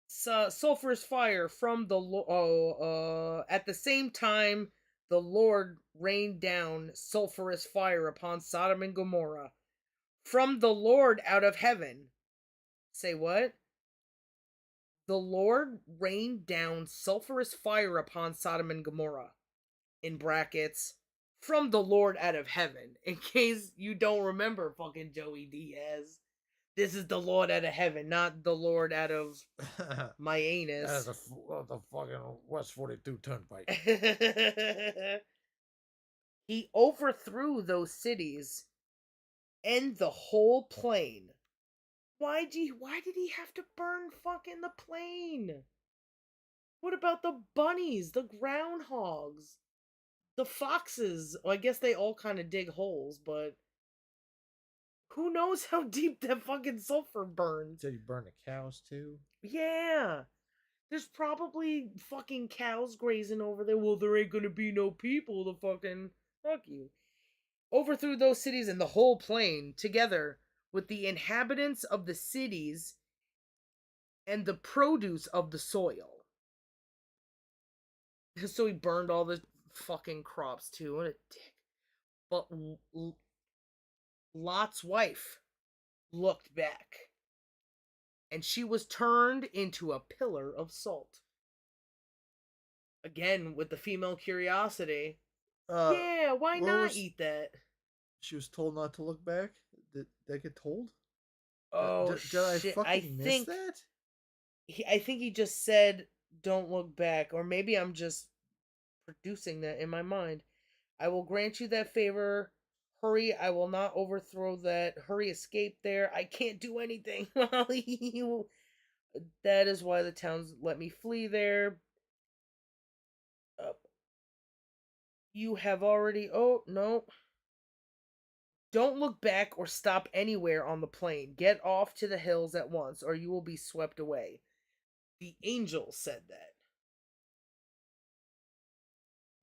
Sulfurous fire from the at the same time the Lord rained down sulfurous fire upon Sodom and Gomorrah from the Lord out of heaven. Say what? The Lord rained down sulfurous fire upon Sodom and Gomorrah, in brackets, from the Lord out of heaven, in case you don't remember fucking Joey Diaz. This is the Lord out of heaven, not the Lord out of my anus. The fucking West 42 Turnpike. He overthrew those cities and the whole plain. Why did he have to burn fucking the plain? What about the bunnies, the groundhogs, the foxes? Well, I guess they all kind of dig holes, but who knows how deep that fucking sulfur burns? Did you burn the cows too? Yeah. There's probably fucking cows grazing over there. Well, there ain't gonna be no people to fucking. Fuck you. Overthrew those cities and the whole plain together with the inhabitants of the cities and the produce of the soil. So he burned all the fucking crops too. What a dick. But Lot's wife looked back and she was turned into a pillar of salt. Again, with the female curiosity. Yeah, why not eat that? She was told not to look back? Did that get told? Oh, did I shit. fucking miss that? I think he just said, don't look back. Or maybe I'm just producing that in my mind. I will grant you that favor. Hurry, I will not overthrow that. Hurry, escape there. I can't do anything while you. That is why the towns let me flee there. You have already. Oh, no. Don't look back or stop anywhere on the plain. Get off to the hills at once, or you will be swept away. The angel said that.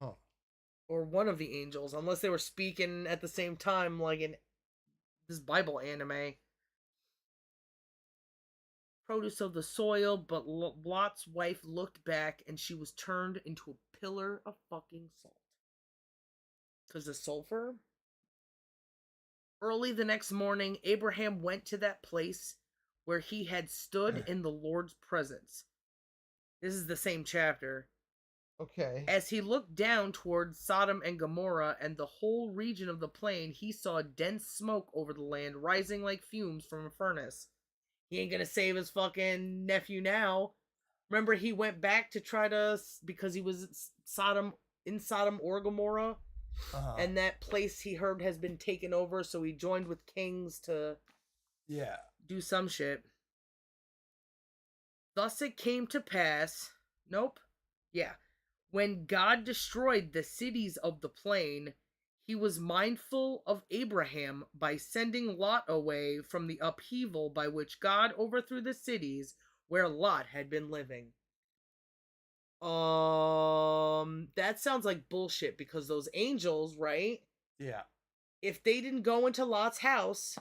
Huh. Or one of the angels, unless they were speaking at the same time, like in this Bible anime. Produce of the soil, but Lot's wife looked back and she was turned into a pillar of fucking salt. Because the sulfur? Early the next morning, Abraham went to that place where he had stood in the Lord's presence. This is the same chapter. Okay. As he looked down towards Sodom and Gomorrah and the whole region of the plain, he saw dense smoke over the land rising like fumes from a furnace. He ain't gonna save his fucking nephew now. Remember, he went back to try to, because he was in Sodom or Gomorrah, and that place he heard has been taken over, so he joined with kings to do some shit. Thus it came to pass. Nope. Yeah. When God destroyed the cities of the plain, he was mindful of Abraham by sending Lot away from the upheaval by which God overthrew the cities where Lot had been living. That sounds like bullshit because those angels, right? Yeah. If they didn't go into Lot's house,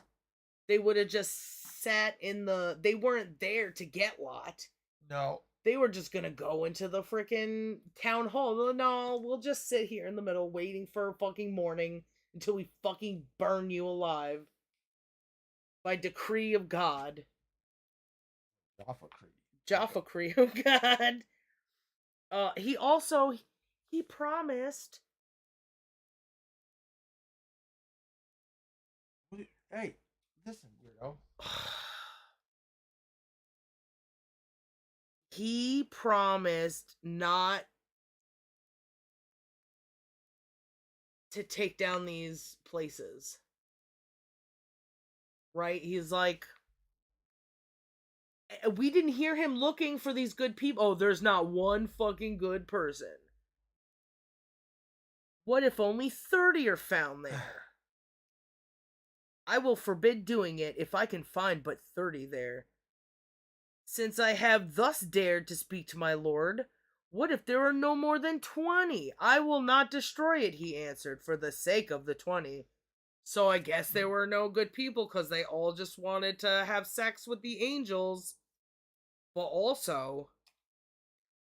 they would have just sat in the. They weren't there to get Lot. No. They were just gonna go into the freaking town hall. No, we'll just sit here in the middle waiting for fucking morning until we fucking burn you alive by decree of God. Jaffa Creed. Jaffa decree of God. He also he promised. Hey, listen, weirdo. He promised not to take down these places. Right? He's like, we didn't hear him looking for these good people. Oh, there's not one fucking good person. What if only 30 are found there? I will forbid doing it if I can find but 30 there. Since I have thus dared to speak to my lord, what if there are no more than 20? I will not destroy it, he answered, for the sake of the 20. So I guess there were no good people because they all just wanted to have sex with the angels. But also,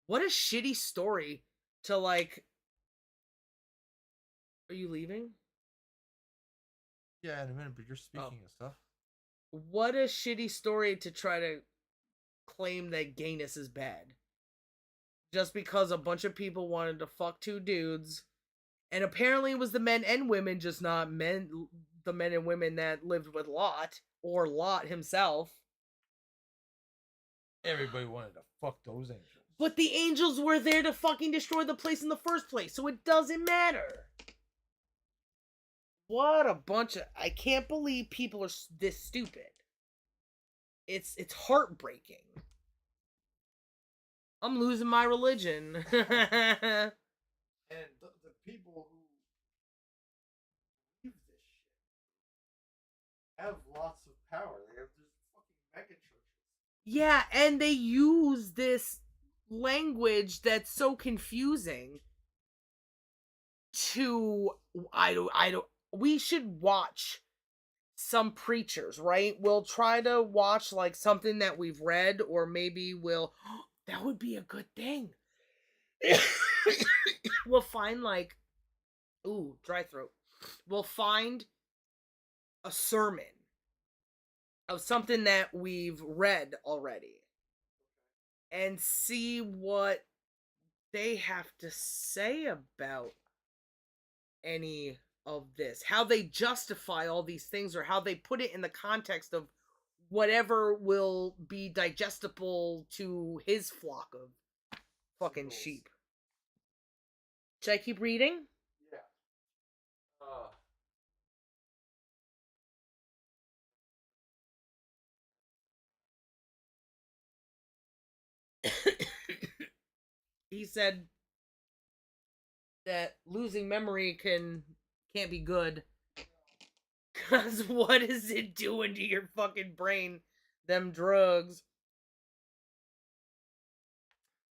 what a shitty story to like. Are you leaving? Yeah, in a minute, but you're speaking of stuff. What a shitty story to try to claim that gayness is bad. Just because a bunch of people wanted to fuck two dudes. And apparently it was the men and women, just not the men and women that lived with Lot, or Lot himself. Everybody wanted to fuck those angels. But the angels were there to fucking destroy the place in the first place, so it doesn't matter. What a bunch of... I can't believe people are this stupid. It's heartbreaking. I'm losing my religion. And the people who believe this shit have lots of power. They have this fucking mega churches. Yeah, and they use this language that's so confusing to... I don't... We should watch some preachers, right? We'll try to watch like something that we've read, or maybe we'll... that would be a good thing. We'll find like... Ooh, dry throat. We'll find a sermon of something that we've read already and see what they have to say about any of this, how they justify all these things, or how they put it in the context of whatever will be digestible to his flock of fucking sheep. Should I keep reading? Yeah. He said that losing memory can't be good. Cause what is it doing to your fucking brain? Them drugs.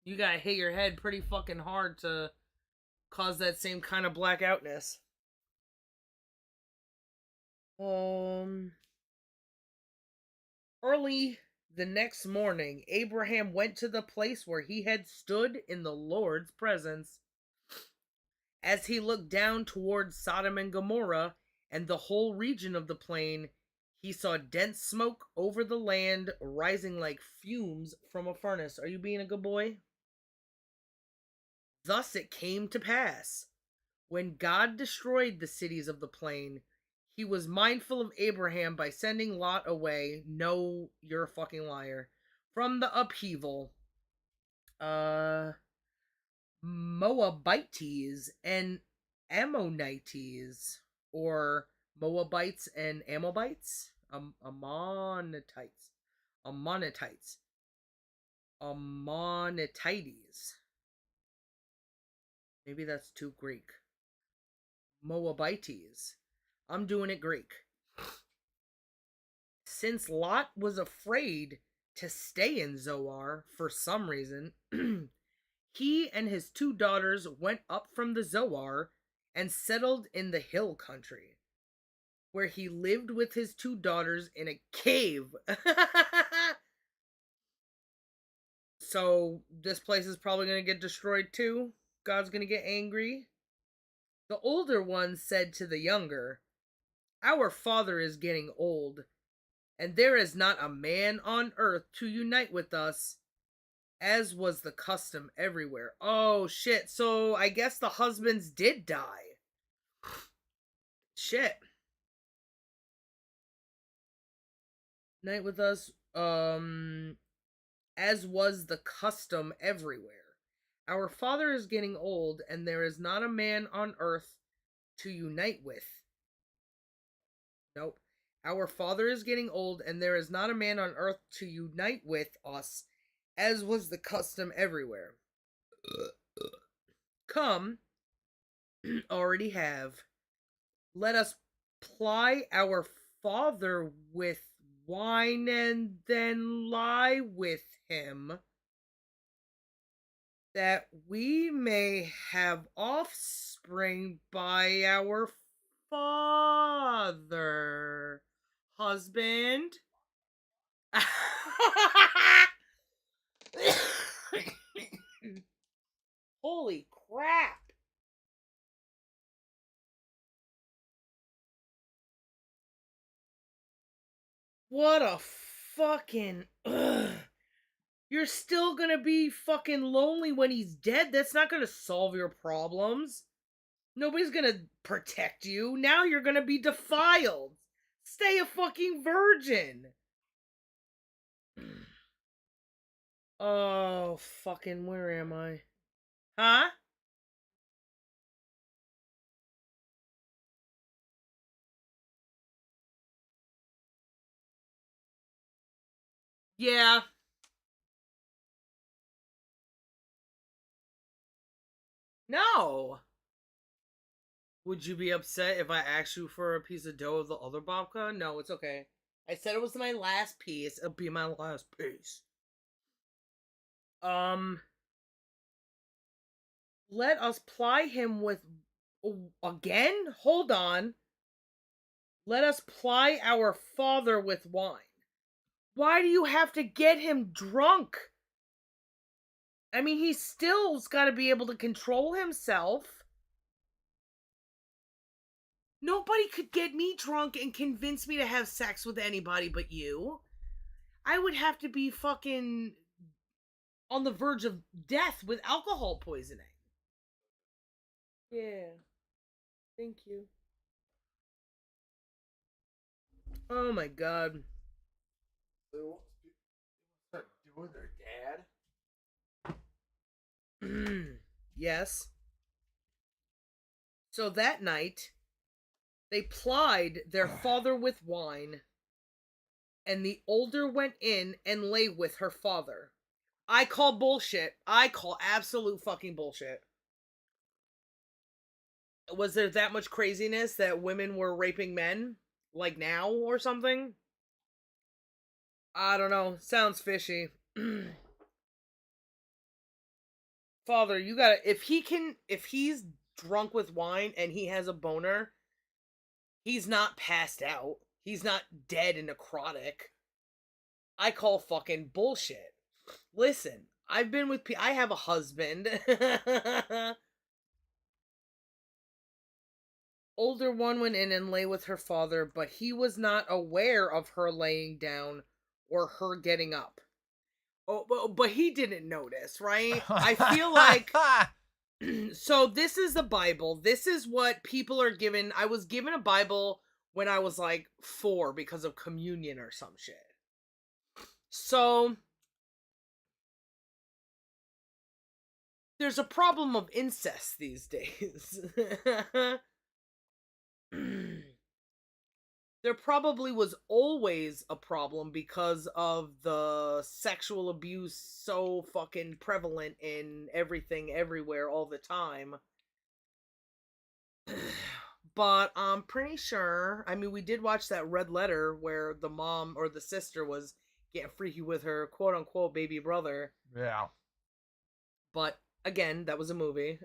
You gotta hit your head pretty fucking hard to cause that same kind of blackoutness. Early the next morning, Abraham went to the place where he had stood in the Lord's presence. As he looked down towards Sodom and Gomorrah and the whole region of the plain, he saw dense smoke over the land, rising like fumes from a furnace. Are you being a good boy? Thus it came to pass, when God destroyed the cities of the plain, he was mindful of Abraham by sending Lot away. No, you're a fucking liar. From the upheaval, Moabites and Ammonites, or Moabites and Ammonites, Ammonites, Ammonites, Ammonitides. Maybe that's too Greek. Moabites. I'm doing it Greek. Since Lot was afraid to stay in Zoar for some reason, He and his 2 daughters went up from the Zoar and settled in the hill country, where he lived with his 2 daughters in a cave. So this place is probably going to get destroyed too. God's going to get angry. The older one said to the younger, "Our father is getting old, and there is not a man on earth to unite with us, as was the custom everywhere." Oh shit. So I guess the husbands did die. Shit. Night with us, as was the custom everywhere. Our father is getting old, and there is not a man on earth to unite with. Nope. Our father is getting old, and there is not a man on earth to unite with us, as was the custom everywhere. Come, already have. Let us ply our father with wine and then lie with him, that we may have offspring by our father. Husband. Holy crap. What a fucking. Ugh. You're still gonna be fucking lonely when he's dead. That's not gonna solve your problems. Nobody's gonna protect you. Now you're gonna be defiled. Stay a fucking virgin. Oh, fucking, where am I? Huh? Yeah. No. Would you be upset if I asked you for a piece of dough of the other babka? No, it's okay. I said it was my last piece. It'll be my last piece. Um, let us ply him with. Again? Hold on. Let us ply our father with wine. Why do you have to get him drunk? I mean, he still's got to be able to control himself. Nobody could get me drunk and convince me to have sex with anybody but you. I would have to be fucking on the verge of death with alcohol poisoning. Yeah. Thank you. Oh my god. So, start doing their dad? Yes. So that night, they plied their father with wine, and the older went in and lay with her father. I call bullshit. I call absolute fucking bullshit. Was there that much craziness that women were raping men? Like now or something? I don't know. Sounds fishy. Father, you gotta. If he's drunk with wine and he has a boner, he's not passed out. He's not dead and necrotic. I call fucking bullshit. Listen, I've been with. I have a husband. Older one went in and lay with her father, but he was not aware of her laying down or her getting up. Oh, but he didn't notice, right? I feel like. So this is the Bible. This is what people are given. I was given a Bible when I was like 4 because of communion or some shit. So there's a problem of incest these days. There probably was always a problem because of the sexual abuse so fucking prevalent in everything, everywhere, all the time. But I'm pretty sure, I mean, we did watch that Red Letter where the mom or the sister was getting freaky with her quote unquote baby brother. Yeah. But Again, that was a movie.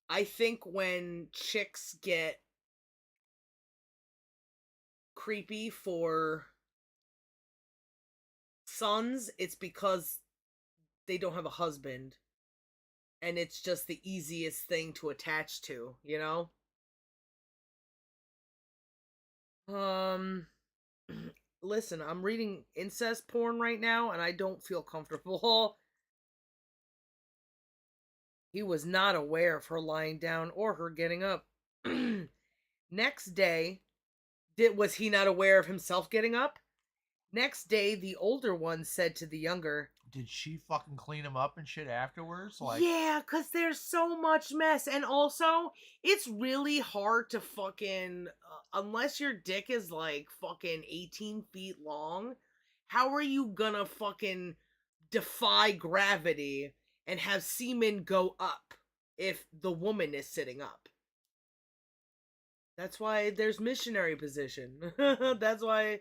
I think when chicks get creepy for sons, it's because they don't have a husband and it's just the easiest thing to attach to, you know? Um listen, I'm reading incest porn right now and I don't feel comfortable. He was not aware of her lying down or her getting up. Next day, was he not aware of himself getting up? Next day, the older one said to the younger, Did she fucking clean him up and shit afterwards? Like, yeah, because there's so much mess. And also, it's really hard to fucking, unless your dick is like fucking 18 feet long, how are you gonna fucking defy gravity and have semen go up if the woman is sitting up? That's why there's missionary position. That's why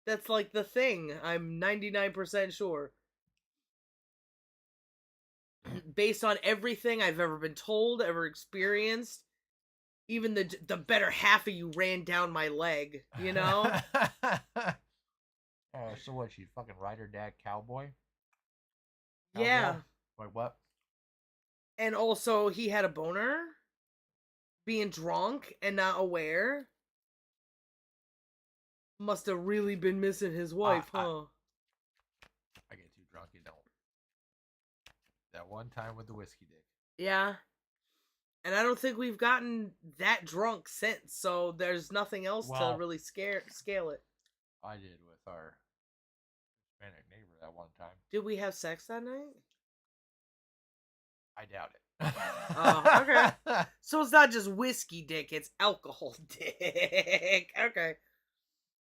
that's like the thing. I'm 99% sure. Based on everything I've ever been told, ever experienced, even the better half of you ran down my leg, you know? so what? She fucking ride her dad cowboy? Yeah. Cowgirl? Like what? And also he had a boner, being drunk and not aware. Must have really been missing his I, wife, I huh? I get too drunk. You don't. That one time with the whiskey dick. Yeah. And I don't think we've gotten that drunk since, so there's nothing else to Well, really scale it. I did with our Hispanic neighbor that one time. Did we have sex that night? I doubt it. Oh, okay. So it's not just whiskey dick, it's alcohol dick. Okay.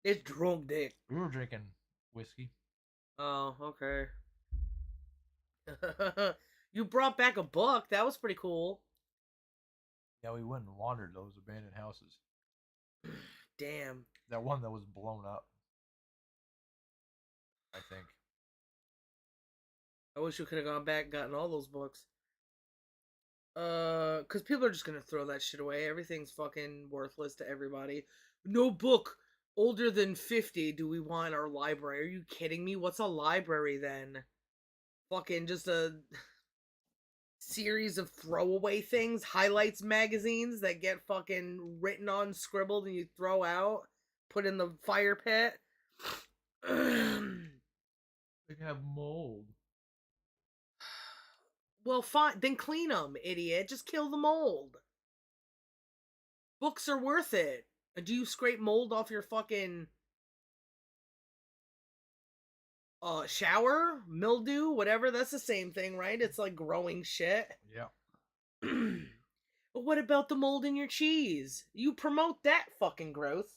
It's drunk dick. We were drinking whiskey. Oh, okay. You brought back a book. That was pretty cool. Yeah, we went and wandered those abandoned houses. Damn. That one that was blown up, I think. I wish we could have gone back and gotten all those books. Cause people are just gonna throw that shit away. Everything's fucking worthless to everybody. No book older than 50 do we want in our library. Are you kidding me? What's a library then? Fucking just a series of throwaway things, highlights magazines that get fucking written on, scribbled, and you throw out, put in the fire pit. They can have mold. Well, fine, then clean them, idiot. Just kill the mold. Books are worth it. Do you scrape mold off your fucking shower, mildew, whatever? That's the same thing, right? It's like growing shit. Yeah. But what about the mold in your cheese? You promote that fucking growth.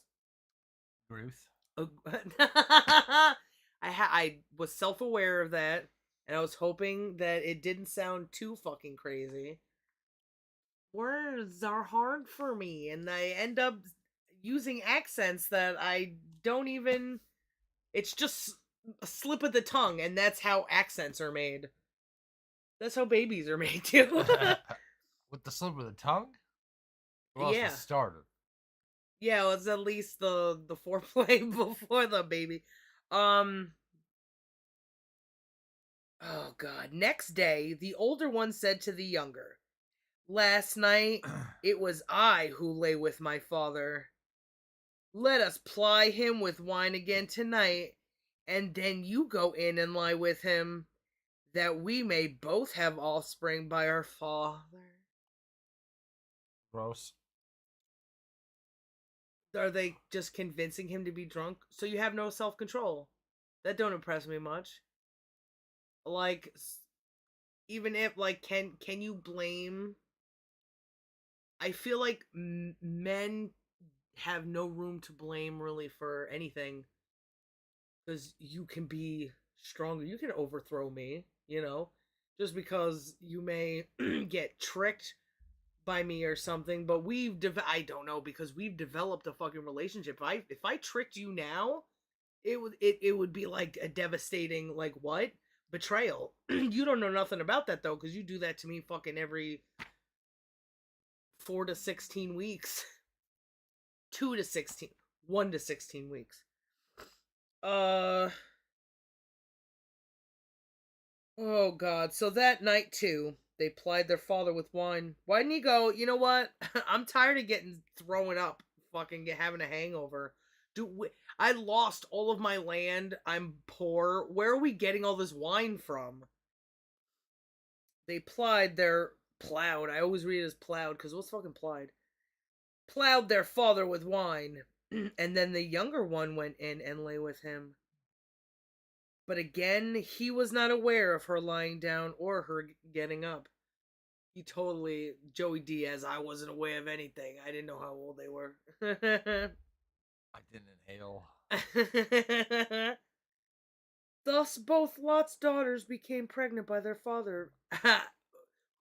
Growth. I was self-aware of that, and I was hoping that it didn't sound too fucking crazy. Words are hard for me, and I end up using accents that I don't even. It's just a slip of the tongue, and that's how accents are made. That's how babies are made too. With the slip of the tongue? Well, Yeah. the starter. Yeah, it was at least the foreplay before the baby. Oh god. Next day, the older one said to the younger, "Last night it was I who lay with my father. Let us ply him with wine again tonight, and then you go in and lie with him, that we may both have offspring by our father." Gross. Are they just convincing him to be drunk? So you have no self-control. That don't impress me much. Like, even if, like, can you blame? I feel like men have no room to blame really for anything, because you can be stronger. You can overthrow me, you know, just because you may get tricked by me or something. But I don't know, because we've developed a fucking relationship. If I tricked you now, it would be like a devastating, like, what? betrayal. You don't know nothing about that though, because you do that to me fucking every 4 to 16 weeks. 2 to 16. 1 to 16 weeks. Uh oh god. So that night too, they plied their father with wine. Why didn't he go, you know what? I'm tired of getting throwing up, having a hangover. I lost all of my land. I'm poor. Where are we getting all this wine from? They plied their plowed. I always read it as plowed because what's fucking plied? Plowed their father with wine. And then the younger one went in and lay with him. But again, he was not aware of her lying down or her getting up. He totally, Joey Diaz, I wasn't aware of anything. I didn't know how old they were. I didn't inhale. Thus, both Lot's daughters became pregnant by their father.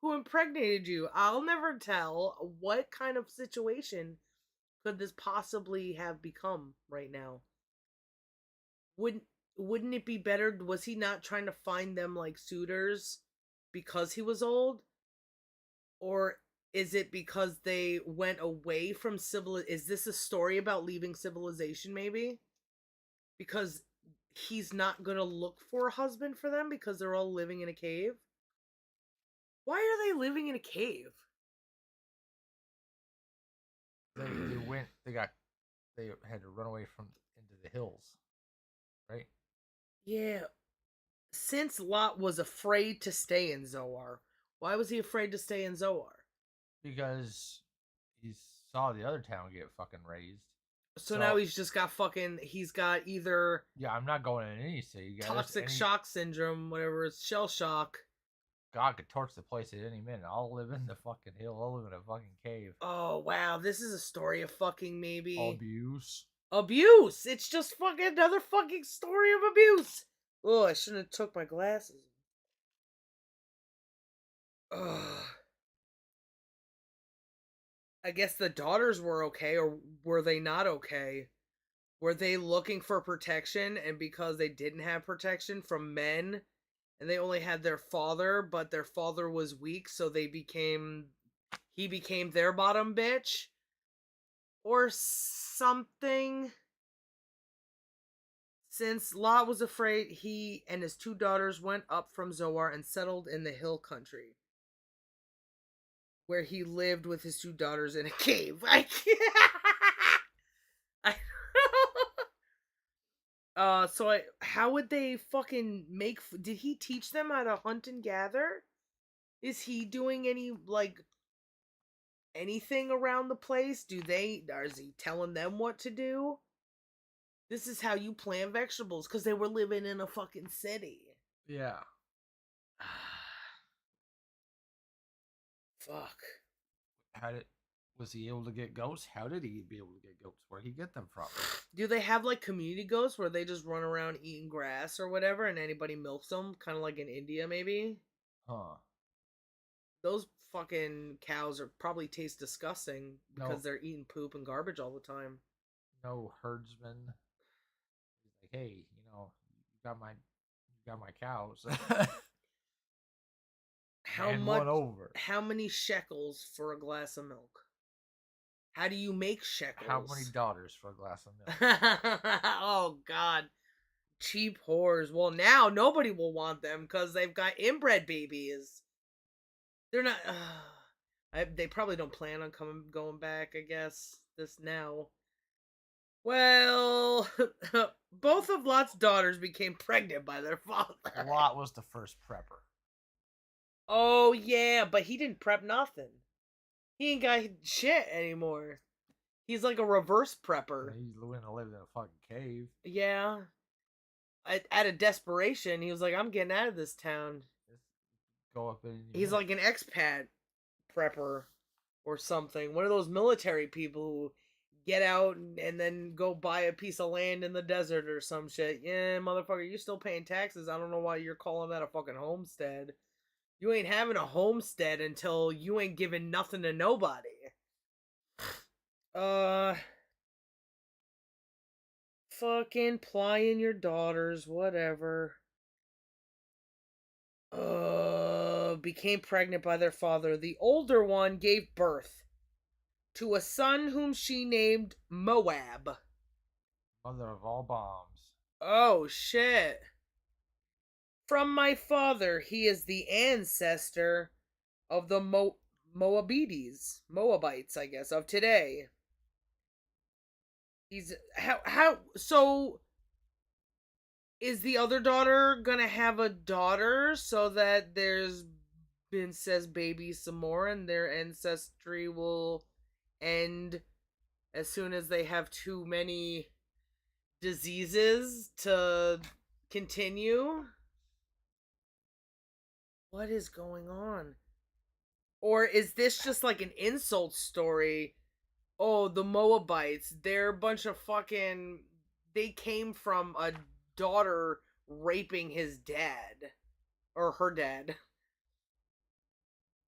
Who impregnated you? I'll never tell. What kind of situation could this possibly have become right now? Wouldn't wouldn't it be better? Was he not trying to find them like suitors because he was old? Or is it because they went away from civil? Is this a story about leaving civilization maybe? Because he's not going to look for a husband for them because they're all living in a cave? Why are they living in a cave? They went. They had to run away from into the hills, right? Yeah, since Lot was afraid to stay in Zoar, why was he afraid to stay in Zoar? Because he saw the other town get fucking raised. So now So he's got either yeah, I'm not going in any city. toxic shock syndrome, whatever, it's shell shock. God could torch the place at any minute. I'll live in the fucking hill. I'll live in a fucking cave. Oh wow, this is a story of fucking maybe Abuse. abuse. It's just fucking another fucking story of abuse. Oh, I shouldn't have took my glasses. Ugh. I guess the daughters were okay, or were they not okay? Were they looking for protection, and because they didn't have protection from men, and they only had their father, but their father was weak, so he became their bottom bitch? Or something? Since Lot was afraid, he and his two daughters went up from Zoar and settled in the hill country, where he lived with his two daughters in a cave. I how would they fucking make? Did he teach them how to hunt and gather? Is he doing any like anything around the place? Is he telling them what to do? This is how you plant vegetables because they were living in a fucking city. Yeah. Fuck. How did was he able to get goats? How did he be able to get goats? Where would he get them from? Do they have like community goats where they just run around eating grass or whatever and anybody milks them? Kind of like in India, maybe? Huh. Those fucking cows are probably taste disgusting because No, they're eating poop and garbage all the time. no herdsman. He's like, hey, you got my cows. How Hand much? one over. How many shekels for a glass of milk? How do you make How many shekels? daughters for a glass of milk? Oh God, cheap whores. Well, now nobody will want them because they've got inbred babies. They're not. They probably don't plan on going back. I guess this now. Well, both of Lot's daughters became pregnant by their father. Lot was the first prepper. Oh yeah, but he didn't prep nothing. He ain't got shit anymore. He's like a reverse prepper. He went and lived in a fucking cave. Yeah. Out of desperation, he was like, I'm getting out of this town. Just go up in He's like an expat prepper or something. One of those military people who get out and then go buy a piece of land in the desert or some shit. Yeah, motherfucker, you still paying taxes. I don't know why you're calling that a fucking homestead. You ain't having a homestead until you ain't giving nothing to nobody. Uh, fucking plying your daughters, whatever. became pregnant by their father. The older one gave birth to a son whom she named Moab. Mother of all bombs. Oh, shit. From my father, he is the ancestor of the Moabites, I guess, of today. He's how so is the other daughter gonna have a daughter so that there's incest babies some more and their ancestry will end as soon as they have too many diseases to continue? What is going on? Or is this just like an insult story? Oh, the Moabites, they're a bunch of fucking. They came from a daughter raping his dad. Or her dad.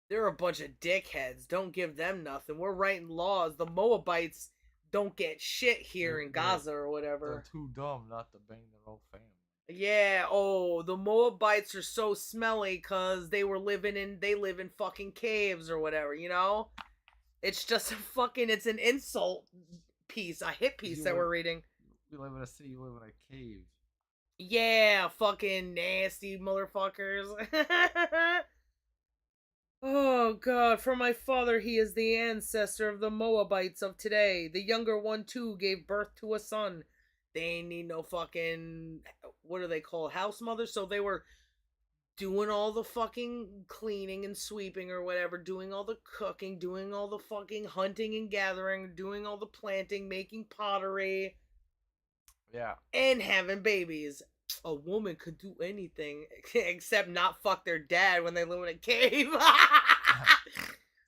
They're a bunch of dickheads. Don't give them nothing. We're writing laws. The Moabites don't get shit here in Gaza or They're whatever. too dumb not to bang their own family. Yeah, oh, the Moabites are so smelly because they live in fucking caves or whatever, you know? It's just a fucking, it's an insult piece, a hit piece that we're reading. You live in a city, you live in a cave. Yeah, fucking nasty motherfuckers. Oh god, for my father he is the ancestor of the Moabites of today. The younger one too gave birth to a son. They ain't need no fucking, what are they called, house mothers? So they were doing all the fucking cleaning and sweeping or whatever, doing all the cooking, doing all the fucking hunting and gathering, doing all the planting, making pottery, Yeah. and having babies. A woman could do anything except not fuck their dad when they live in a cave.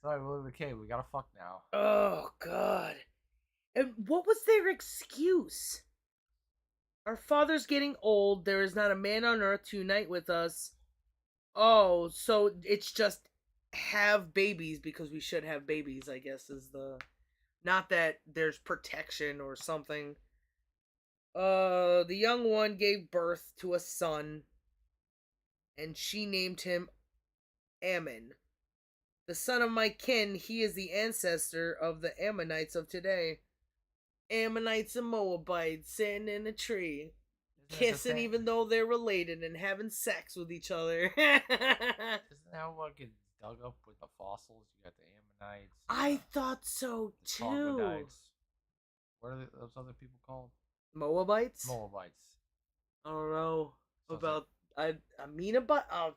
Sorry, we live in a cave. We gotta fuck now. Oh god. And what was their excuse? Our father's getting old. There is not a man on earth to unite with us. Oh, so it's just have babies because we should have babies, I guess, is the. Not that there's protection or something. The young one gave birth to a son, and she named him Ammon. The son of my kin, he is the ancestor of the Ammonites of today. Ammonites and Moabites sitting in a tree, kissing even though they're related and having sex with each other. Isn't that what gets dug up with the fossils? You got the Ammonites. I thought so too. Troglodytes. What are those other people called? Moabites? Moabites. I don't know Sounds about. Amenabites.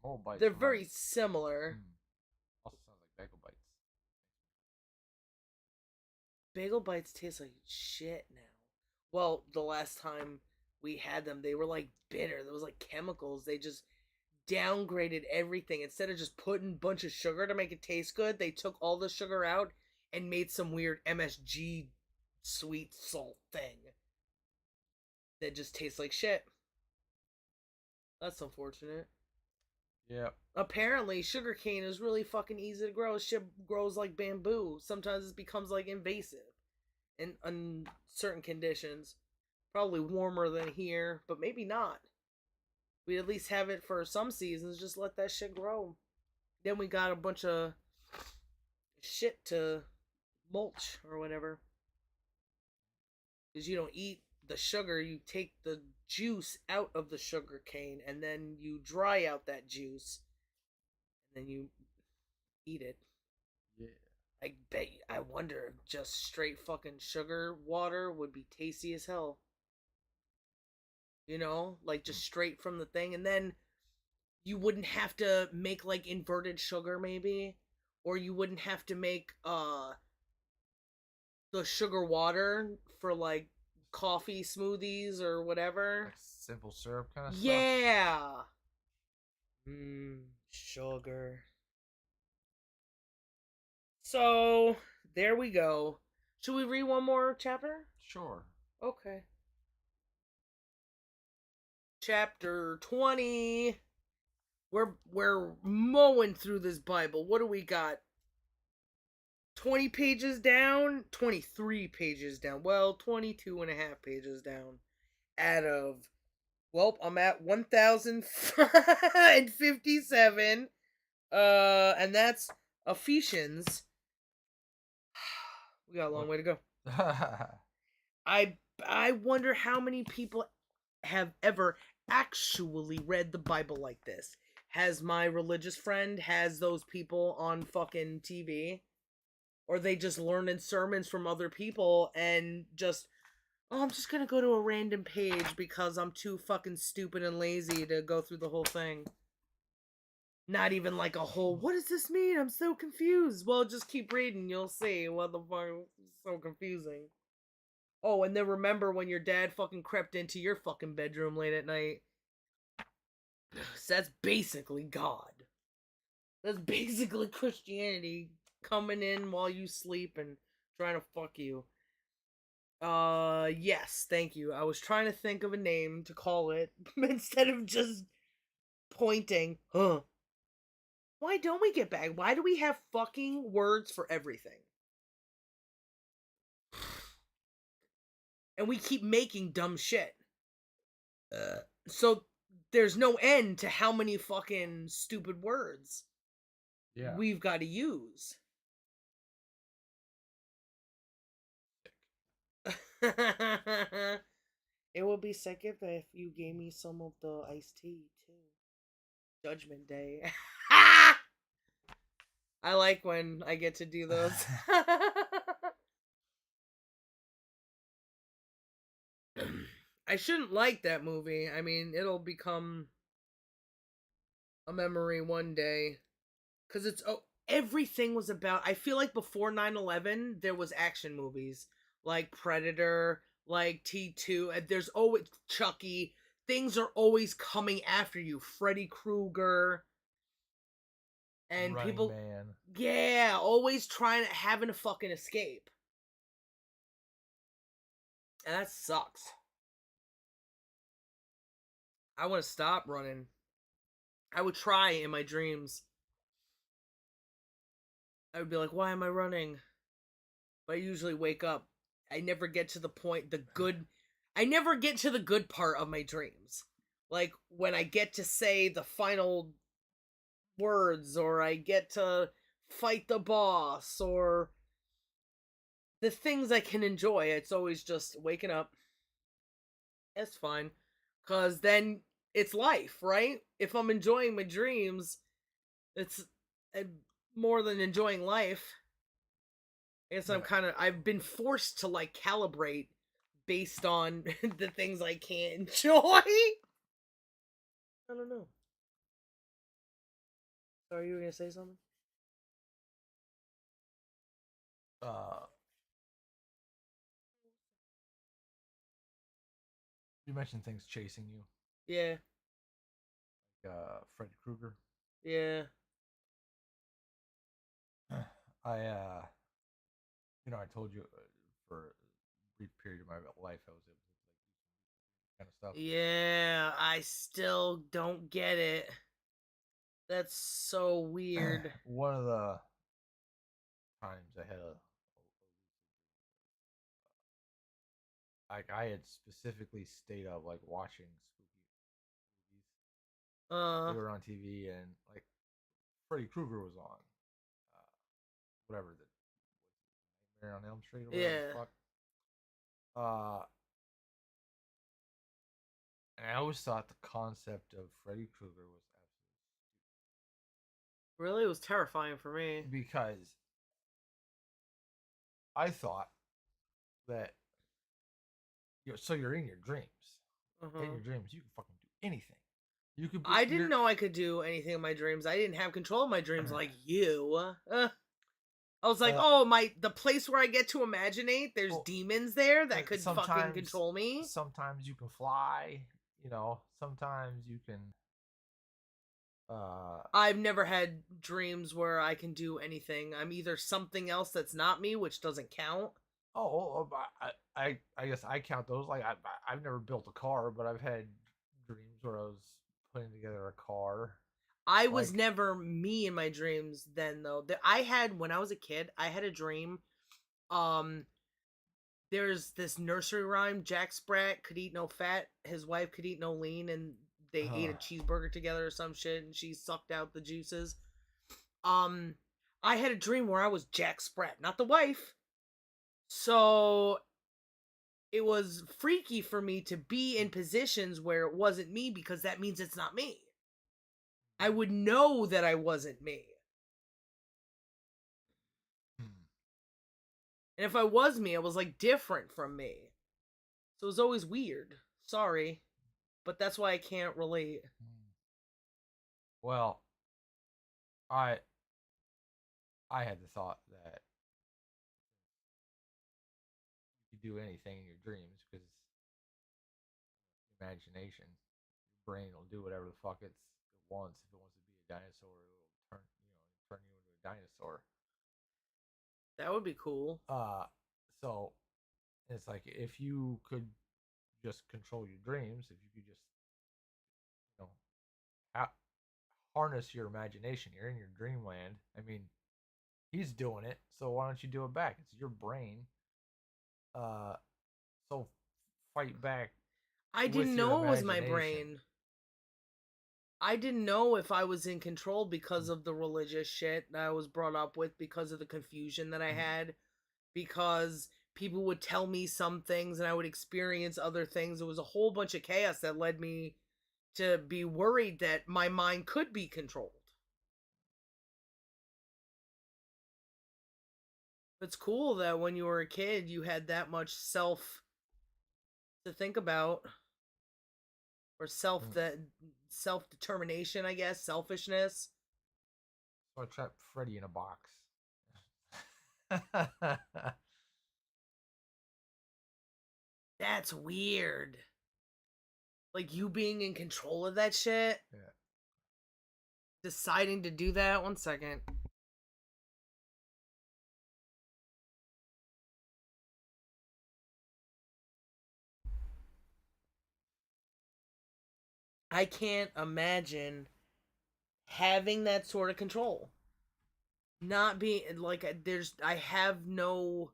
Moabites. They're very similar. Also sounds like Bagelbites. Bagel bites taste like shit now. Well, the last time we had them, they were like bitter. There was like chemicals. They just downgraded everything. Instead of just putting a bunch of sugar to make it taste good, they took all the sugar out and made some weird MSG sweet salt thing that just tastes like shit. That's unfortunate. Yeah. Apparently, sugarcane is really fucking easy to grow. Shit grows like bamboo. Sometimes it becomes like invasive in certain conditions. Probably warmer than here, but maybe not. We at least have it for some seasons. Just let that shit grow. Then we got a bunch of shit to mulch or whatever. Because you don't eat the sugar, you take the juice out of the sugar cane and then you dry out that juice and then you eat it. Yeah. I wonder if just straight fucking sugar water would be tasty as hell. You know, like just straight from the thing, and then you wouldn't have to make like inverted sugar maybe, or you wouldn't have to make the sugar water for like coffee smoothies or whatever. Like simple syrup kind of stuff. Yeah. Sugar. So there we go. Should we read one more chapter? Sure. Okay. Chapter 20. We're mowing through this Bible. What do we got? 20 pages down, 23 pages down. Well, 22 and a half pages down out of Well, I'm at 1057. And that's Ephesians. We got a long What? way to go. I I wonder how many people have ever actually read the Bible like this. Has my religious friend has those people on fucking TV, or they just learning sermons from other people and just, oh, I'm just gonna go to a random page because I'm too fucking stupid and lazy to go through the whole thing. Not even like a whole, what does this mean? I'm so confused. Well, just keep reading, you'll see what the fuck is so confusing. Oh, and then remember when your dad fucking crept into your fucking bedroom late at night. So that's basically God. That's basically Christianity coming in while you sleep and trying to fuck you. Yes, thank you. I was trying to think of a name to call it instead of just pointing. Huh. Why don't we get back? Why do we have fucking words for everything? And we keep making dumb shit. So there's no end to how many fucking stupid words Yeah. we've got to use. It would be sick if you gave me some of the iced tea too. Judgment Day. I like when I get to do those. I shouldn't like that movie. I mean, it'll become a memory one day. Because it's, oh, everything was about, I feel like before 9/11 there was action movies like Predator, like T2, and there's always Chucky. Things are always coming after you. Freddy Krueger. And Running people, Man. yeah, always trying to, having a fucking escape. And that sucks. I want to stop running. I would try in my dreams. I would be like, why am I running? But I usually wake up. I never get to the point, the good. I never get to the good part of my dreams. Like when I get to say the final words, or I get to fight the boss, or the things I can enjoy. It's always just waking up. It's fine. Because then it's life, right? If I'm enjoying my dreams, it's uh, more than enjoying life. I guess Yeah. I've been forced to like calibrate based on the things I can't enjoy. I don't know. Sorry, you were gonna say something? Uh, you mentioned things chasing you, Yeah, like Freddy Krueger. yeah. I I told you for a brief period of my life I was able to like kind of stuff. Yeah, I still don't get it. That's so weird. One of the times I had a like I had specifically stayed up like watching spooky movies. They Uh, were on TV and like Freddy Krueger was on, whatever the Nightmare on Elm Street or whatever yeah. the fuck. Uh, and I always thought the concept of Freddy Krueger was Really, it was terrifying for me. absolutely because I thought that so you're in your dreams. Uh In huh. your dreams, you can fucking do anything. You could be I didn't you're know I could do anything in my dreams. I didn't have control of my dreams like you. I was like, uh, oh, the place where I get to imaginate, there's well, demons there that could fucking sometimes control me. sometimes you can fly. Sometimes you can. Uh, I've never had dreams where I can do anything. I'm either something else that's not me, which doesn't count. I guess I count those. Like I've never built a car, but I've had dreams where I was putting together a car. I was Like never me in my dreams then though. I had when I was a kid, I had a dream. Um there's this nursery rhyme: Jack Sprat could eat no fat, his wife could eat no lean, and they ate a cheeseburger together or some shit, and she sucked out the juices. I had a dream where I was Jack Sprat, not the wife. So it was freaky for me to be in positions where it wasn't me, because that means it's not me. I would know that I wasn't me. And if I was me, I was like different from me. So it was always weird. Sorry. But that's why I can't relate. Well, I had the thought that you could do anything in your dreams because imagination, your brain will do whatever the fuck it wants. If it wants to be a dinosaur, it will turn you into a dinosaur. That would be cool. So it's like if you could just control your dreams, if you could just harness your imagination, you're in your dreamland. I mean, he's doing it, so why don't you do it back? It's your brain. So fight back. I didn't know it was my brain. I didn't know if I was in control because of the religious shit that I was brought up with, because of the confusion that I had, because people would tell me some things and I would experience other things. It was a whole bunch of chaos that led me to be worried that my mind could be controlled. It's cool that when you were a kid, you had that much self to think about, or self-determination, I guess, selfishness. So I trapped Freddy in a box. That's weird. Like you being in control of that shit. Yeah. Deciding to do that. 1 second. I can't imagine having that sort of control. Not being like I have no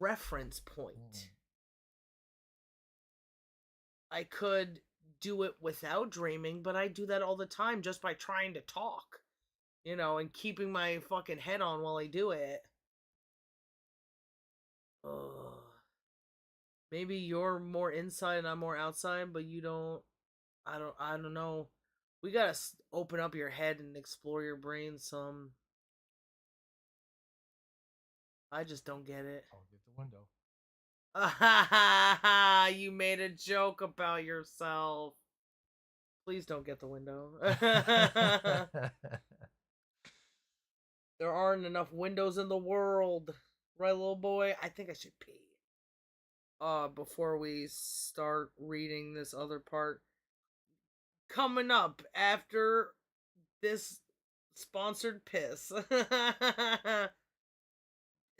reference point. I could do it without dreaming, but I do that all the time just by trying to talk, and keeping my fucking head on while I do it. Ugh. Maybe you're more inside and I'm more outside, but you don't. I don't know. We gotta open up your head and explore your brain some. I just don't get it. I'll get the window. You made a joke about yourself. Please don't get the window. There aren't enough windows in the world. Right, little boy? I think I should pee. Before we start reading this other part. Coming up after this sponsored piss.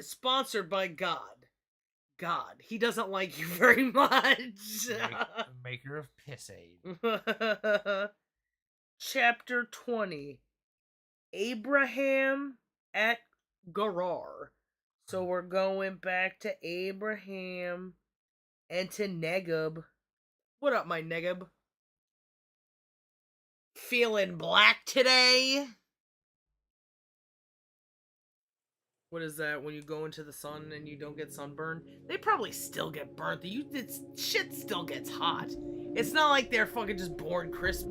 Sponsored by God. God, he doesn't like you very much. Maker of Piss Aid. Chapter 20. Abraham at Gerar. So we're going back to Abraham and to Negeb. What up, my Negeb? Feeling black today? What is that, when you go into the sun and you don't get sunburned? They probably still get burnt. Shit still gets hot. It's not like they're fucking just born crisp.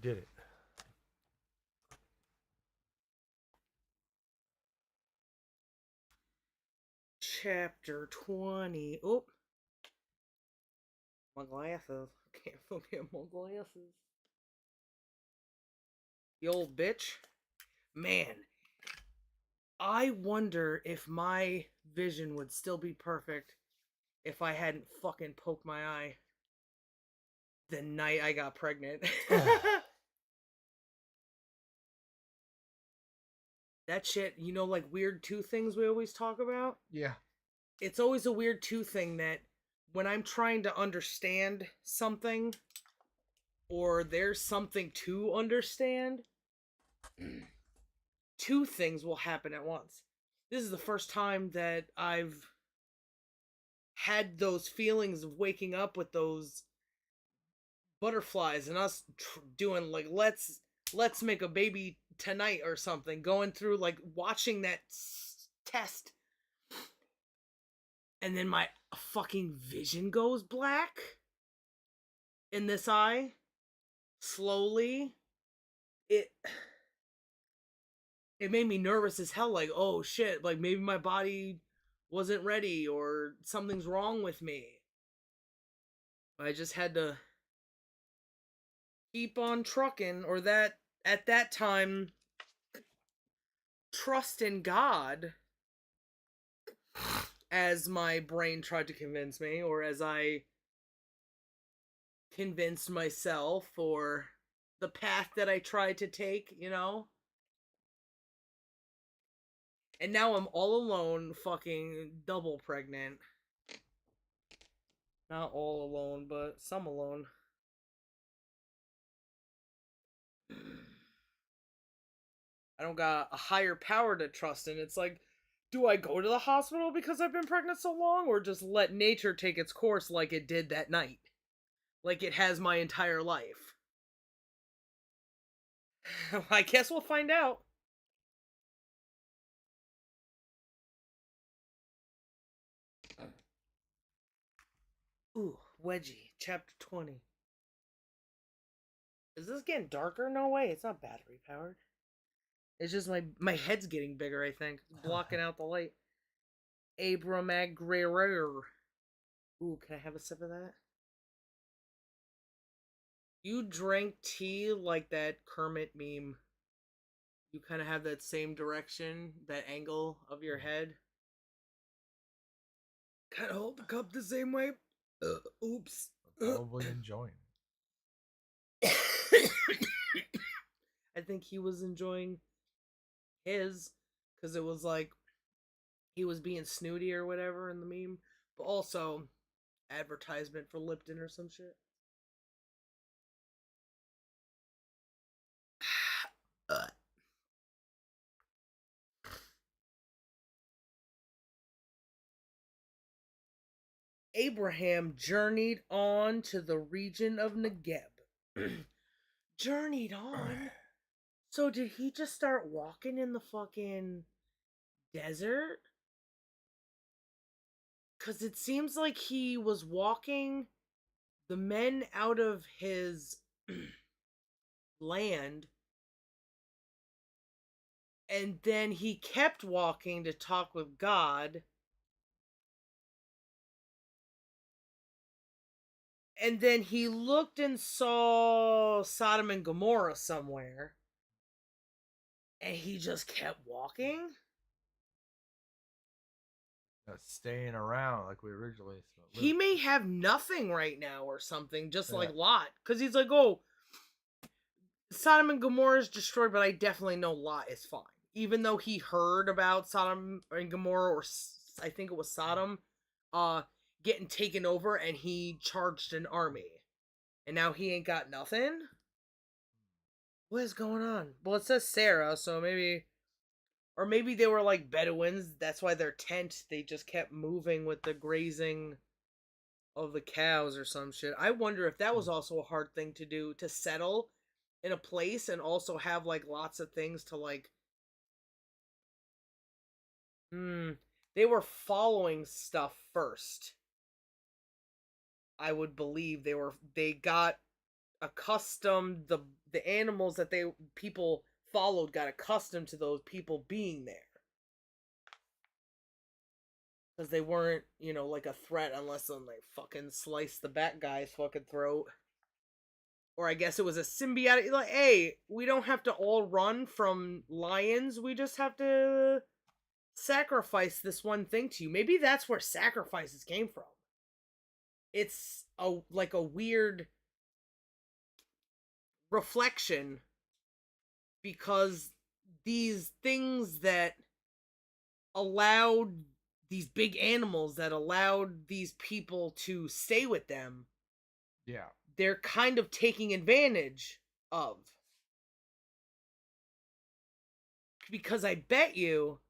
did it. Chapter 20. Oh, my glasses. Can't forget my glasses. The old bitch. Man, I wonder if my vision would still be perfect if I hadn't fucking poked my eye the night I got pregnant. That shit, you know, like weird two things we always talk about? Yeah. It's always a weird two thing that when I'm trying to understand something or there's something to understand, two things will happen at once. This is the first time that I've had those feelings of waking up with those butterflies and us doing like let's make a baby tonight or something, going through like watching that test, and then my fucking vision goes black in this eye slowly. It made me nervous as hell, like, oh shit, like maybe my body wasn't ready or something's wrong with me. I just had to keep on trucking, or that at that time trust in God, as my brain tried to convince me, or as I convinced myself, or the path that I tried to take, you know? And now I'm all alone, fucking double pregnant. Not all alone, but some alone. I don't got a higher power to trust in. It's like, do I go to the hospital because I've been pregnant so long, or just let nature take its course like it did that night? Like it has my entire life. I guess we'll find out. Ooh, Wedgie, chapter 20. Is this getting darker? No way, it's not battery powered. It's just my head's getting bigger, I think. It's blocking out the light. Abramagrerer. Ooh, can I have a sip of that? You drank tea like that Kermit meme. You kind of have that same direction, that angle of your head. Kind of hold the cup the same way. Oops. Probably enjoying I think he was enjoying his, because it was like he was being snooty or whatever in the meme, but also advertisement for Lipton or some shit. Abraham journeyed on to the region of Negeb. Journeyed on? So did he just start walking in the fucking desert? Because it seems like he was walking the men out of his land, and then he kept walking to talk with God. And then he looked and saw Sodom and Gomorrah somewhere. And he just kept walking? staying around like we originally. He may have nothing right now or something, just like Yeah. Lot. Because he's like, oh, Sodom and Gomorrah is destroyed, but I definitely know Lot is fine. Even though he heard about Sodom and Gomorrah, or I think it was Sodom, getting taken over, and he charged an army. And now he ain't got nothing? What is going on? Well, it says Sarah, so maybe... Or maybe they were like Bedouins, that's why their tent, they just kept moving with the grazing of the cows or some shit. I wonder if that was also a hard thing to do, to settle in a place and also have like lots of things to like... They were following stuff first. I would believe they got accustomed, the animals that people followed got accustomed to those people being there. Because they weren't, like a threat unless they fucking slice the bat guy's fucking throat. Or I guess it was a symbiotic, like, hey, we don't have to all run from lions. We just have to sacrifice this one thing to you. Maybe that's where sacrifices came from. It's like a weird reflection because these things that allowed these big animals that allowed these people to stay with them, Yeah. they're kind of taking advantage of. Because I bet you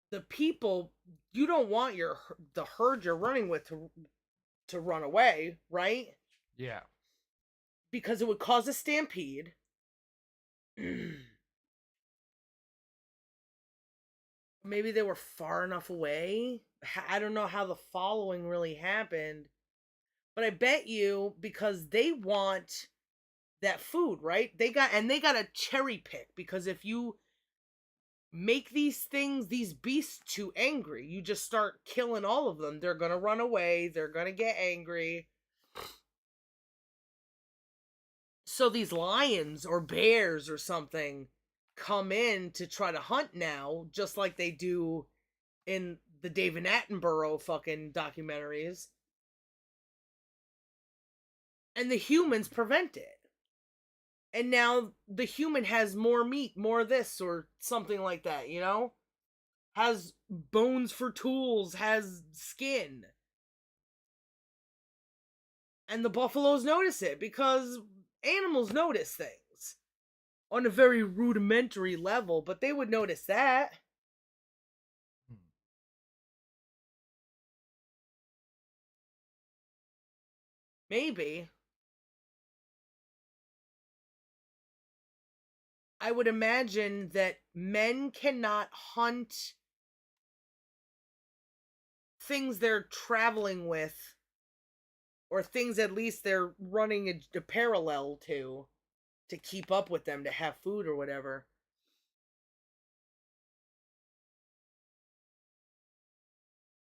the people, you don't want the herd you're running with to run away, right? Yeah. Because it would cause a stampede. Maybe they were far enough away. I don't know how the following really happened, but I bet you because they want that food, right? They got a cherry pick because if you make these beasts too angry, you just start killing all of them. They're going to run away, they're going to get angry. So these lions or bears or something come in to try to hunt now, just like they do in the David Attenborough fucking documentaries. And the humans prevent it. And now the human has more meat, more this or something like that, Has bones for tools, has skin. And the buffaloes notice it because animals notice things on a very rudimentary level, but they would notice that. Hmm. Maybe. I would imagine that men cannot hunt things they're traveling with, or things at least they're running a parallel to keep up with them, to have food or whatever.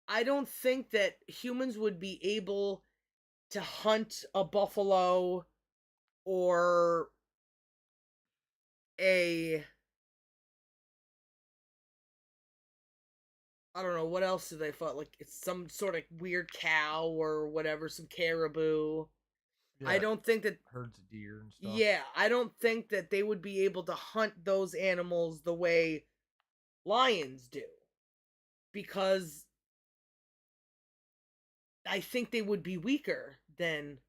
I don't think that humans would be able to hunt a buffalo or a, I don't know, what else do they fight? Like it's some sort of weird cow or whatever, some caribou. I Yeah. don't think that, Herds of deer and stuff. yeah, I don't think that they would be able to hunt those animals the way lions do. Because I think they would be weaker than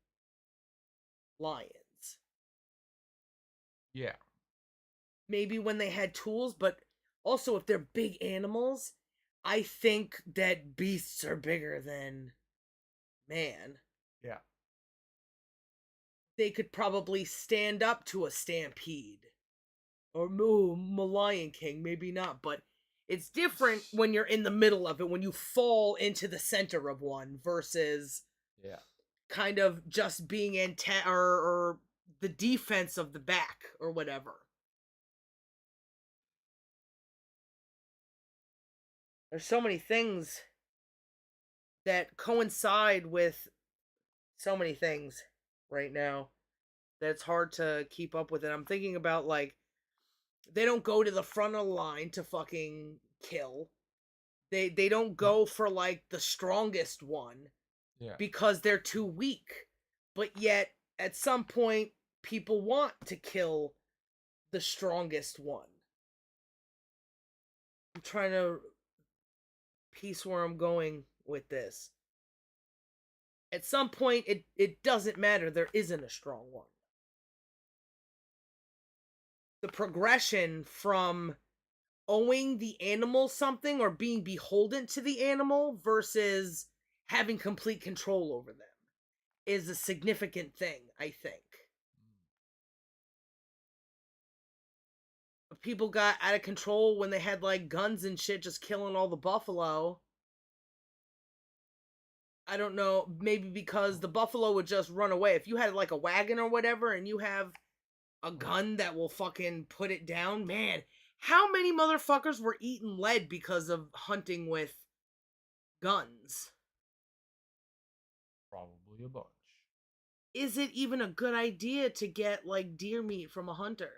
lions. Yeah. Maybe when they had tools, but also if they're big animals, I think that beasts are bigger than man. Yeah. They could probably stand up to a stampede. Or ooh, Lion King, maybe not, but it's different when you're in the middle of it, when you fall into the center of one versus Yeah. kind of just being or the defense of the back or whatever. There's so many things that coincide with so many things right now that it's hard to keep up with it. I'm thinking about like they don't go to the front of the line to fucking kill. They don't No. go for like the strongest one Yeah. because they're too weak. But yet at some point people want to kill the strongest one. I'm trying to piece where I'm going with this. At some point it doesn't matter, there isn't a strong one. The progression from owing the animal something or being beholden to the animal versus having complete control over them is a significant thing, I think. People got out of control when they had like guns and shit just killing all the buffalo. I don't know, maybe because the buffalo would just run away. If you had like a wagon or whatever and you have a gun that will fucking put it down, man, how many motherfuckers were eating lead because of hunting with guns? Probably a bunch. Is it even a good idea to get like deer meat from a hunter?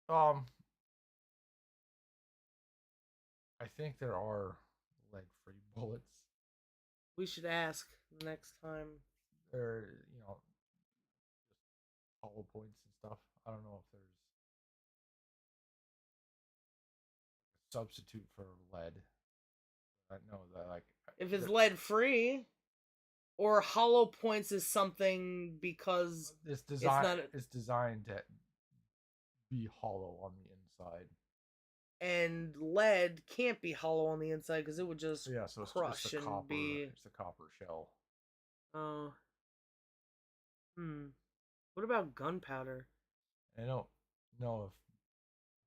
Um, I think there are lead-free bullets. We should ask next time. They're, hollow points and stuff. I don't know if there's a substitute for lead. I know that If it's the, lead free, or hollow points is something because it's not, it's designed to be hollow on the inside. and lead can't be hollow on the inside because it would just Yeah, so it's crush the and copper. be. It's the copper shell. Oh, hmm. What about gunpowder? I don't know if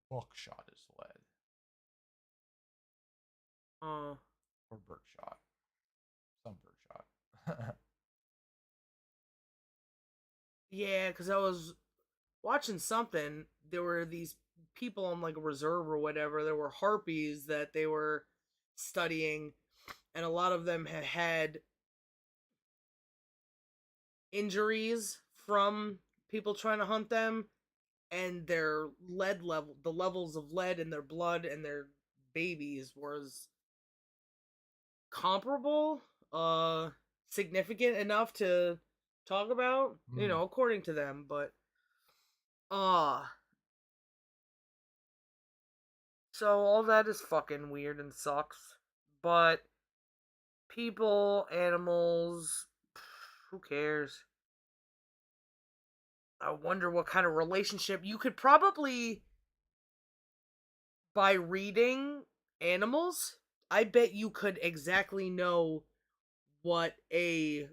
buckshot is lead Uh, or birdshot. Some birdshot. yeah, because I was watching something. There were these people on like a reserve or whatever. There were harpies that they were studying, and a lot of them had had injuries from people trying to hunt them, and their lead level, the levels of lead in their blood and their babies was comparable, significant enough to talk about, mm. according to them. But uh so all that is fucking weird and sucks. But people, animals, who cares? I wonder what kind of relationship you could probably, by reading animals, I bet you could exactly know what a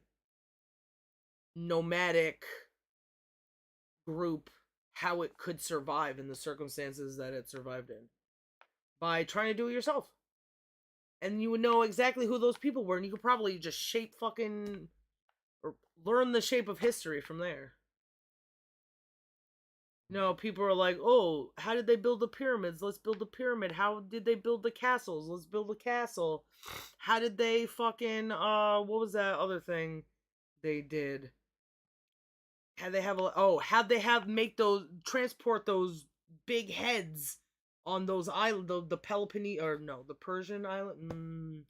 nomadic group, how it could survive in the circumstances that it survived in, by trying to do it yourself. And you would know exactly who those people were, and you could probably just shape fucking, or learn the shape of history from there. No, people are like, oh, how did they build the pyramids? Let's build a pyramid. How did they build the castles? Let's build a castle. How did they fucking what was that other thing they did? Had they have how'd they have make those transport those big heads on those island, the Peloponnese, or no, the Persian island,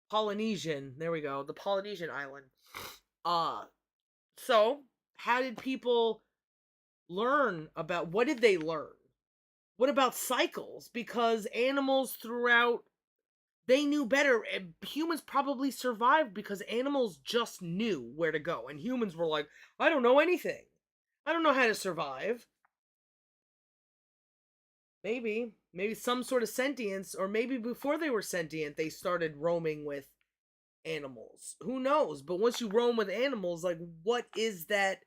Polynesian. There we go, the Polynesian island. Uh so how did people learn about, what did they learn? What about cycles? Because animals throughout, they knew better. Humans probably survived because animals just knew where to go, and humans were like, I don't know anything. I don't know how to survive. Maybe some sort of sentience, or maybe before they were sentient, they started roaming with animals. Who knows? But once you roam with animals, like, what is that?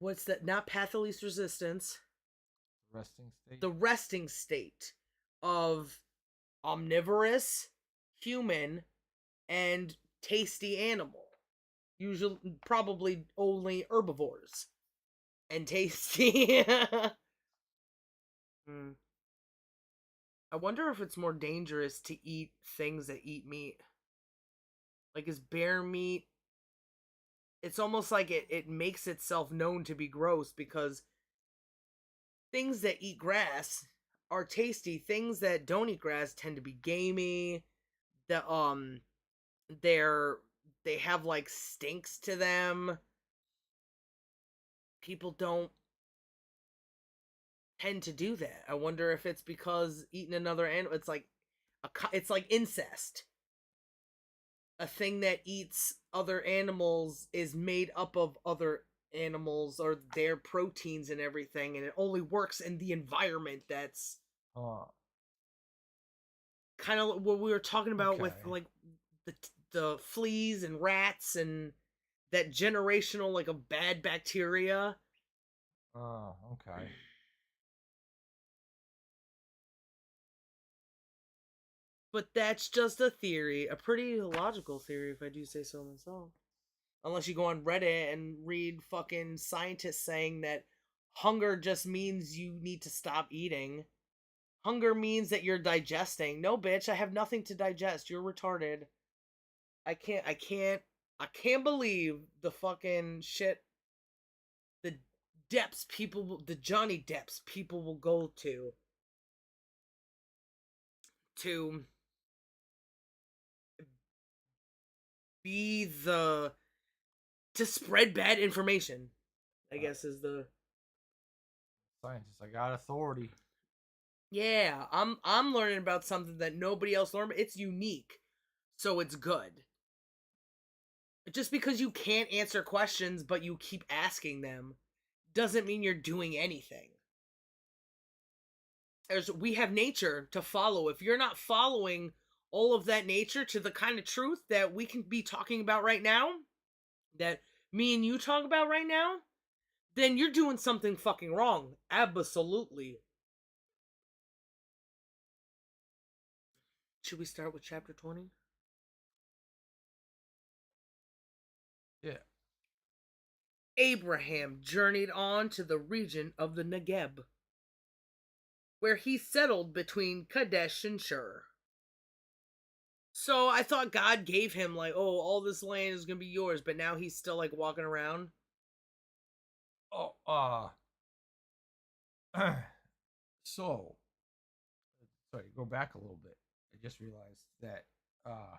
What's that? Not path of least resistance. Resting state. The resting state of omnivorous, human, and tasty animal. Usually, probably only herbivores and tasty. Hmm. I wonder if it's more dangerous to eat things that eat meat. Like, is bear meat? It's almost like it makes itself known to be gross because things that eat grass are tasty. Things that don't eat grass tend to be gamey. The they're they have like stinks to them. People don't tend to do that. I wonder if it's because eating another animal, it's like incest. A thing that eats other animals is made up of other animals or their proteins and everything, and it only works in the environment that's Uh, kind of what we were talking about with okay. like the the fleas and rats and that generational like a bad bacteria. Oh, okay. But that's just a theory, a pretty logical theory, if I do say so myself. Unless you go on Reddit and read fucking scientists saying that hunger just means you need to stop eating. Hunger means that you're digesting. No, bitch, I have nothing to digest. You're retarded. I can't believe the fucking shit, the depths people, the Johnny depths people will go to be the, to spread bad information, I Uh, guess is the, Scientists, I got authority. yeah, I'm learning about something that nobody else learned. It's unique, so it's good. Just because you can't answer questions but you keep asking them doesn't mean you're doing anything. We have nature to follow. If you're not following all of that nature to the kind of truth that we can be talking about right now, that me and you talk about right now, then you're doing something fucking wrong. Absolutely. Should we start with chapter 20? Yeah. Abraham journeyed on to the region of the Negeb, where he settled between Kadesh and Shur. So I thought God gave him, like, oh, all this land is gonna be yours, but now he's still like walking around. Oh, so sorry, go back a little bit. I just realized that uh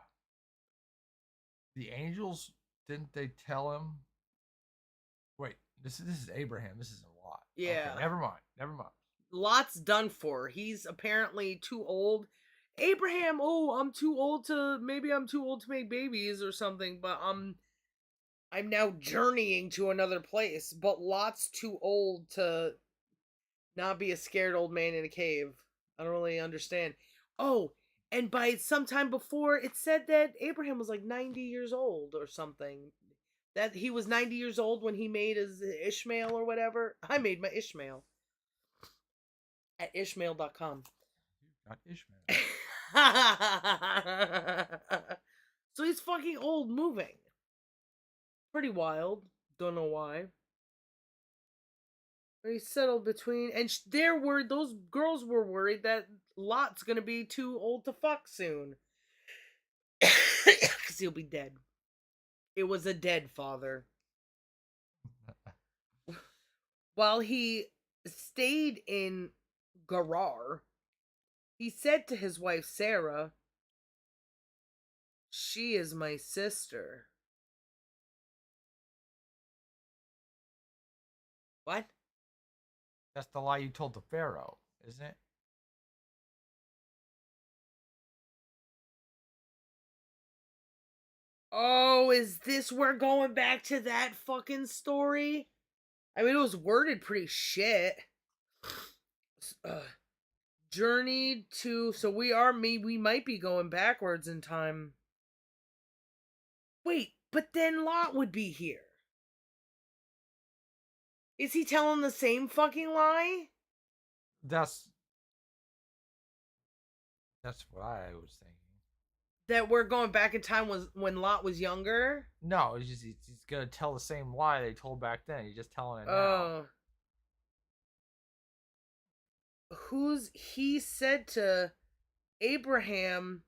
the angels, didn't they tell him? Wait, this is Abraham. This isn't Lot. Okay, Yeah. never mind. Never mind. Lot's done for. He's apparently too old. Abraham, oh, maybe I'm too old to make babies or something, but I'm now journeying to another place. But Lot's too old to not be a scared old man in a cave. I don't really understand. Oh, and by sometime before, it said that Abraham was like 90 years old or something. That he was 90 years old when he made his Ishmael or whatever. I made my Ishmael at ishmael.com. Got Ishmael. So he's fucking old moving. Pretty wild. Don't know why. But he settled between, and they're worried. Those girls were worried that Lot's gonna be too old to fuck soon, because he'll be dead. It was a dead father. While he stayed in Gerar, he said to his wife Sarah, "She is my sister." What? That's the lie you told the Pharaoh, isn't it? Oh, is this we're going back to that fucking story? I mean, it was worded pretty shit. Journeyed to, so we might be going backwards in time. Wait, but then Lot would be here. Is he telling the same fucking lie? That's that's what I was thinking. That we're going back in time was when Lot was younger? No, it's just he's gonna tell the same lie they told back then. He's just telling it now. Oh. He said to Abraham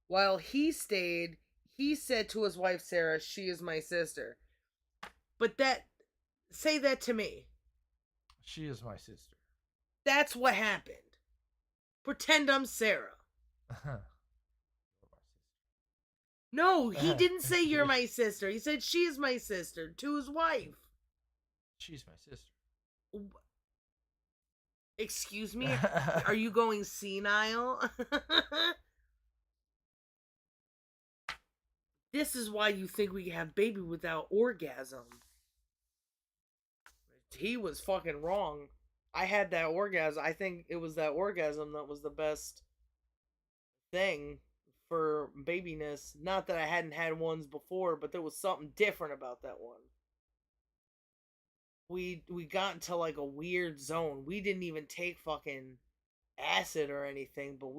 while he stayed, he said to his wife Sarah, "She is my sister." But say that to me. She is my sister. That's what happened. Pretend I'm Sarah. No, he didn't say you're my sister. He said she is my sister to his wife. She's my sister. Excuse me? Are you going senile? This is why you think we can have baby without orgasm. He was fucking wrong. I had that orgasm. I think it was that orgasm that was the best thing for babiness. Not that I hadn't had ones before, but there was something different about that one. We got into like a weird zone. We didn't even take fucking acid or anything, but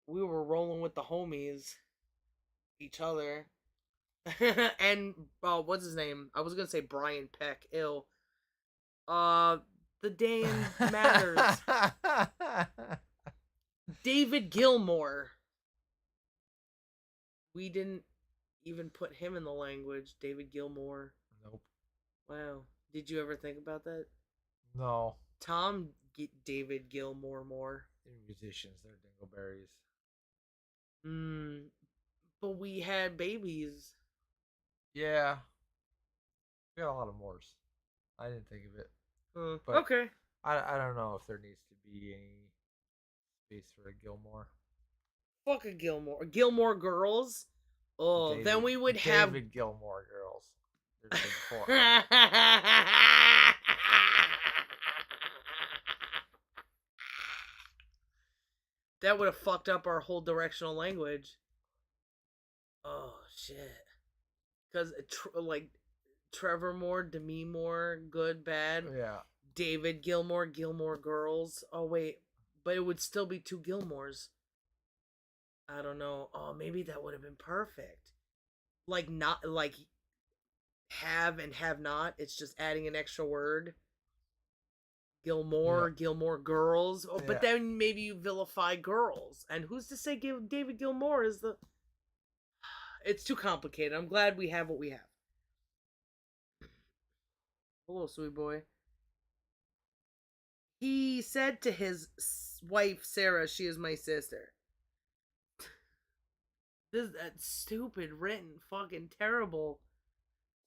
we were rolling with the homies, each other, and what's his name? I was gonna say Brian Peck. Ill. Uh, the Dan Matters. David Gilmore. We didn't even put him in the language. David Gilmore. Nope. Wow. Did you ever think about that? No. David Gilmore more. They're musicians. They're dingleberries. But we had babies. Yeah. We got a lot of Morse. I didn't think of it. But Okay. I don't know if there needs to be any space for a Gilmore. Fuck a Gilmore. Gilmore Girls. Oh, then we would have David Gilmore girls. There's been 4. That would have fucked up our whole directional language. Oh shit. Because like Trevor Moore, Demi Moore, good, bad. Yeah. David Gilmore, Gilmore Girls. Oh wait, but it would still be 2 Gilmores. I don't know. Oh, maybe that would have been perfect. Like not like have and have not. It's just adding an extra word. Gilmore, Yeah. Gilmore Girls. Oh, Yeah. but then maybe you vilify girls. And who's to say David Gilmore is the? It's too complicated. I'm glad we have what we have. Hello, sweet boy. He said to his wife Sarah, "She is my sister." That's stupid written, fucking terrible.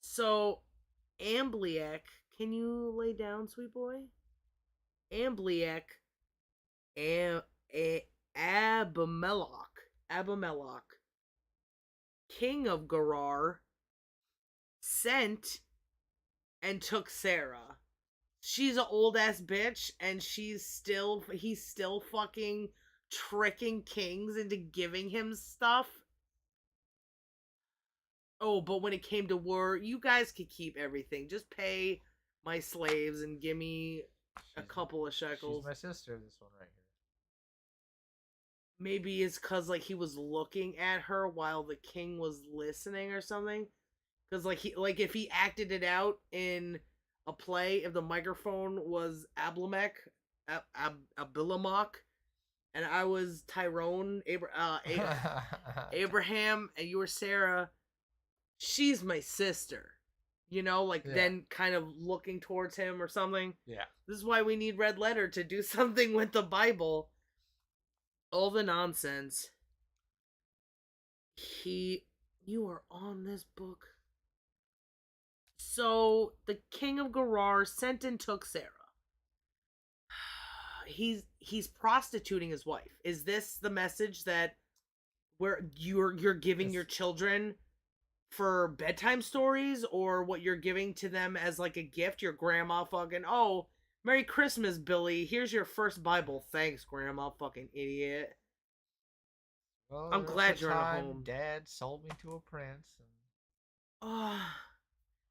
So, Ambliac, can you lay down, sweet boy? Ambliac, Abimelech, king of Gerar, sent and took Sarah. She's an old ass bitch, and he's still fucking tricking kings into giving him stuff. Oh, but when it came to war, you guys could keep everything. Just pay my slaves and give me a couple of shekels. She's my sister, this one right here. Maybe it's because like he was looking at her while the king was listening or something. Because like if he acted it out in a play, if the microphone was Abimelech, and I was Tyrone, Abraham, and you were Sarah, she's my sister. You know, like then kind of looking towards him or something. Yeah. This is why we need Red Letter to do something with the Bible. All the nonsense. You are on this book. So the king of Gerar sent and took Sarah. He's prostituting his wife. Is this the message that where you're giving your children for bedtime stories, or what you're giving to them as like a gift? Your grandma fucking, oh, Merry Christmas, Billy. Here's your first Bible. Thanks, grandma, fucking idiot. Well, I'm glad you're in a home. Dad sold me to a prince, and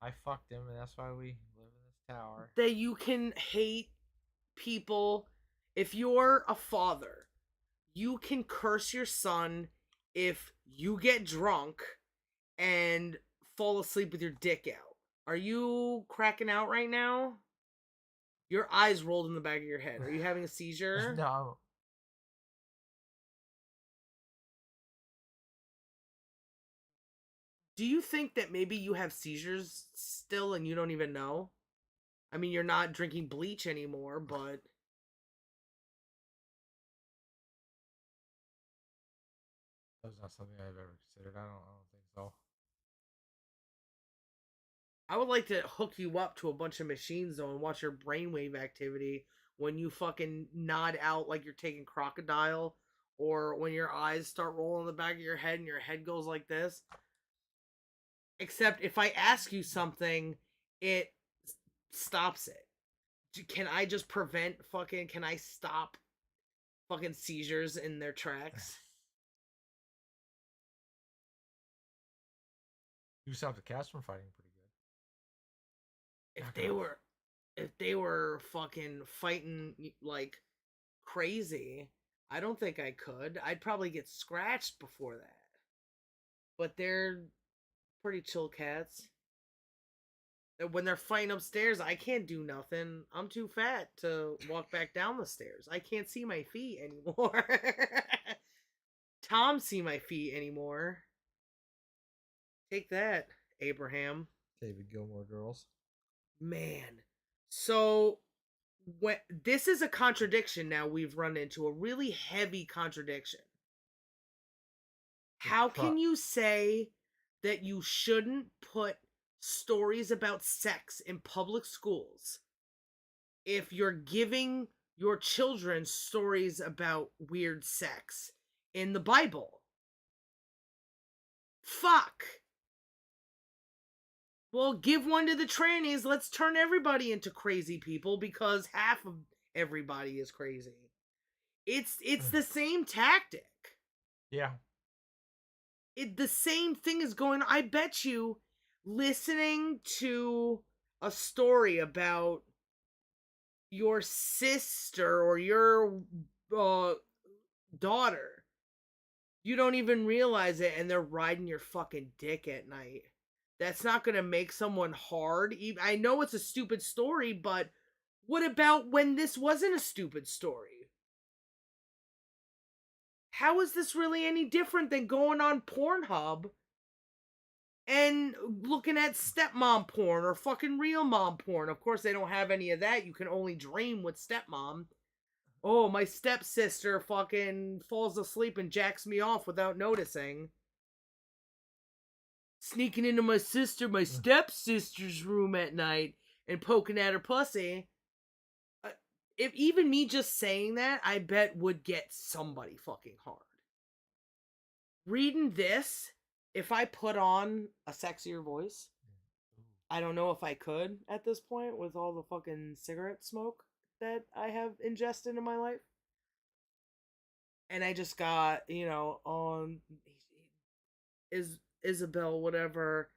I fucked him, and that's why we live in this tower. That you can hate people. If you're a father, you can curse your son if you get drunk and fall asleep with your dick out. Are you cracking out right now? Your eyes rolled in the back of your head. Are you having a seizure? No. Do you think that maybe you have seizures still and you don't even know? I mean, you're not drinking bleach anymore, but That's not something I've ever considered. I don't think so. I would like to hook you up to a bunch of machines though and watch your brainwave activity when you fucking nod out like you're taking crocodile, or when your eyes start rolling in the back of your head and your head goes like this. Except if I ask you something, it stops it. Can I just prevent fucking, can I stop fucking seizures in their tracks? You stopped the cats from fighting pretty good. If they were fucking fighting like crazy, I don't think I could. I'd probably get scratched before that. But they're pretty chill cats. When they're fighting upstairs, I can't do nothing. I'm too fat to walk back down the stairs. I can't see my feet anymore. Tom see my feet anymore. Take that, Abraham. David Gilmore Girls. Man. So when this is a contradiction now we've run into, a really heavy contradiction. How can you say that you shouldn't put stories about sex in public schools if you're giving your children stories about weird sex in the Bible? Fuck. Well, give one to the trannies. Let's turn everybody into crazy people because half of everybody is crazy. It's the same tactic. Yeah. The same thing is going on. I bet you listening to a story about your sister or your daughter, you don't even realize it, and they're riding your fucking dick at night. That's not gonna make someone hard. I know it's a stupid story, but what about when this wasn't a stupid story? How is this really any different than going on Pornhub and looking at stepmom porn or fucking real mom porn? Of course, they don't have any of that. You can only dream with stepmom. Oh, my stepsister fucking falls asleep and jacks me off without noticing. Sneaking into my stepsister's room at night and poking at her pussy. If even me just saying that, I bet would get somebody fucking hard. Reading this, if I put on a sexier voice, I don't know if I could at this point with all the fucking cigarette smoke that I have ingested in my life. And I just got, Isabel, whatever,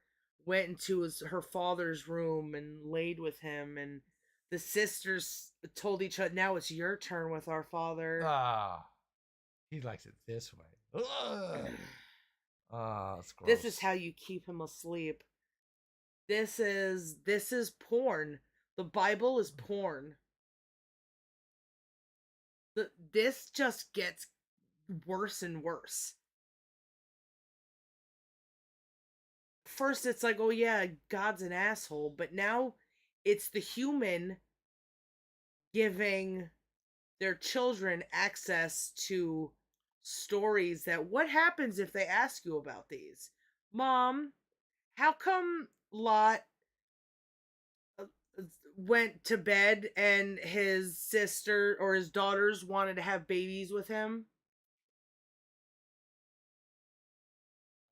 went into her father's room and laid with him, and the sisters told each other, now it's your turn with our father. Ah, he likes it this way. Ah, it's gross. This is how you keep him asleep. This is porn. The Bible is porn. This just gets worse and worse. First it's like, oh yeah, God's an asshole, but now it's the human giving their children access to stories that, what happens if they ask you about these? Mom, how come Lot went to bed and his sister or his daughters wanted to have babies with him?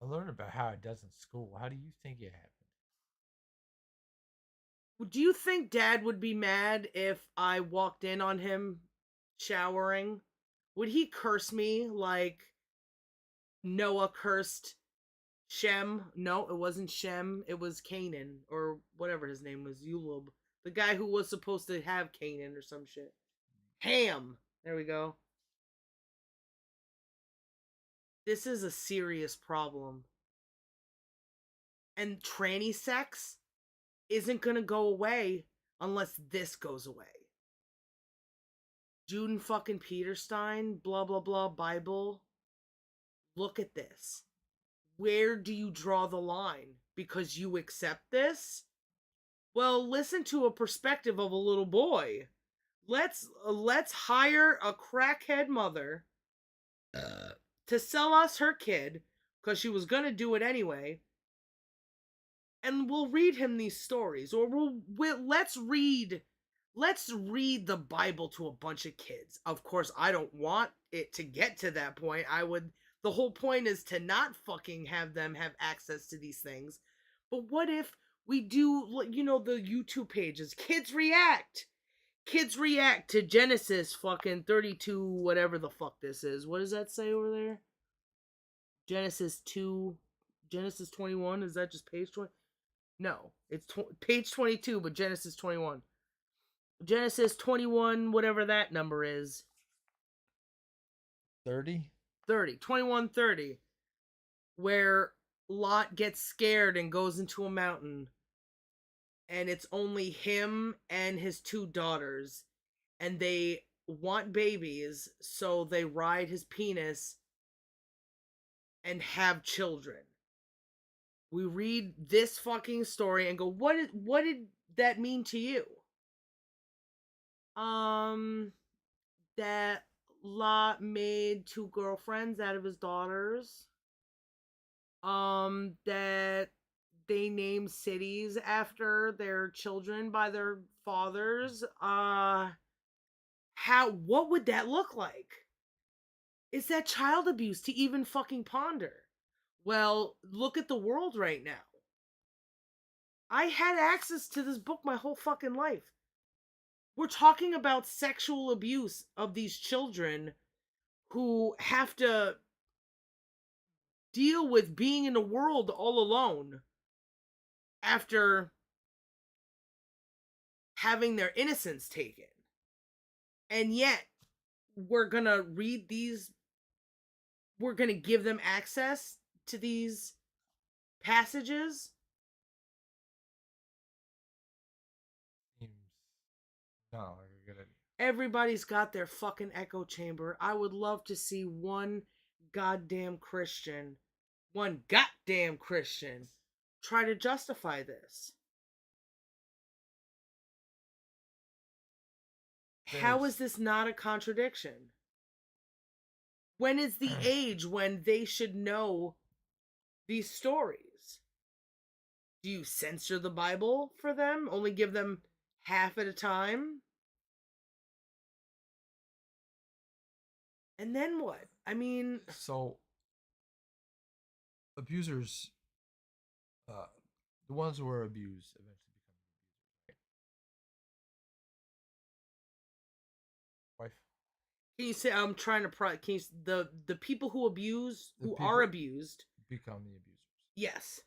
I learned about how it does in school. How do you think it happened? Do you think Dad would be mad if I walked in on him showering? Would he curse me like Noah cursed Shem? No, it wasn't Shem. It was Canaan, or whatever his name was, Ulub. The guy who was supposed to have Canaan or some shit. Ham. There we go. This is a serious problem. And tranny sex isn't gonna go away unless this goes away. Juden fucking Peterstein, blah blah blah, Bible. Look at this. Where do you draw the line? Because you accept this? Well, listen to a perspective of a little boy. Let's hire a crackhead mother to sell us her kid, because she was gonna do it anyway, and we'll read him these stories, or let's read the Bible to a bunch of kids. Of course, I don't want it to get to that point. The whole point is to not fucking have them have access to these things. But what if we do, the YouTube pages, kids react to Genesis fucking 32, whatever the fuck this is. What does that say over there? Genesis 2, Genesis 21, is that just page 20? No, it's page 22, but Genesis 21. Genesis 21, whatever that number is. 30? 30, 21:30, where Lot gets scared and goes into a mountain, and it's only him and his two daughters, and they want babies, so they ride his penis and have children. We read this fucking story and go, what did that mean to you? That Lot made two girlfriends out of his daughters. That they name cities after their children by their fathers. What would that look like? Is that child abuse to even fucking ponder? Well, look at the world right now. I had access to this book my whole fucking life. We're talking about sexual abuse of these children who have to deal with being in the world all alone after having their innocence taken. And yet, we're gonna read these, we're gonna give them access to these passages. Seems not like a good idea. Everybody's got their fucking echo chamber. I would love to see one goddamn Christian try to justify this. How is this not a contradiction? When is the age when they should know these stories? Do you censor the Bible for them? Only give them half at a time? And then what? I mean, So abusers, the ones who are abused eventually become wife. can you say I'm trying to can you, the people who abuse, The who people are abused? become the abusers. Yes.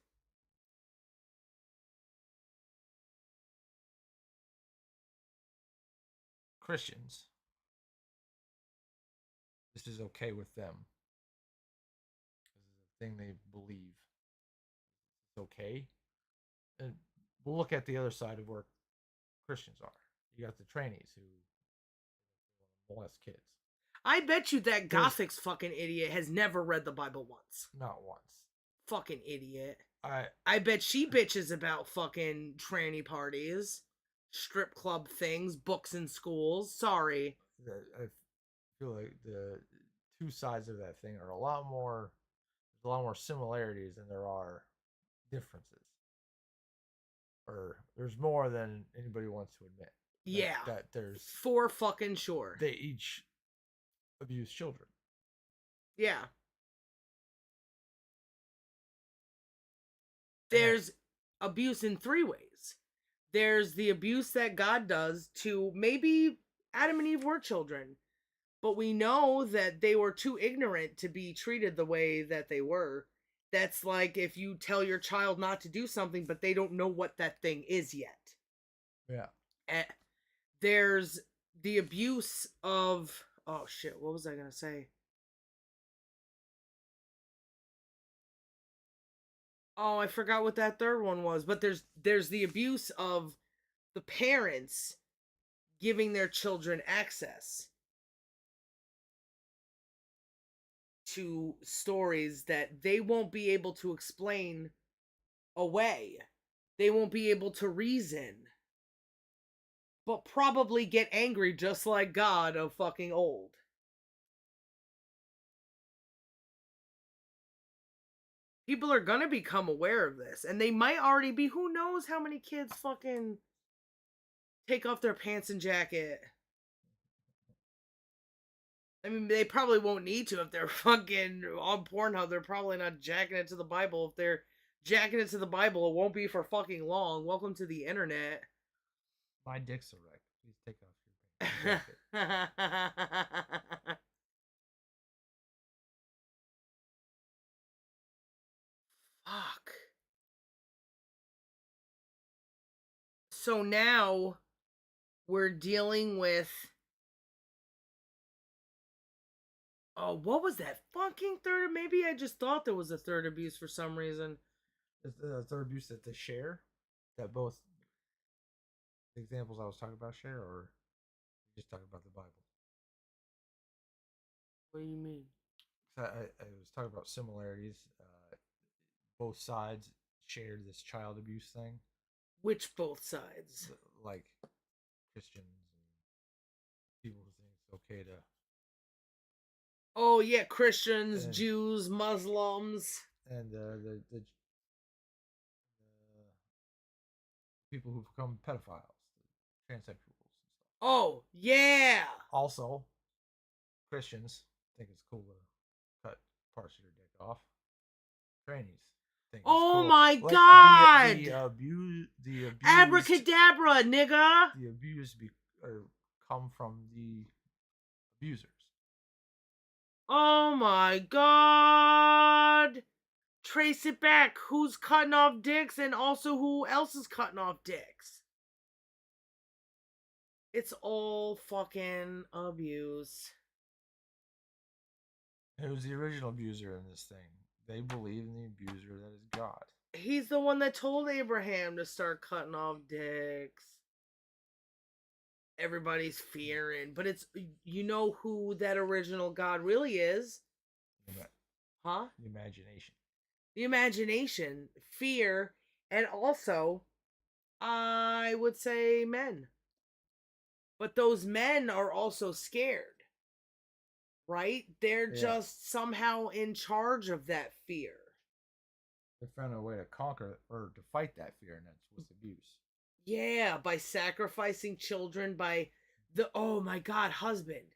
Christians, this is okay with them. This is a thing they believe. It's okay. And we'll look at the other side of where Christians are. You got the trainees who molest kids. I bet you that There's- Gothic's fucking idiot has never read the Bible once. Not once. Fucking idiot. I I bet she bitches about fucking tranny parties, strip club things, books in schools. Sorry. I feel like the two sides of that thing are a lot more. There's a lot more similarities than there are differences. Or there's more than anybody wants to admit. Yeah. That there's For fucking sure. they each abuse children. Yeah. There's abuse in three ways. There's the abuse that God does to maybe Adam and Eve were children, but we know that they were too ignorant to be treated the way that they were. That's like if you tell your child not to do something, but they don't know what that thing is yet. Yeah. There's the abuse of, oh shit, what was I gonna say? Oh, I forgot what that third one was. But there's the abuse of the parents giving their children access to stories that they won't be able to explain away. They won't be able to reason. But probably get angry just like God of fucking old. People are gonna become aware of this. And they might already be. Who knows how many kids fucking take off their pants and jacket. I mean, they probably won't need to if they're fucking on Pornhub. They're probably not jacking it to the Bible. If they're jacking it to the Bible, it won't be for fucking long. Welcome to the internet. My dick's erect. Please take off your jacket. Fuck. So now we're dealing with Oh, what was that fucking third? Maybe I just thought there was a third abuse for some reason. The third abuse that they share, that both the examples I was talking about share, or just talking about the Bible. What do you mean? I was talking about similarities. Both sides shared this child abuse thing, Which both sides? like Christians and people who think it's okay to. Oh yeah, Christians, And Jews, Muslims. the people who become pedophiles, transsexuals and stuff. Oh yeah. Also, Christians think it's cool to cut parts of your dick off. Trannies think it's Oh cool. my Like god. the abused, Abracadabra, nigga. the abused or come from the abusers. Oh my god. Trace it back. Who's cutting off dicks and also who else is cutting off dicks? It's all fucking abuse. Who's the original abuser in this thing? They believe in the abuser that is God. He's the one that told Abraham to start cutting off dicks. Everybody's fearing, but it's, you know who that original God really is? Huh? The imagination. The imagination, fear, and also, I would say men. But those men are also scared, right? They're just somehow in charge of that fear. They found a way to conquer or to fight that fear, and that's with abuse. Yeah, by sacrificing children, by oh my god, husband.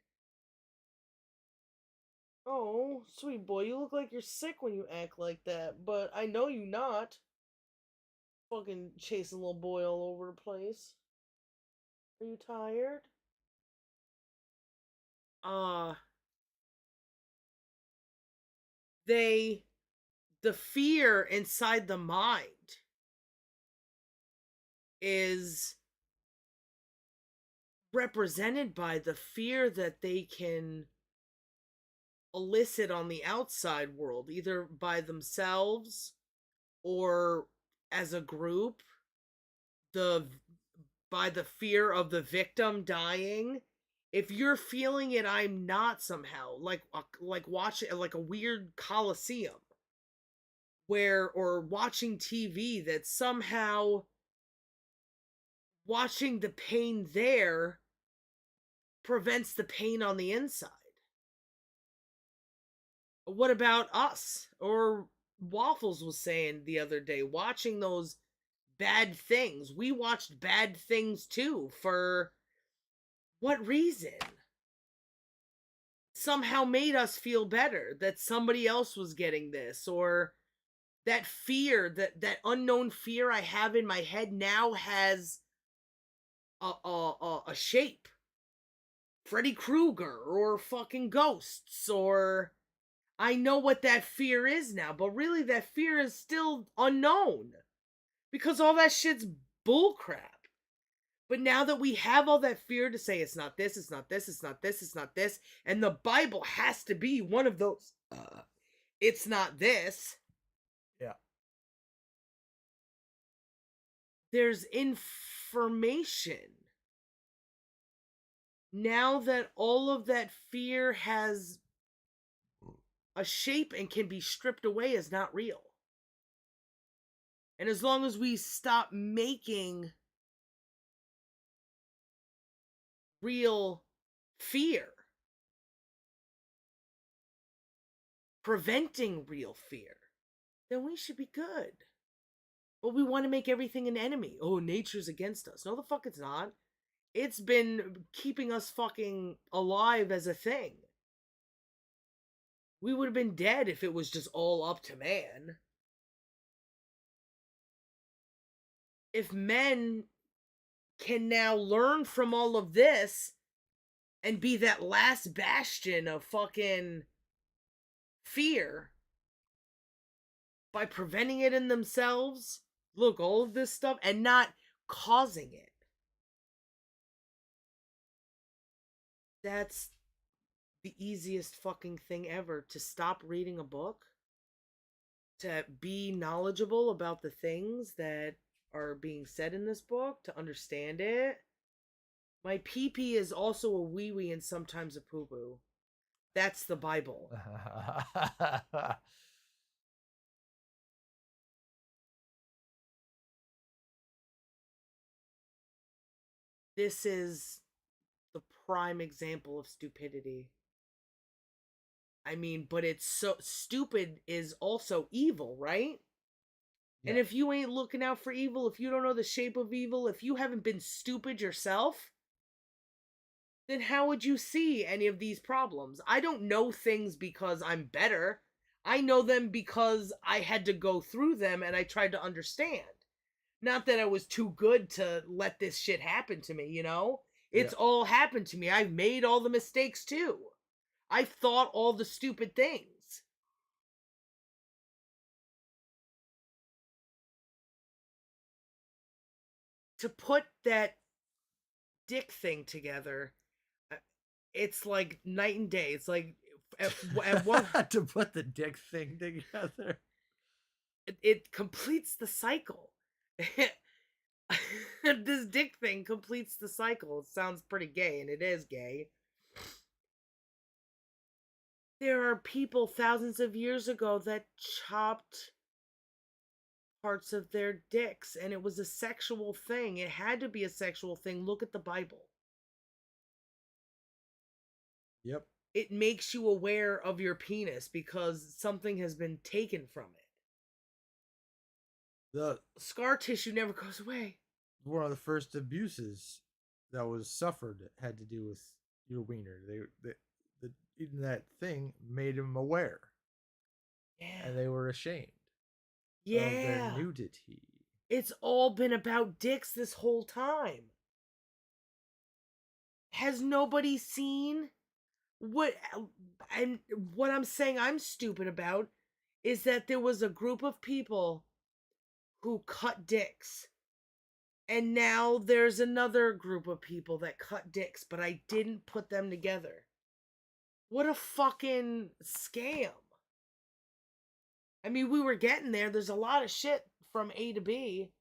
Oh, sweet boy, you look like you're sick when you act like that, but I know you not. Fucking chasing little boy all over the place. Are you tired? Uh, they, the fear inside the mind is represented by the fear that they can elicit on the outside world, either by themselves or as a group, the by the fear of the victim dying. If you're feeling it, I'm not somehow like watching like a weird coliseum where, or watching TV, that somehow watching the pain there prevents the pain on the inside. What about us? Or Waffles was saying the other day, watching those bad things. We watched bad things too. For what reason? Somehow made us feel better that somebody else was getting this, or that fear, that unknown fear I have in my head now has a shape. Freddy Krueger or fucking ghosts, or I know what that fear is now, but really that fear is still unknown because all that shit's bullcrap. But now that we have all that fear to say it's not this, it's not this, it's not this, it's not this, and the Bible has to be one of those, it's not this. Yeah. There's information. Now that all of that fear has a shape and can be stripped away as not real. And as long as we stop making real fear, preventing real fear, then we should be good. But we want to make everything an enemy. Oh, nature's against us. No, the fuck it's not. It's been keeping us fucking alive as a thing. We would have been dead if it was just all up to man. If men can now learn from all of this and be that last bastion of fucking fear by preventing it in themselves, look, all of this stuff, and not causing it. That's the easiest fucking thing ever to stop reading a book, to be knowledgeable about the things that are being said in this book, to understand it. My pee pee is also a wee wee and sometimes a poo poo. That's the Bible. This is the prime example of stupidity. I mean, but it's so stupid is also evil, right? Yeah. And if you ain't looking out for evil, if you don't know the shape of evil, if you haven't been stupid yourself, then how would you see any of these problems? I don't know things because I'm better. I know them because I had to go through them and I tried to understand. Not that I was too good to let this shit happen to me, you know? Yeah. It's all happened to me. I've made all the mistakes too. I've thought all the stupid things. To put that dick thing together, uh, it's like night and day. It's like at one To put the dick thing together. it completes the cycle. This dick thing completes the cycle. It sounds pretty gay, and it is gay. There are people thousands of years ago that chopped parts of their dicks, and it was a sexual thing. It had to be a sexual thing. Look at the Bible. Yep. It makes you aware of your penis because something has been taken from it. The Scar tissue never goes away. one of the first abuses that was suffered had to do with your wiener. Even that thing made them aware, Yeah. and they were ashamed of their Yeah. nudity. It's all been about dicks this whole time. Has nobody seen what? And what I'm saying I'm stupid about is that there was a group of people who cut dicks. And now there's another group of people that cut dicks, but I didn't put them together. What a fucking scam. I mean, we were getting there. There's a lot of shit from A to B.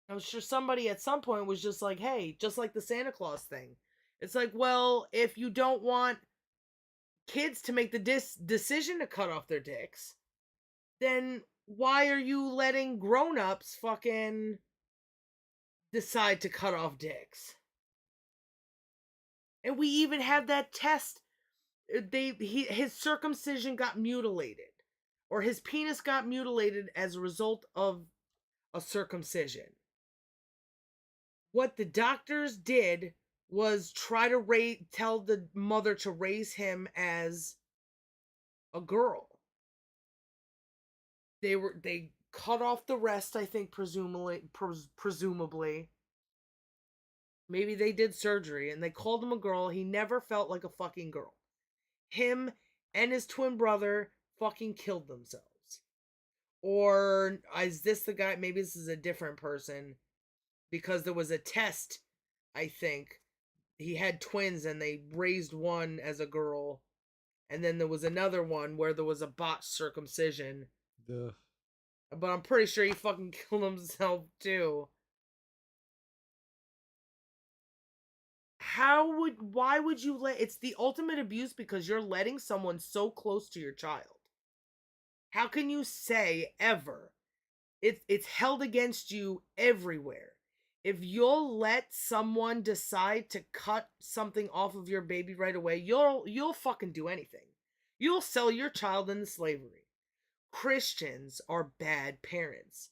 I'm sure somebody at some point was just like, hey, just like the Santa Claus thing. It's like, well, if you don't want kids to make the decision to cut off their dicks, then why are you letting grown-ups fucking decide to cut off dicks? And we even had that test. His circumcision got mutilated, or his penis got mutilated as a result of a circumcision. What the doctors did was try to tell the mother to raise him as a girl. They cut off the rest, I think, presumably. Maybe they did surgery and they called him a girl. He never felt like a fucking girl. Him and his twin brother fucking killed themselves. Or is this the guy? Maybe this is a different person because there was a test, I think. He had twins and they raised one as a girl. And then there was another one where there was a botched circumcision. The But I'm pretty sure he fucking killed himself too. Why would you it's the ultimate abuse because you're letting someone so close to your child. How can you say ever? It's held against you everywhere. If you'll let someone decide to cut something off of your baby right away, you'll fucking do anything. You'll sell your child into slavery. Christians are bad parents,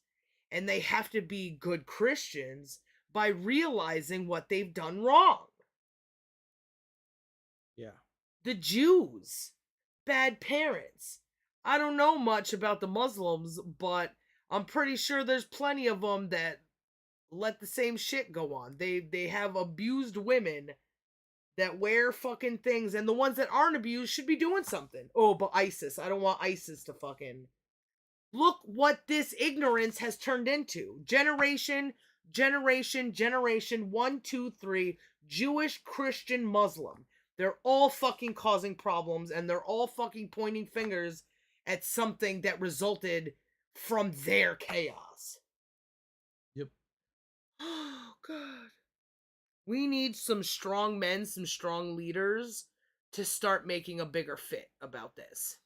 and they have to be good Christians by realizing what they've done wrong. yeah. The Jews, bad parents. I don't know much about the Muslims, but I'm pretty sure there's plenty of them that let the same shit go on. They have abused women that wear fucking things, and the ones that aren't abused should be doing something. Oh, but ISIS. I don't want ISIS to fucking look what this ignorance has turned into. Generation, 1, 2, 3, Jewish, Christian, Muslim. They're all fucking causing problems, and they're all fucking pointing fingers at something that resulted from their chaos. Yep. Oh, God. We need some strong men, some strong leaders to start making a bigger fit about this.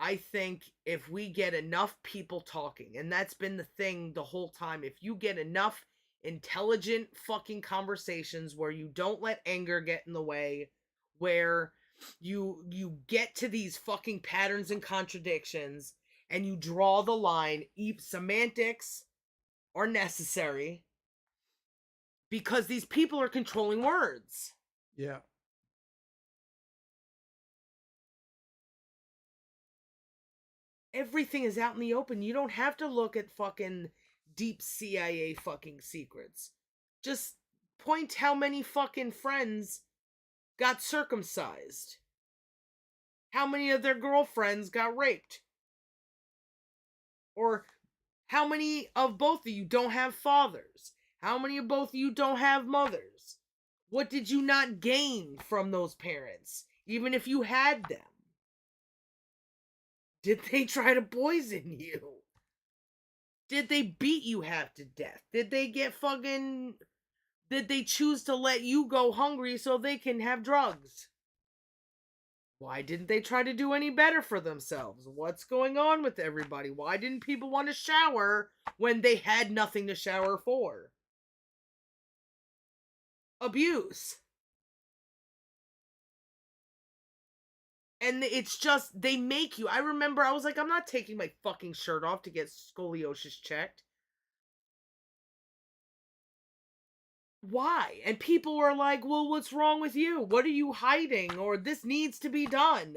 I think if we get enough people talking, and that's been the thing the whole time, if you get enough intelligent fucking conversations where you don't let anger get in the way, where you get to these fucking patterns and contradictions and you draw the line, semantics are necessary because these people are controlling words. Yeah. Everything is out in the open. You don't have to look at fucking deep CIA fucking secrets. Just point how many fucking friends got circumcised. How many of their girlfriends got raped. Or how many of both of you don't have fathers. How many of both of you don't have mothers. What did you not gain from those parents, even if you had them? Did they try to poison you? Did they beat you half to death? Did they choose to let you go hungry so they can have drugs? Why didn't they try to do any better for themselves? What's going on with everybody? Why didn't people want to shower when they had nothing to shower for? Abuse. And it's just, they make you. I remember I was like, I'm not taking my fucking shirt off to get scoliosis checked. Why? And people were like, well, what's wrong with you? What are you hiding? Or this needs to be done.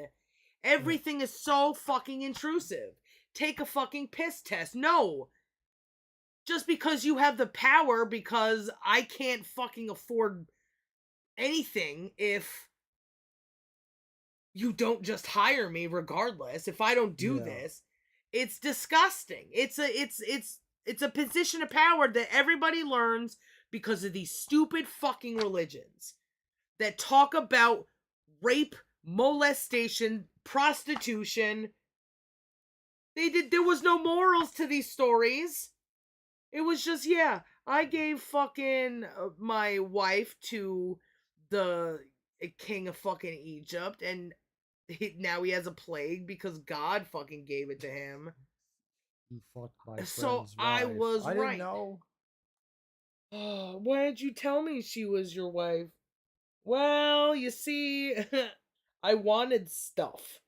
Everything is so fucking intrusive. Take a fucking piss test. No. Just because you have the power, because I can't fucking afford anything if you don't just hire me regardless. If I don't do this, it's disgusting. It's a position of power that everybody learns because of these stupid fucking religions that talk about rape, molestation, prostitution. There was no morals to these stories. It was just, yeah, I gave fucking my wife to the king of fucking Egypt, and now he has a plague because God fucking gave it to him. You fucked my So friend's I wife. was I didn't right. know. Oh, why did you tell me she was your wife? Well, you see, I wanted stuff.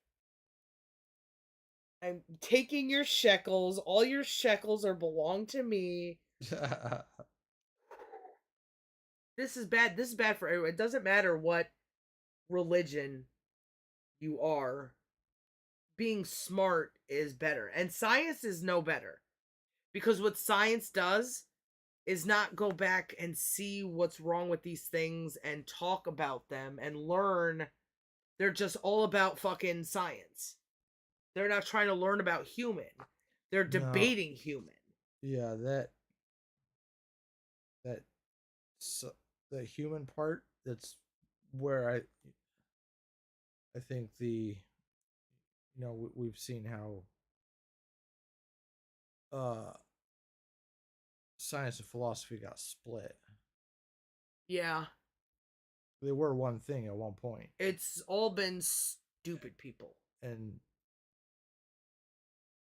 I'm taking your shekels. All your shekels are belong to me. This is bad. This is bad for everyone. It doesn't matter what religion you are. Being smart is better. And science is no better. Because what science does is not go back and see what's wrong with these things and talk about them and learn. They're just all about fucking science. They're not trying to learn about human. They're No. debating human. Yeah, that so, the human part, that's where I think we've seen how science and philosophy got split. Yeah. They were one thing at one point. It's all been stupid people. And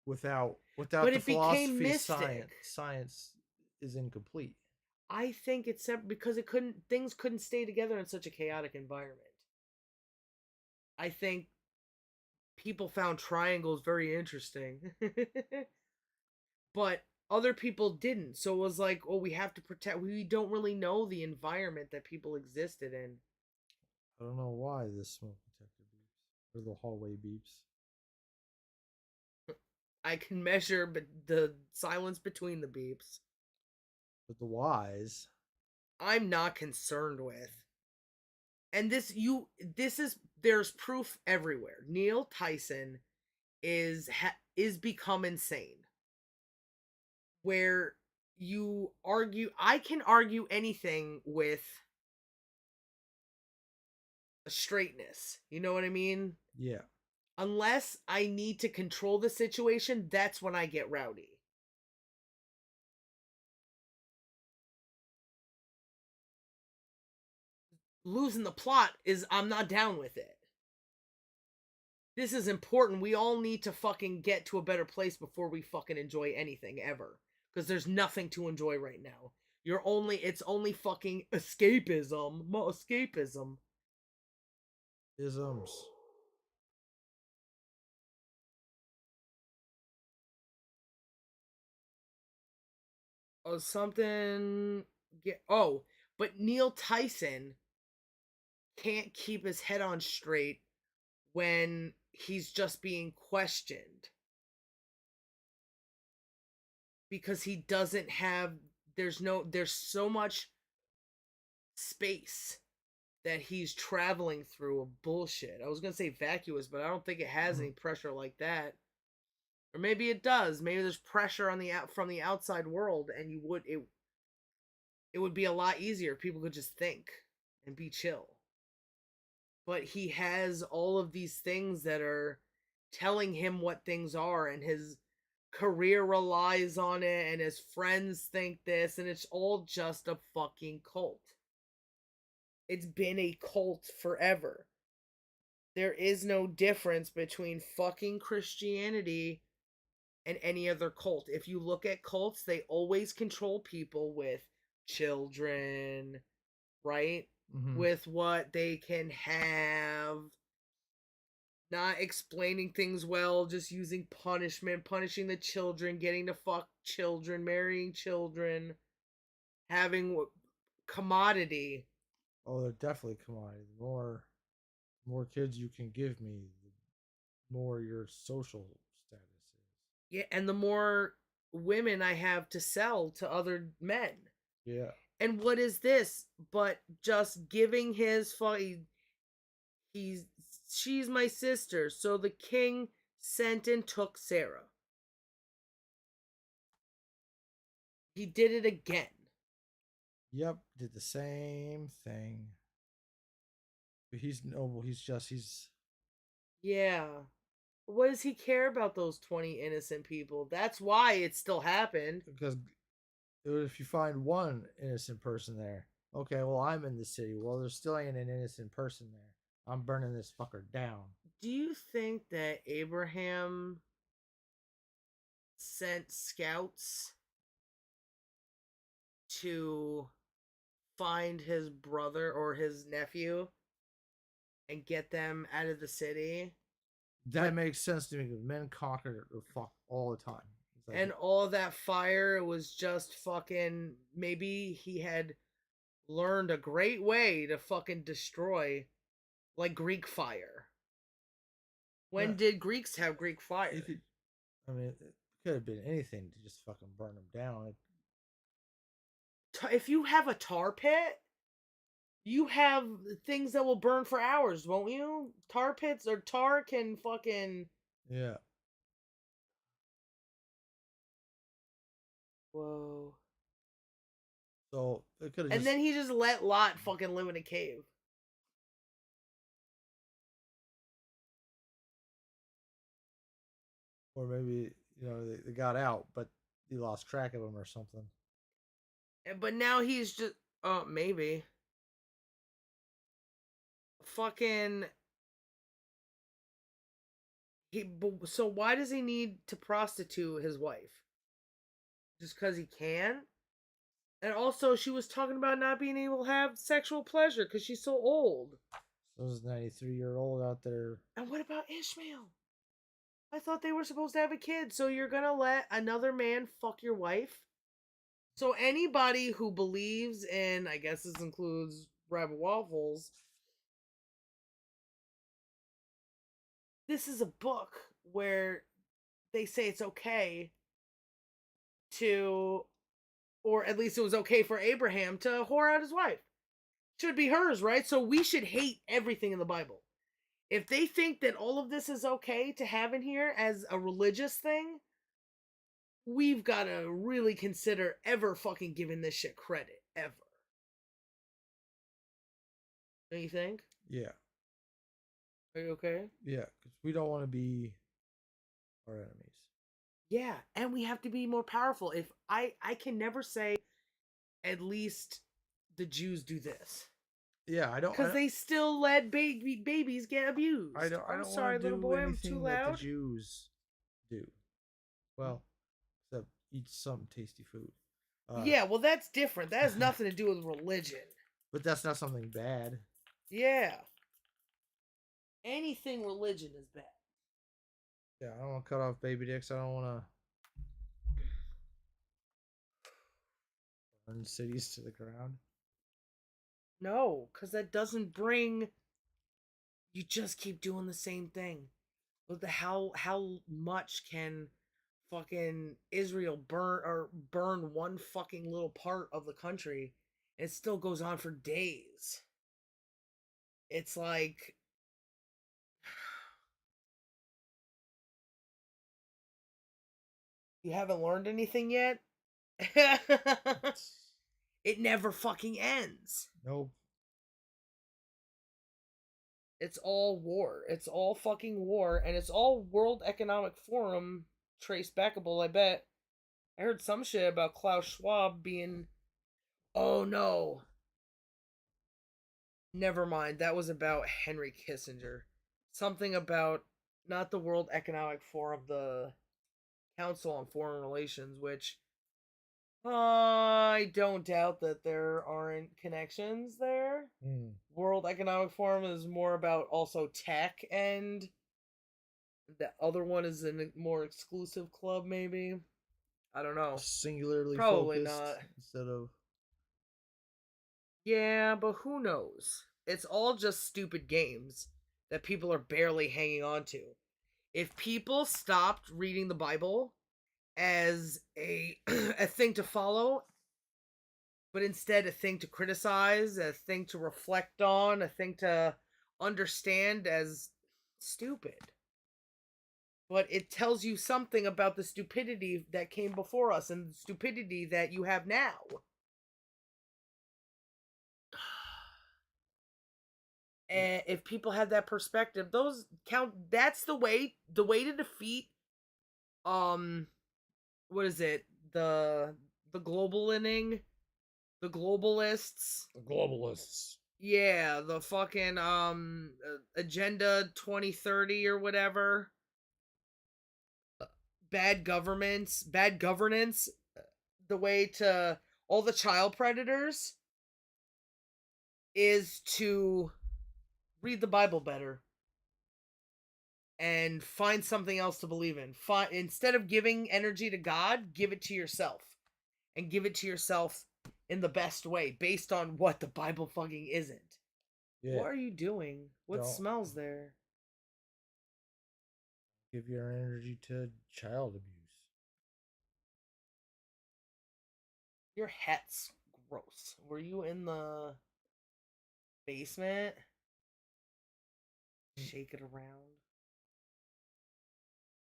without But the it became philosophy, mystic. science is incomplete. I think it's because things couldn't stay together in such a chaotic environment. I think people found triangles very interesting. But other people didn't. So it was like, oh, we have to protect. We don't really know the environment that people existed in. I don't know why this smoke detector beeps, or the hallway beeps. I can measure the silence between the beeps. But the whys, I'm not concerned with. And there's proof everywhere. Neil Tyson is become insane. Where I can argue anything with a straightness. You know what I mean? Yeah. Unless I need to control the situation, that's when I get rowdy. Losing the plot is I'm not down with it. This is important. We all need to fucking get to a better place before we fucking enjoy anything ever. Because there's nothing to enjoy right now. It's only fucking escapism. Escapism. Isms. Oh, something. Oh, but Neil Tyson can't keep his head on straight when he's just being questioned because he doesn't have there's so much space that he's traveling through of bullshit. I was going to say vacuous, but I don't think it has any pressure like that. Or maybe it does. Maybe there's pressure on the out from the outside world and it would be a lot easier if people could just think and be chill. But he has all of these things that are telling him what things are, and his career relies on it, and his friends think this, and it's all just a fucking cult. It's been a cult forever. There is no difference between fucking Christianity and any other cult. If you look at cults, they always control people with children, right? Mm-hmm. With what they can have, not explaining things well, just using punishment, punishing the children, getting to fuck children, marrying children, having commodity. Oh, they're definitely commodity. The more kids you can give me, the more your social status Yeah, and the more women I have to sell to other men. is. Yeah. And what is this but just giving his he's she's my sister, so the king sent and took Sarah. He did it again. Yep. Did the same thing. But he's noble. He's Yeah. What does he care about those 20 innocent people? That's why it still happened. because if you find one innocent person there, okay, well, I'm in the city. Well, there still ain't an innocent person there. I'm burning this fucker down. Do you think that Abraham sent scouts to find his brother or his nephew and get them out of the city? That But makes sense to me because men conquer the fuck all the time. It's like, and all of that fire was just fucking, maybe he had learned a great way to fucking destroy, like Greek fire. yeah, When did Greeks have Greek you fire? could. I mean, it could have been anything to just fucking burn them down. If you have a tar pit, you have things that will burn for hours, won't you? Tar pits or tar can fucking. Yeah. Whoa. So it could have And just, then he just let Lot fucking live in a cave. or maybe they got out, but he lost track of them or something. But now he's just. Oh, maybe. Fucking. So why does he need to prostitute his wife? Just because he can? And also, she was talking about not being able to have sexual pleasure because she's so old. So this 93-year-old out there. And what about Ishmael? I thought they were supposed to have a kid, so you're gonna let another man fuck your wife? So anybody who believes in, I guess this includes Rabbit Waffles, this is a book where they say it's okay to, or at least it was okay for Abraham to whore out his wife. Should be hers, right? So we should hate everything in the Bible. If they think that all of this is okay to have in here as a religious thing, we've got to really consider ever fucking giving this shit credit. Ever. Don't you think? Yeah. Are you okay? Yeah, because we don't want to be our enemies. Yeah, and we have to be more powerful. If I can never say at least the Jews do this. Yeah, Because they still let babies get I abused. don't I I'm don't want sorry, to little do boy, I'm too anything that the loud. Jews do. Well, except eat some tasty food. Uh, Yeah, well, that's different. That has nothing to do with religion. but that's not something bad. Yeah. Anything religion is bad. Yeah, I don't want to cut off baby dicks. I don't want to burn cities to the ground. No, because that doesn't bring. You just keep doing the same thing. But how much can fucking Israel burn one fucking little part of the country? It still goes on for days. It's like you haven't learned anything yet. It never fucking ends. Nope. It's all war. It's all fucking war, and it's all World Economic Forum trace backable. I bet. I heard some shit about Klaus Schwab being. Oh no. Never mind. That was about Henry Kissinger. Something about not the World Economic Forum, the Council on Foreign Relations, which I don't doubt that there aren't connections there. Mm. World Economic Forum is more about also tech, and the other one is a more exclusive club, maybe. I don't know. Singularly Probably focused not. instead of. Yeah, but who knows? It's all just stupid games that people are barely hanging on to. If people stopped reading the Bible as a a thing to follow, but instead a thing to criticize, a thing to reflect on, a thing to understand as stupid. But it tells you something about the stupidity that came before us and the stupidity that you have now. And if people had that perspective, those count. That's the way to defeat um what is it, the global inning, the globalists. The globalists. Yeah, the fucking agenda 2030 or whatever. Bad governance, the way to all the child predators is to read the Bible better and find something else to believe in. Instead of giving energy to God, give it to yourself. And give it to yourself in the best way, based on what the Bible fucking isn't. Yeah. What are you doing? What Don't smells there? give your energy to child abuse. Your hat's gross. Were you in the basement? Shake it around.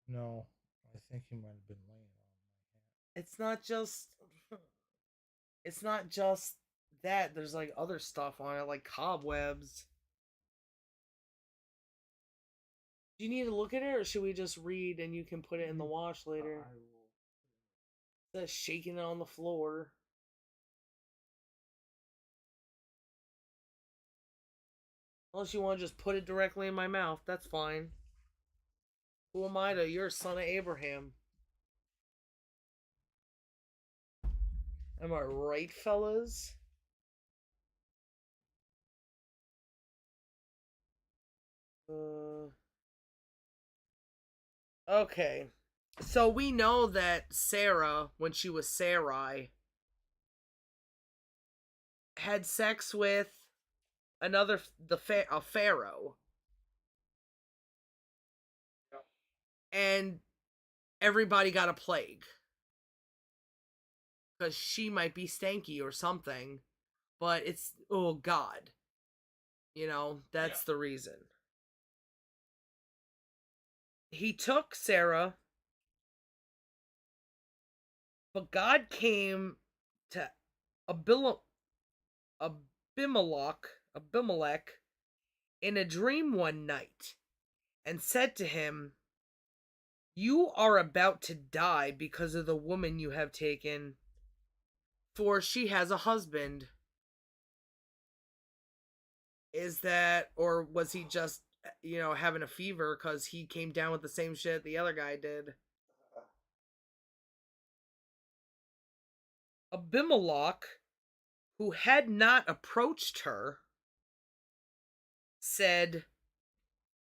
No, I think he might have been laying on It's not just it's not just that. There's like other stuff on it, like cobwebs. Do you need to look at it, or should we just read and you can put it in the wash my later? hat. I will. Instead of shaking it on the floor. Unless you want to just put it directly in my mouth, that's fine. Who am I to? You're a son of Abraham. Am I right, fellas? Okay. So we know that Sarah, when she was Sarai, had sex with a pharaoh, and everybody got a plague because she might be stanky or something. But it's, oh God, that's the reason. He took Sarah, but God came to Abimelech in a dream one night and said to him, "You are about to die because of the woman you have taken, for she has a husband." Is that, or was he just, having a fever because he came down with the same shit the other guy did? Abimelech, who had not approached her, said,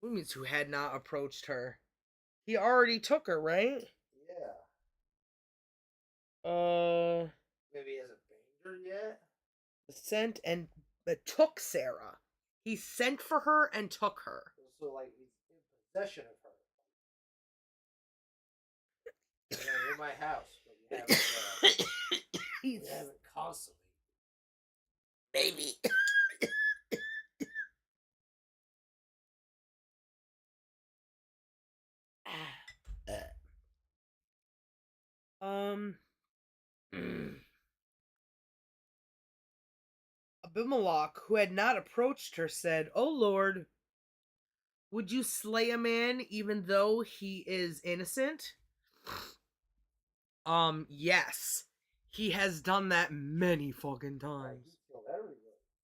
"What means who had not approached her? He already took her, right?" Yeah. Uh, Maybe he hasn't banged her yet? sent and took Sarah. He sent for her and took her. So, like, he's in possession of her. You're in my house, but you haven't constantly. Baby. um. Abimelech, who had not approached her, said, "O Lord, would you slay a man even though he is innocent?" Yes. He has done that many fucking times.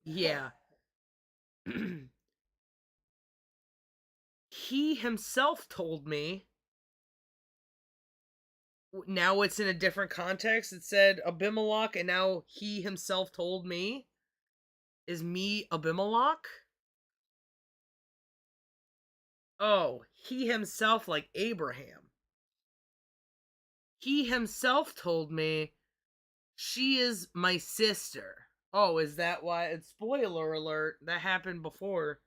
Yeah. He himself told me. Now it's in a different context. It said Abimelech, and now he himself told me. Is me Abimelech? Oh, he himself, like Abraham. He himself told me, "She is my sister." Oh, is that why? It's spoiler alert. That happened before.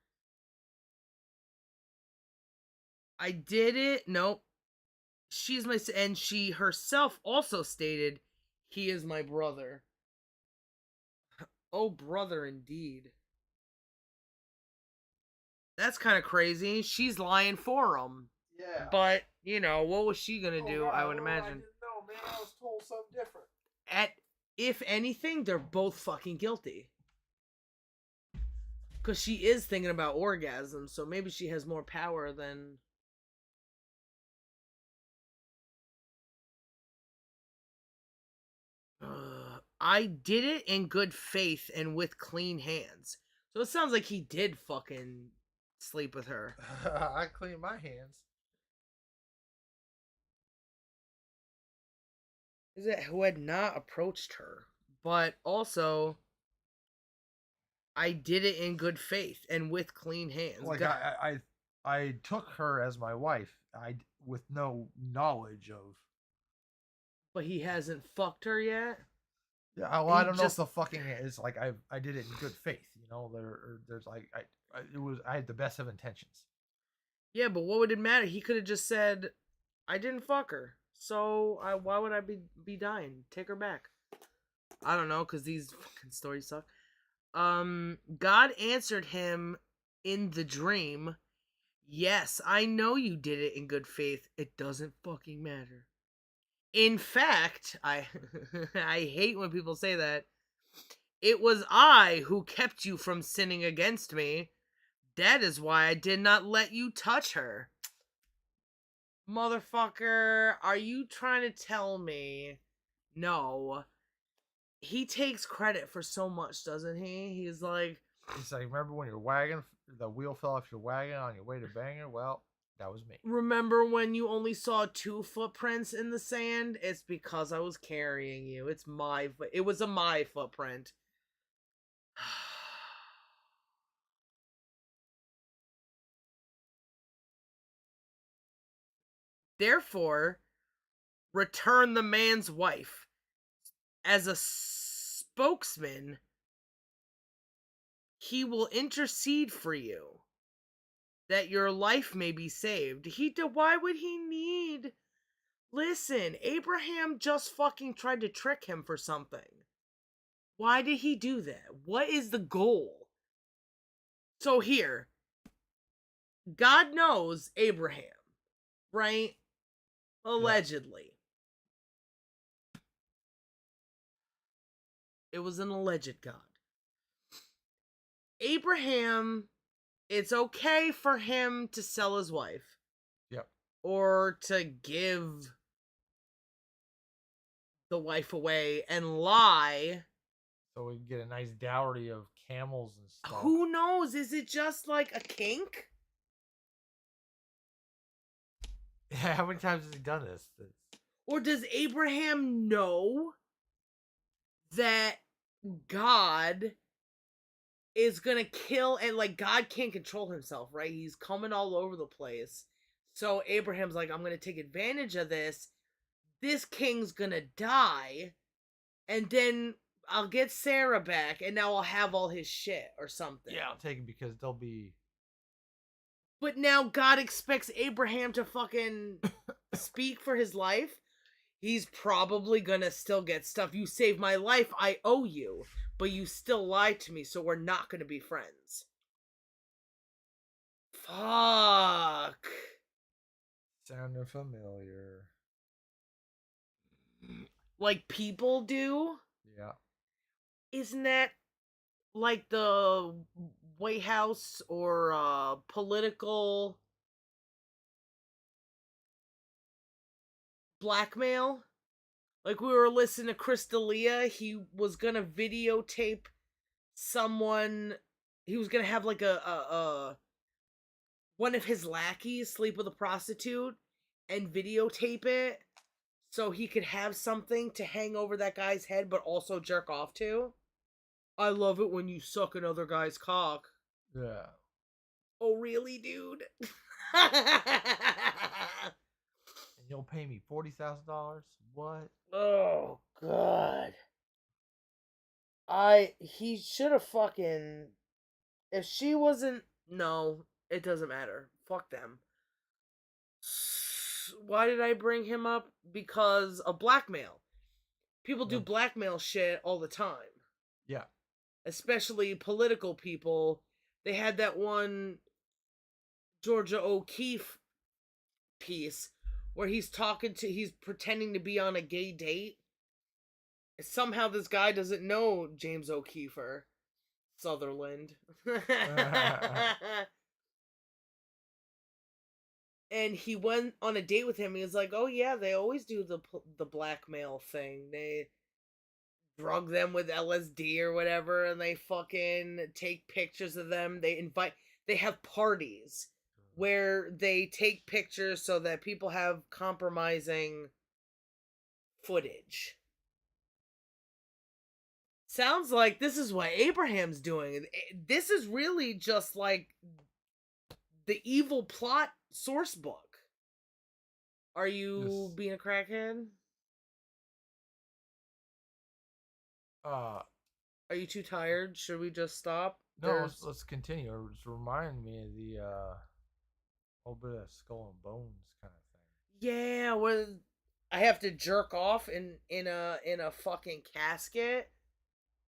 I did it. Nope. She's my and she herself also stated, "He is my brother." Oh, brother, indeed. That's kind of crazy. She's lying for him. Yeah. But what was she gonna do? God, I would I imagine. didn't know, man. I was told something different. If anything, they're both fucking guilty. Because she is thinking about orgasm, so maybe she has more power than. I did it in good faith and with clean hands. So it sounds like he did fucking sleep with her. I clean my hands. Is it who had not approached her? But also, I did it in good faith and with clean hands. Like I took her as my wife. With no knowledge of. But he hasn't fucked her yet. Yeah, well, I don't know if the fucking is like I did it in good faith. There's like I had the best of intentions. Yeah, but what would it matter? He could have just said, "I didn't fuck her, so why would I be dying? Take her back." I don't know, because these fucking stories suck. God answered him in the dream, "Yes, I know you did it in good faith. It doesn't fucking matter. In fact, I I hate when people say that. It was I who kept you from sinning against me. That is why I did not let you touch her." Motherfucker, are you trying to tell me? No. He takes credit for so much, doesn't he? He's like, Remember when the wheel fell off your wagon on your way to Bangor? Well, that was me. "Remember when you only saw 2 footprints in the sand? It's because I was carrying you. It was my footprint." Therefore, return the man's wife. As a spokesman, he will intercede for you, that your life may be saved. Why would he need? Listen, Abraham just fucking tried to trick him for something. Why did he do that? What is the goal? So here, God knows Abraham, right? Allegedly. It was an alleged God. Abraham it's okay for him to sell his wife Yep. or to give the wife away and lie. So we can get a nice dowry of camels and stuff. Who knows? Is it just like a kink? Yeah, how many times has he done this? Or does Abraham know that God is gonna kill, and like God can't control himself, right? He's coming all over the place. So Abraham's like, I'm gonna take advantage of this. This king's gonna die, and then I'll get Sarah back, and now I'll have all his shit or something. Yeah, I'll take it because they'll be. But now God expects Abraham to fucking speak for his life. He's probably gonna still get stuff. You saved my life, I owe you. But you still lied to me, so we're not gonna be friends. Fuck. Sounding familiar. Like people do? Yeah. Isn't that like the White House or political blackmail? Like we were listening to Chris D'Elia, he was gonna videotape someone. He was gonna have like a one of his lackeys sleep with a prostitute and videotape it so he could have something to hang over that guy's head but also jerk off to. I love it when you suck another guy's cock. Yeah. Oh, really, dude? And you'll pay me $40,000? What? Oh, God. He should have fucking. If she wasn't. No, it doesn't matter. Fuck them. Why did I bring him up? Because of blackmail. People do Yeah. blackmail shit all the time. Yeah. Especially political people. They had that one Georgia O'Keeffe piece where he's pretending to be on a gay date. Somehow this guy doesn't know James O'Keefe Sutherland. And he went on a date with him. He was like, "Oh yeah, they always do the blackmail thing. They drug them with LSD or whatever, and they fucking take pictures of them. They have parties where they take pictures so that people have compromising footage." Sounds like this is what Abraham's doing. This is really just like the evil plot source book. Are you Yes. being a crackhead? Uh, Are you too tired? Should we just stop? no, let's continue. It's reminding me of the whole bit of skull and bones kind of thing. Yeah, when I have to jerk off in a fucking casket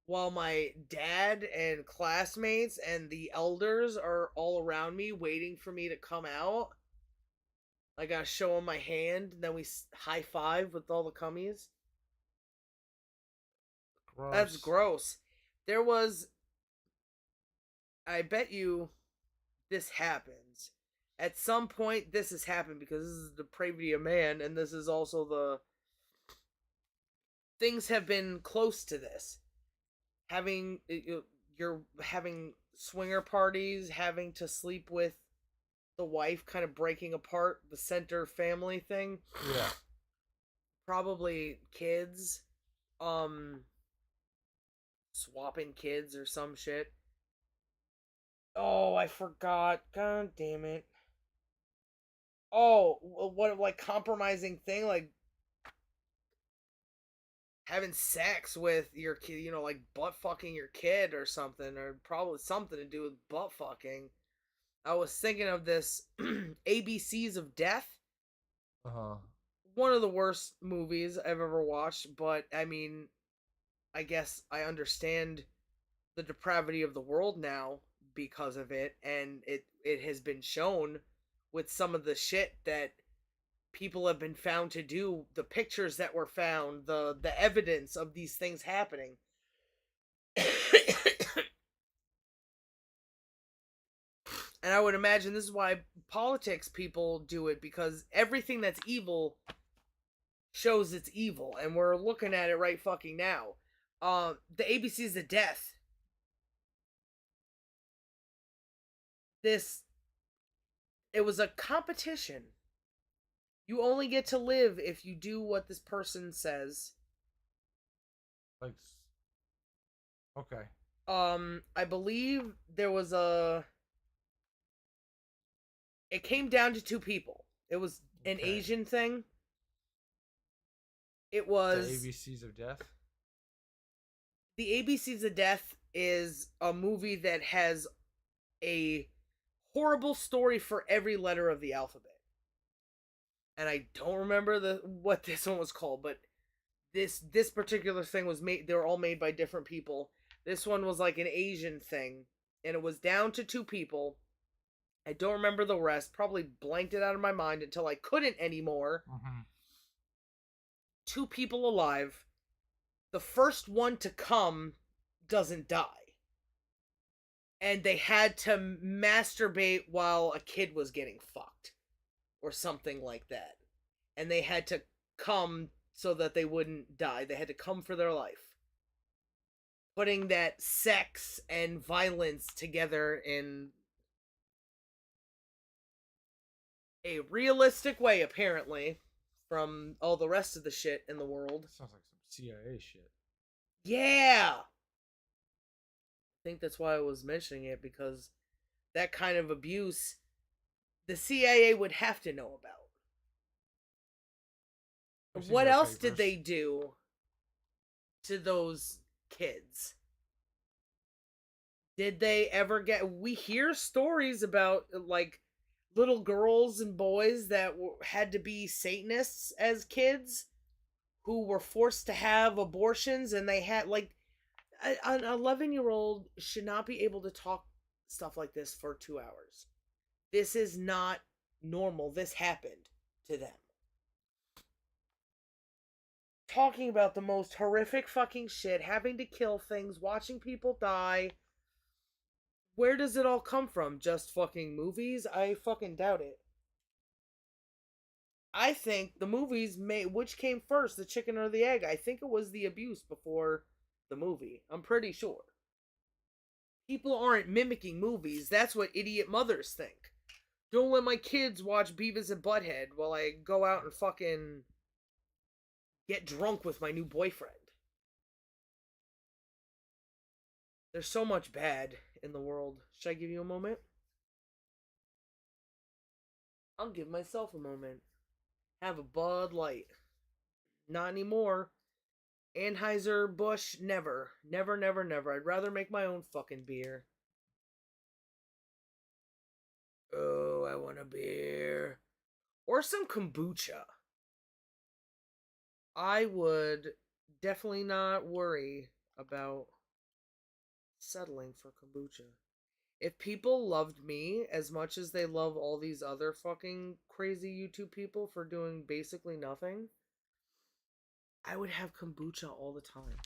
while my dad and classmates and the elders are all around me waiting for me to come out. I gotta show them my hand, and then we high five with all the cummies. Gross. That's gross. There was, I bet you this happens. At some point, this has happened because this is the depravity of man, and this is also the. Things have been close to this. You're having swinger parties, having to sleep with the wife, kind of breaking apart the center family thing. Yeah. Probably kids. Swapping kids or some shit. Oh, I forgot. God damn it. Oh, what, like, compromising thing? Like, having sex with your kid, like butt fucking your kid or something, or probably something to do with butt fucking. I was thinking of this ABCs of Death. Uh-huh. One of the worst movies I've ever watched, but I mean, I guess I understand the depravity of the world now because of it, and it has been shown with some of the shit that people have been found to do, the pictures that were found, the evidence of these things happening. And I would imagine this is why politics people do it, because everything that's evil shows it's evil, and we're looking at it right fucking now. The ABCs of death. This It was a competition. You only get to live if you do what this person says. Like, okay. I believe there was a. It came down to two people. It was an Okay. Asian thing. It The was ABCs of Death. the ABCs of Death is a movie that has a horrible story for every letter of the alphabet. And I don't remember what this one was called, but this particular thing was made. They were all made by different people. This one was like an Asian thing, and it was down to two people. I don't remember the rest. Probably blanked it out of my mind until I couldn't anymore. Mm-hmm. Two people alive. The first one to come doesn't die. And they had to masturbate while a kid was getting fucked. Or something like that. And they had to come so that they wouldn't die. They had to come for their life. Putting that sex and violence together in a realistic way, apparently, from all the rest of the shit in the world. Sounds like some CIA shit. Yeah! I think that's why I was mentioning it, because that kind of abuse the CIA would have to know about. What else did they do to those kids? Did they ever get... We hear stories about, like, little girls and boys that had to be Satanists as kids, who were forced to have abortions, and they had, like... An 11-year-old should not be able to talk stuff like this for 2 hours. This is not normal. This happened to them. Talking about the most horrific fucking shit, having to kill things, watching people die. Where does it all come from? Just fucking movies? I fucking doubt it. I think the movies which came first, the chicken or the egg? I think it was the abuse before the movie. I'm pretty sure. People aren't mimicking movies. That's what idiot mothers think. Don't let my kids watch Beavis and Butthead while I go out and fucking get drunk with my new boyfriend. There's so much bad in the world. Should I give you a moment? I'll give myself a moment. Have a Bud Light. Not anymore. Anheuser-Busch, never. Never, never, never. I'd rather make my own fucking beer. Oh, I want a beer. Or some kombucha. I would definitely not worry about settling for kombucha. If people loved me as much as they love all these other fucking crazy YouTube people for doing basically nothing, I would have kombucha all the time.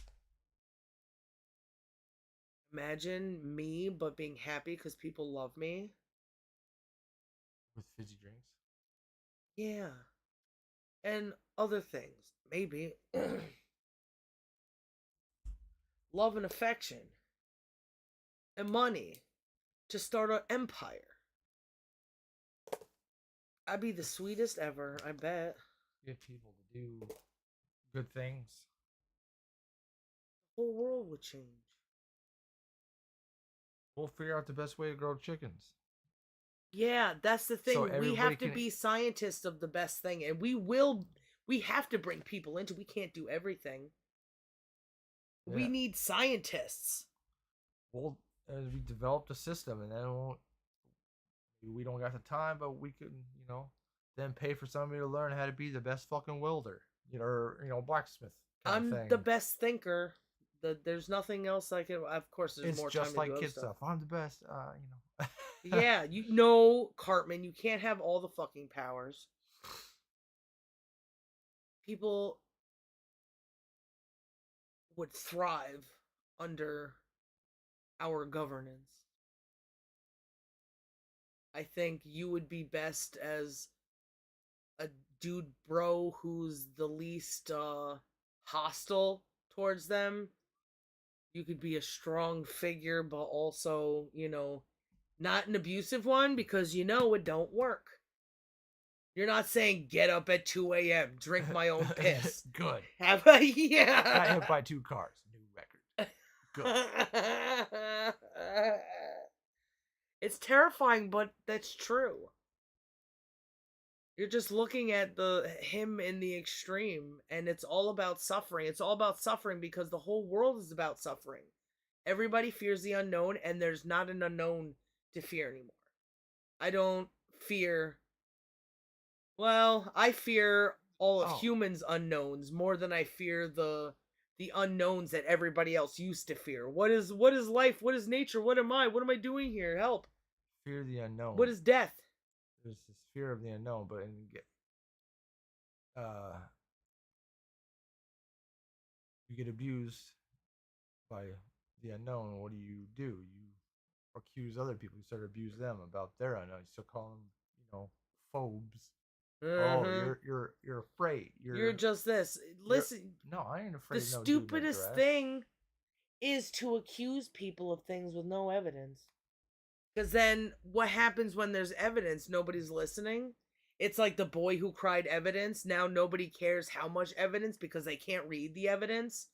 Imagine me, but being happy because people love me. With fizzy drinks. Yeah. And other things. Maybe. Love and affection. And money. To start an empire. I'd be the sweetest ever, I bet. Get people to do good things. The whole world would change. We'll figure out the best way to grow chickens. Yeah, that's the thing. So We have to be scientists of the best thing, and we have to bring people into. We can't do everything. Yeah. We need scientists. Well, we developed a system, and then we don't got the time, but we could, then pay for somebody to learn how to be the best fucking welder, or blacksmith. I'm the best thinker. There's nothing else I can. Of course, there's more time to do other stuff. It's just like kid stuff. I'm the best, Yeah, Cartman, you can't have all the fucking powers. People would thrive under our governance. I think you would be best as a dude bro who's the least hostile towards them. You could be a strong figure, but also, not an abusive one because it don't work. You're not saying get up at 2 a.m., drink my own piss. Good. Have a Got hit yeah. by 2 cars. New record. Good. It's terrifying, but that's true. You're just looking at the him in the extreme, and it's all about suffering. It's all about suffering because the whole world is about suffering. Everybody fears the unknown, and there's not an unknown to fear anymore. I don't fear. Well, I fear all of humans' unknowns more than I fear the unknowns that everybody else used to fear. What is life? What is nature? What am I? What am I doing here? Help! Fear the unknown. What is death? There's this fear of the unknown, but uh, you get abused by the unknown. What do? You accuse other people. You start to abuse them about their unknown. You start calling them, phobes. Oh, Mm-hmm. you're afraid. You're just this. Listen, no, I ain't afraid. the Of no dude in a stupidest dress. thing is to accuse people of things with no evidence. Because then what happens when there's evidence? Nobody's listening. It's like the boy who cried evidence. Now nobody cares how much evidence because they can't read the evidence.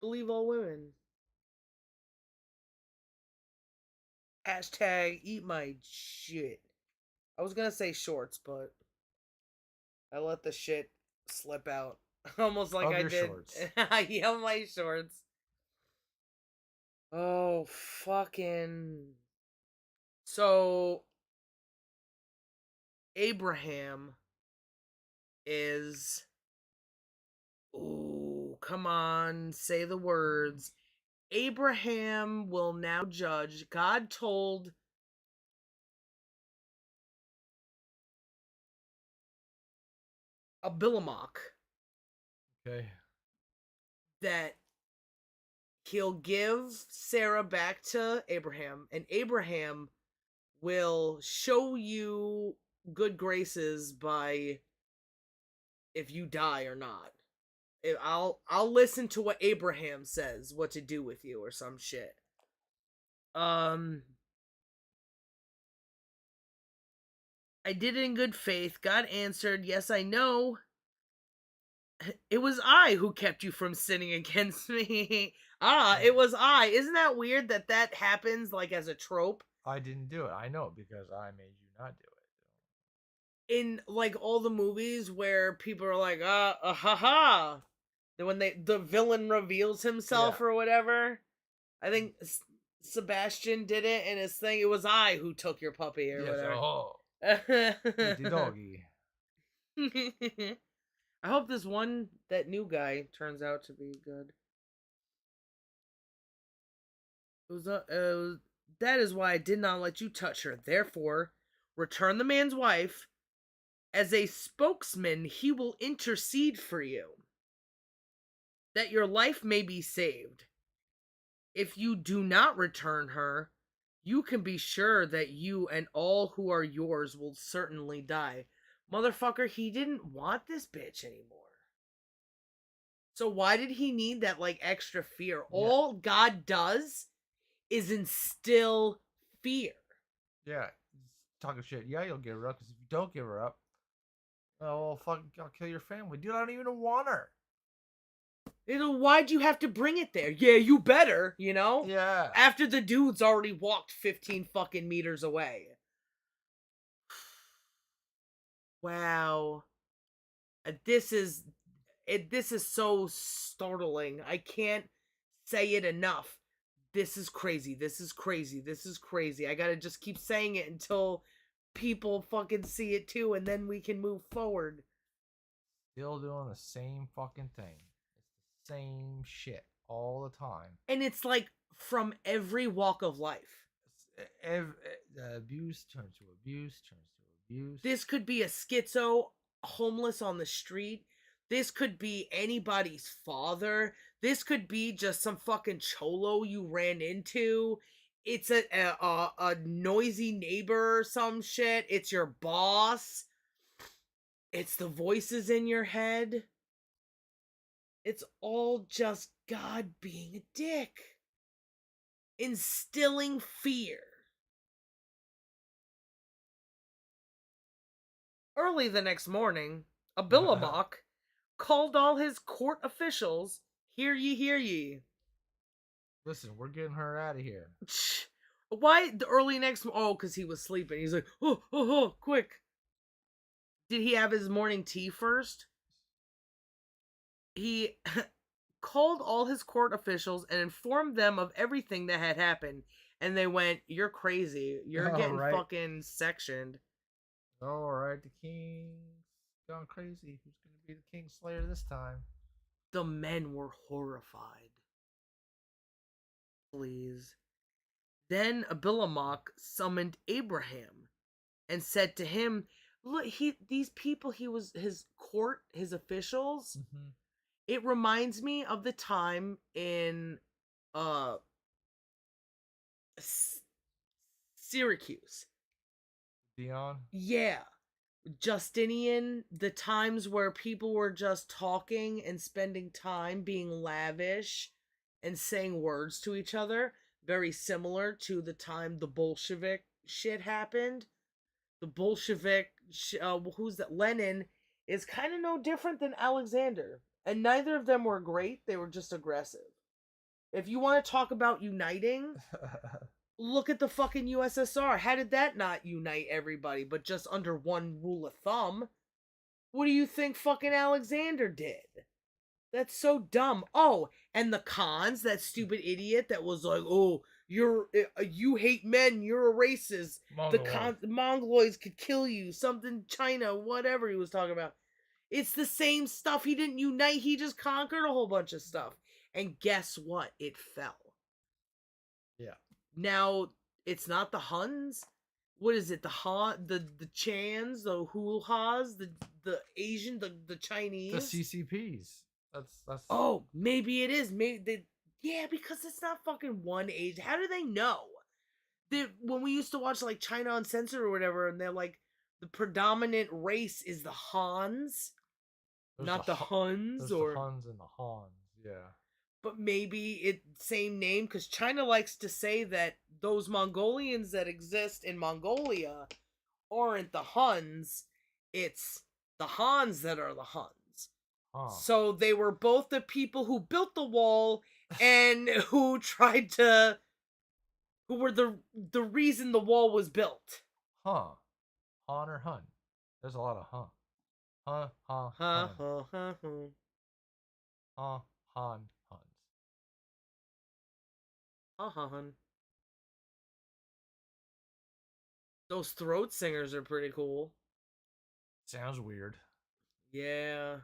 Believe all women. Hashtag eat my shit. I was gonna say shorts, but I let the shit slip out. Almost like Of I your did. shorts. Yeah, my shorts. Oh, fucking. So, Abraham is. Ooh, come on, say the words. Abraham will now judge. God told Abimelech Okay. that he'll give Sarah back to Abraham, and Abraham will show you good graces by if you die or not. I'll listen to what Abraham says, what to do with you or some shit. I did it in good faith. God answered, "Yes, I know. It was I who kept you from sinning against me." It was I. Isn't that weird that that happens like as a trope I didn't do it. I know because I made you not do in like all the movies where people are like, ha ha. Then when the villain reveals himself Yeah. or whatever. I think Sebastian did it in his thing. It was I who took your puppy or Yes. whatever. Oh. Eat the doggy. I hope this one, that new guy, turns out to be good. That is why I did not let you touch her. Therefore, return the man's wife. As a spokesman, he will intercede for you, that your life may be saved. If you do not return her, you can be sure that you and all who are yours will certainly die. Motherfucker, he didn't want this bitch anymore. So why did he need that like extra fear? Yeah. All God does is instill fear. Yeah. Talking shit. Yeah, you'll give her up because if you don't give her up, oh, well, fuck, I'll kill your family. Dude, I don't even want her. Why'd you have to bring it there? Yeah, you better, Yeah. After the dude's already walked 15 fucking meters away. Wow. This is so startling. I can't say it enough. This is crazy. This is crazy. This is crazy. I gotta just keep saying it until people fucking see it too, and then we can move forward. Still doing the same fucking thing. It's the same shit all the time. And it's like from every walk of life. Abuse turns to abuse, turns to abuse. This could be a schizo homeless on the street. This could be anybody's father. This could be just some fucking cholo you ran into. it's a noisy neighbor or some shit. It's your boss. It's the voices in your head. It's all just God being a dick, instilling fear. Early the next morning, Abimelech called all his court officials. Hear ye, hear ye. Listen, we're getting her out of here. Why the early next? Oh, because he was sleeping. He's like, oh, quick. Did he have his morning tea first? He called all his court officials and informed them of everything that had happened. And they went, "You're crazy. You're All getting right. fucking sectioned." All right, the king's gone crazy. Who's going to be the king slayer this time? The men were horrified. Please. Then Abimelech summoned Abraham and said to him, "Look, these people, he was his court, his officials. Mm-hmm. It reminds me of the time in uh Syracuse. Dion? Yeah, Justinian, the times where people were just talking and spending time being lavish and saying words to each other, very similar to the time the Bolshevik shit happened. The Bolshevik, who's that? Lenin is kind of no different than Alexander, and neither of them were great. They were just aggressive. If you want to talk about uniting, look at the fucking USSR. How did that not unite everybody, but just under one rule of thumb? What do you think fucking Alexander did? That's so dumb. Oh, and the cons, that stupid idiot that was like, "Oh, you hate men, you're a racist. Mongoloid. The Mongoloids could kill you, something China, whatever he was talking about." It's the same stuff. He didn't unite, he just conquered a whole bunch of stuff. And guess what? It fell. Yeah. Now, it's not the Huns. What is it? The Chans, the Hulhas, the Asian, the Chinese. The CCPs. That's. Oh, maybe it is. Yeah, because it's not fucking one age. How do they know? When we used to watch like China Uncensored or whatever, and they're like, the predominant race is the Hans, not the Huns, There's or the Huns and the Hans. Yeah. but maybe it same name because China likes to say that those Mongolians that exist in Mongolia aren't the Huns, it's the Hans that are the Huns. Huh. So they were both the people who built the wall and who tried to who were the reason the wall was built. Huh. Han or Hun? There's a lot of huh. Huh, huh, Ha Hun. ha ha ha. Huh, Han, Huns. Ha ha hun. Those throat singers are pretty cool. Sounds weird. Yeah.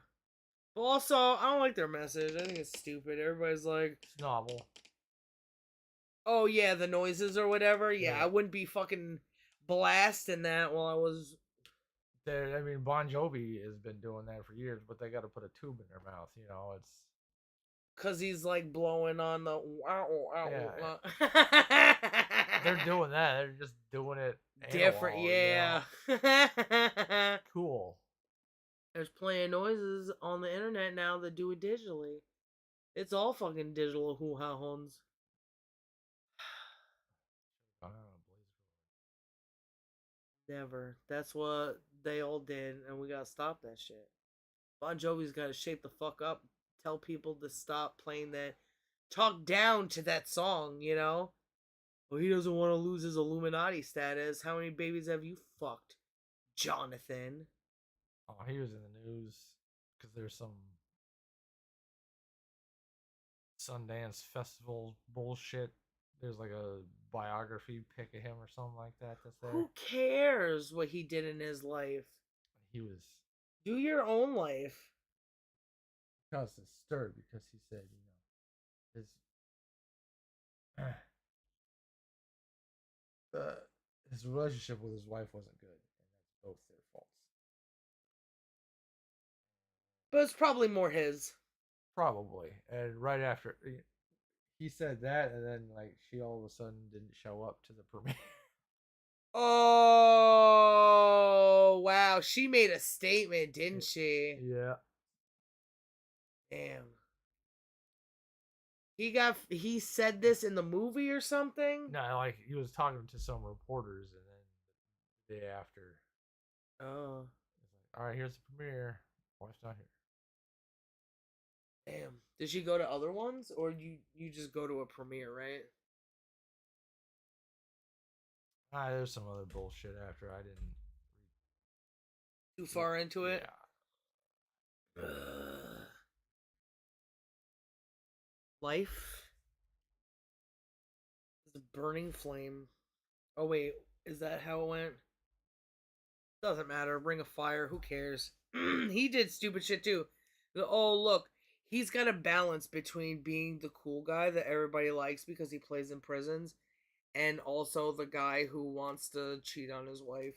But also, I don't like their message. I think it's stupid. Everybody's like, It's novel. "Oh yeah, the noises or whatever." Yeah, Yeah. I wouldn't be fucking blasting that while I was. I mean, Bon Jovi has been doing that for years, but they got to put a tube in their mouth. You know, it's. Cause he's like blowing on the. Yeah. They're doing that. They're just doing it Different, analog, yeah. You know? Cool. There's plenty of noises on the internet now that do it digitally. It's all fucking digital hoo ha hones. I don't know, Never. That's what they all did, and we gotta stop that shit. Bon Jovi's gotta shape the fuck up, tell people to stop playing that, talk down to that song, you know? Well, he doesn't want to lose his Illuminati status. How many babies have you fucked, Jonathan? Oh, he was in the news because there's some Sundance Festival bullshit. There's like a biography pic of him or something like that that's there. Who cares what he did in his life? He was Do your own life. caused a stir because he said, his relationship with his wife wasn't good, and that's both their faults. But it's probably more his. Probably, and right after he said that, and then like she all of a sudden didn't show up to the premiere. Oh, wow. She made a statement, didn't she? Yeah. Damn. He said this in the movie or something? No, like he was talking to some reporters, and then the day after, Oh, it's like, all right, here's the premiere. Wife's not here. damn. Did she go to other ones or you just go to a premiere, right? There's some other bullshit after I didn't. Too far into it? Yeah. Ugh. Life is a burning flame. Oh wait, is that how it went? Doesn't matter. Ring of Fire. Who cares? He did stupid shit too. Oh look, he's got a balance between being the cool guy that everybody likes because he plays in prisons, and also the guy who wants to cheat on his wife.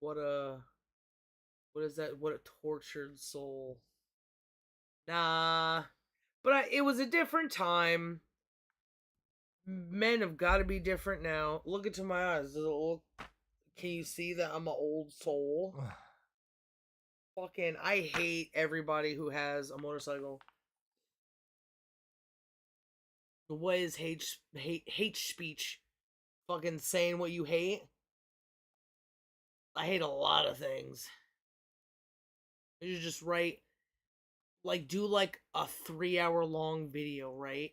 What a what is that? What a tortured soul. Nah, but it was a different time. Men have got to be different now. Look into my eyes. Does it look? Can you see that I'm an old soul? Fucking, I hate everybody who has a motorcycle. The way is hate speech. Fucking saying what you hate. I hate a lot of things. You just write, like, do like a 3 hour long video, right?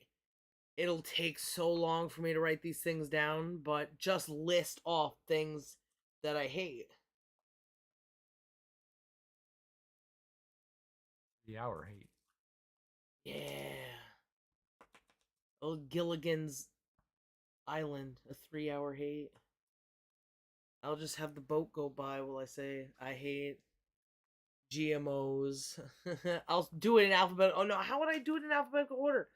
It'll take so long for me to write these things down, but just list off things that I hate. The hour hate. Yeah. Oh, Gilligan's Island, a 3 hour hate. I'll just have the boat go by while I say I hate GMOs. I'll do it in alphabetical. Oh no, how would I do it in alphabetical order?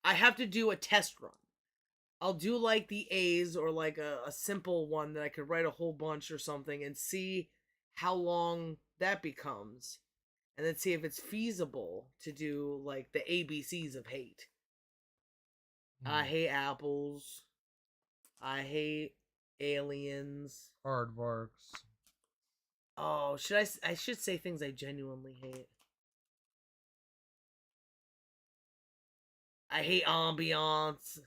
I have to do a test run. I'll do like the A's or like a simple one that I could write a whole bunch or something and see how long that becomes. And then see if it's feasible to do like the ABCs of hate. I hate apples. I hate aliens. Aardvarks. Oh, I should say things I genuinely hate. I hate ambiance.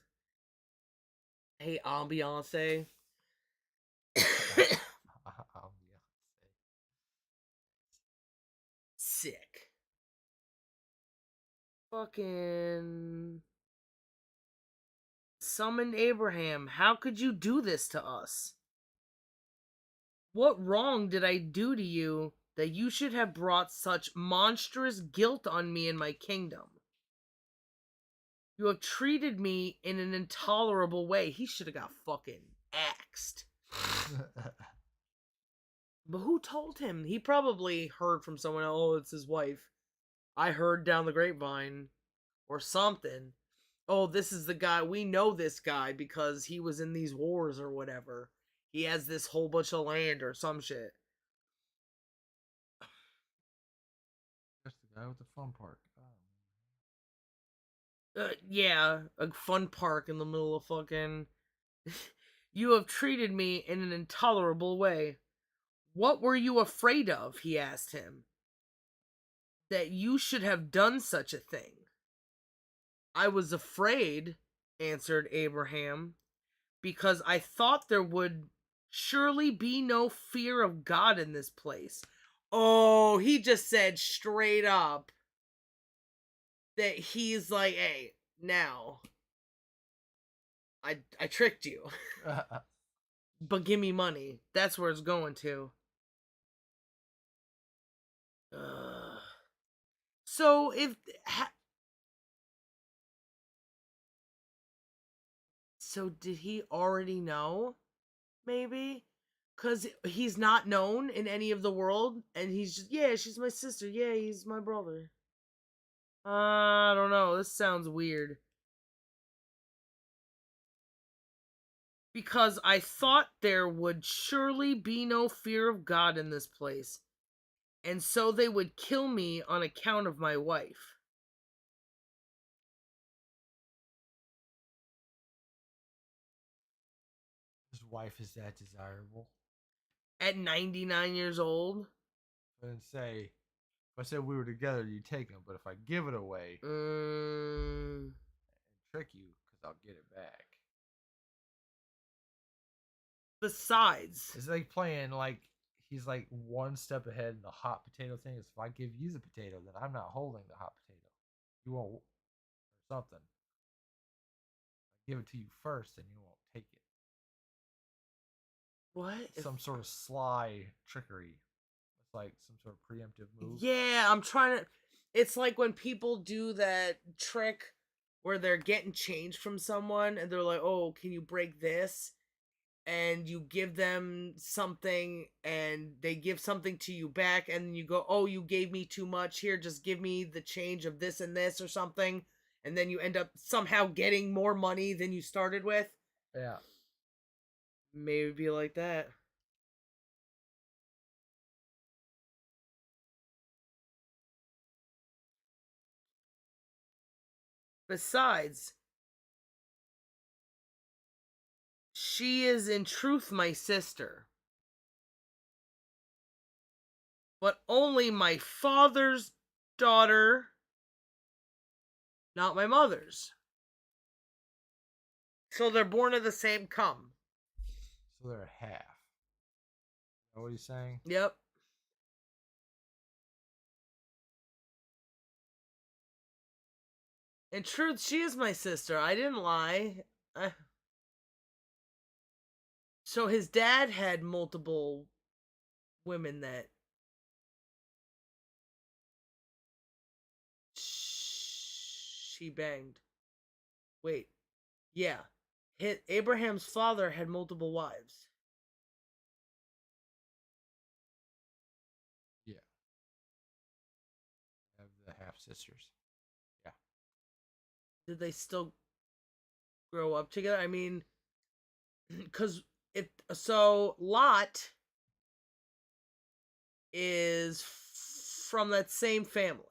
I hate ambiance. Sick. Fucking summoned Abraham. How could you do this to us? What wrong did I do to you that you should have brought such monstrous guilt on me and my kingdom? You have treated me in an intolerable way. He should have got fucking axed. But who told him? He probably heard from someone else. Oh, it's his wife. I heard down the grapevine. Or something. Oh, this is the guy. We know this guy because he was in these wars or whatever. He has this whole bunch of land or some shit. That's the guy with the fun park. Yeah, a fun park in the middle of fucking. You have treated me in an intolerable way. What were you afraid of? He asked him. That you should have done such a thing. I was afraid, answered Abraham, because I thought there would surely be no fear of God in this place. Oh, he just said straight up that he's like, hey, now I tricked you, but give me money. That's where it's going to. Uh, so so did he already know? Maybe because he's not known in any of the world, and he's just she's my sister. Yeah, he's my brother. I don't know. This sounds weird. Because I thought there would surely be no fear of God in this place, and so they would kill me on account of my wife. wife is that desirable. At 99 years old? And say, if I said we were together, you take him. But if I give it away Mm, and trick you, because I'll get it back. besides, It's like playing like he's like one step ahead in the hot potato thing. Is if I give you the potato, then I'm not holding the hot potato. You won't, or something. I give it to you first, and you won't take it. what? It's some sort of sly trickery. It's like some sort of preemptive move. Yeah, I'm trying to. It's like when people do that trick where they're getting change from someone and they're like, oh, can you break this? And you give them something and they give something to you back and you go, oh, you gave me too much, here, just give me the change of this and this or something, and then you end up somehow getting more money than you started with. Yeah. Maybe be like that. Besides, she is in truth my sister, but only my father's daughter, not my mother's. So they're born of the same cum. So they're a half. Is that what he's saying? Yep. In truth, she is my sister. I didn't lie. So his dad had multiple women that she banged. Wait. Yeah. Abraham's father had multiple wives. Yeah. Have the half sisters. Yeah. Did they still grow up together? I mean, because if so, Lot is from that same family.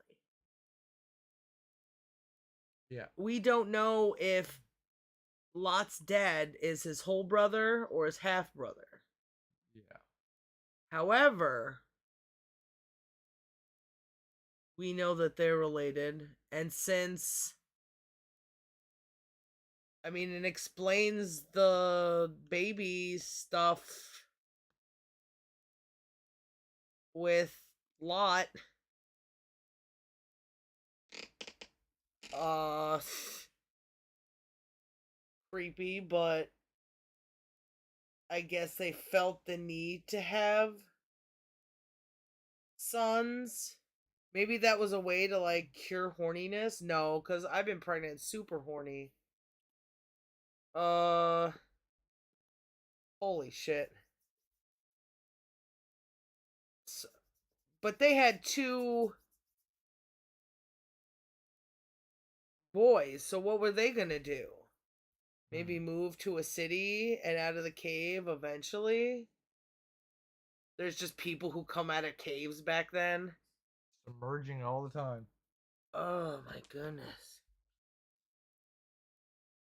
Yeah. We don't know if Lot's dad is his whole brother or his half brother. Yeah. However, we know that they're related, and since I mean, it explains the baby stuff with Lot. Uh, creepy, but I guess they felt the need to have sons. Maybe that was a way to like cure horniness. No, because I've been pregnant super horny. Uh, holy shit. So, but they had two boys, so what were they gonna do? Maybe move to a city and out of the cave eventually? There's just people who come out of caves back then. Emerging all the time. Oh my goodness.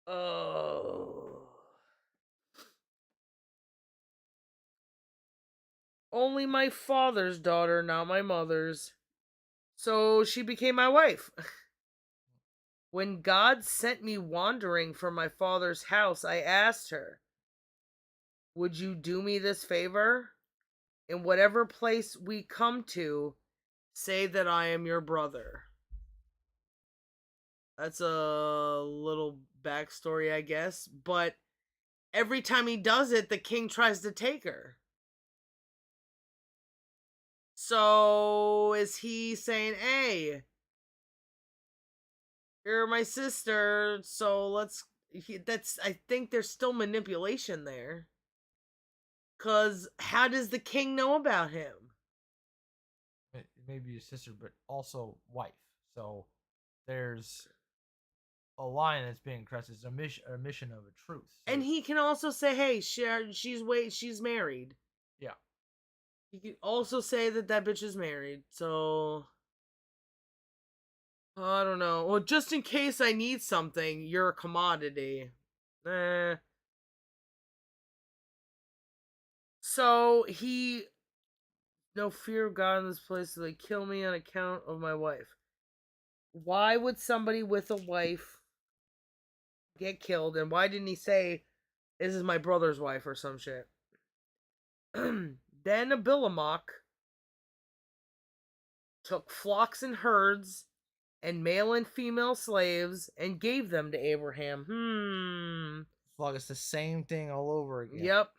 Oh. Only my father's daughter, not my mother's. So she became my wife. When God sent me wandering from my father's house, I asked her, would you do me this favor? In whatever place we come to, say that I am your brother. That's a little backstory, I guess. But every time he does it, the king tries to take her. So is he saying, hey, you're my sister, so I think there's still manipulation there. Because how does the king know about him? It may be your sister, but also wife. So there's a line that's being crossed. It's a mission of a truth. So, And he can also say, hey, she's married. yeah. He can also say that bitch is married. So I don't know. Well, just in case I need something, you're a commodity. Eh. So he, no fear of God in this place, so they kill me on account of my wife. Why would somebody with a wife get killed? And why didn't he say, this is my brother's wife or some shit? Then Abimelech took flocks and herds and male and female slaves and gave them to Abraham. Fuck, it's the same thing all over again. Yep.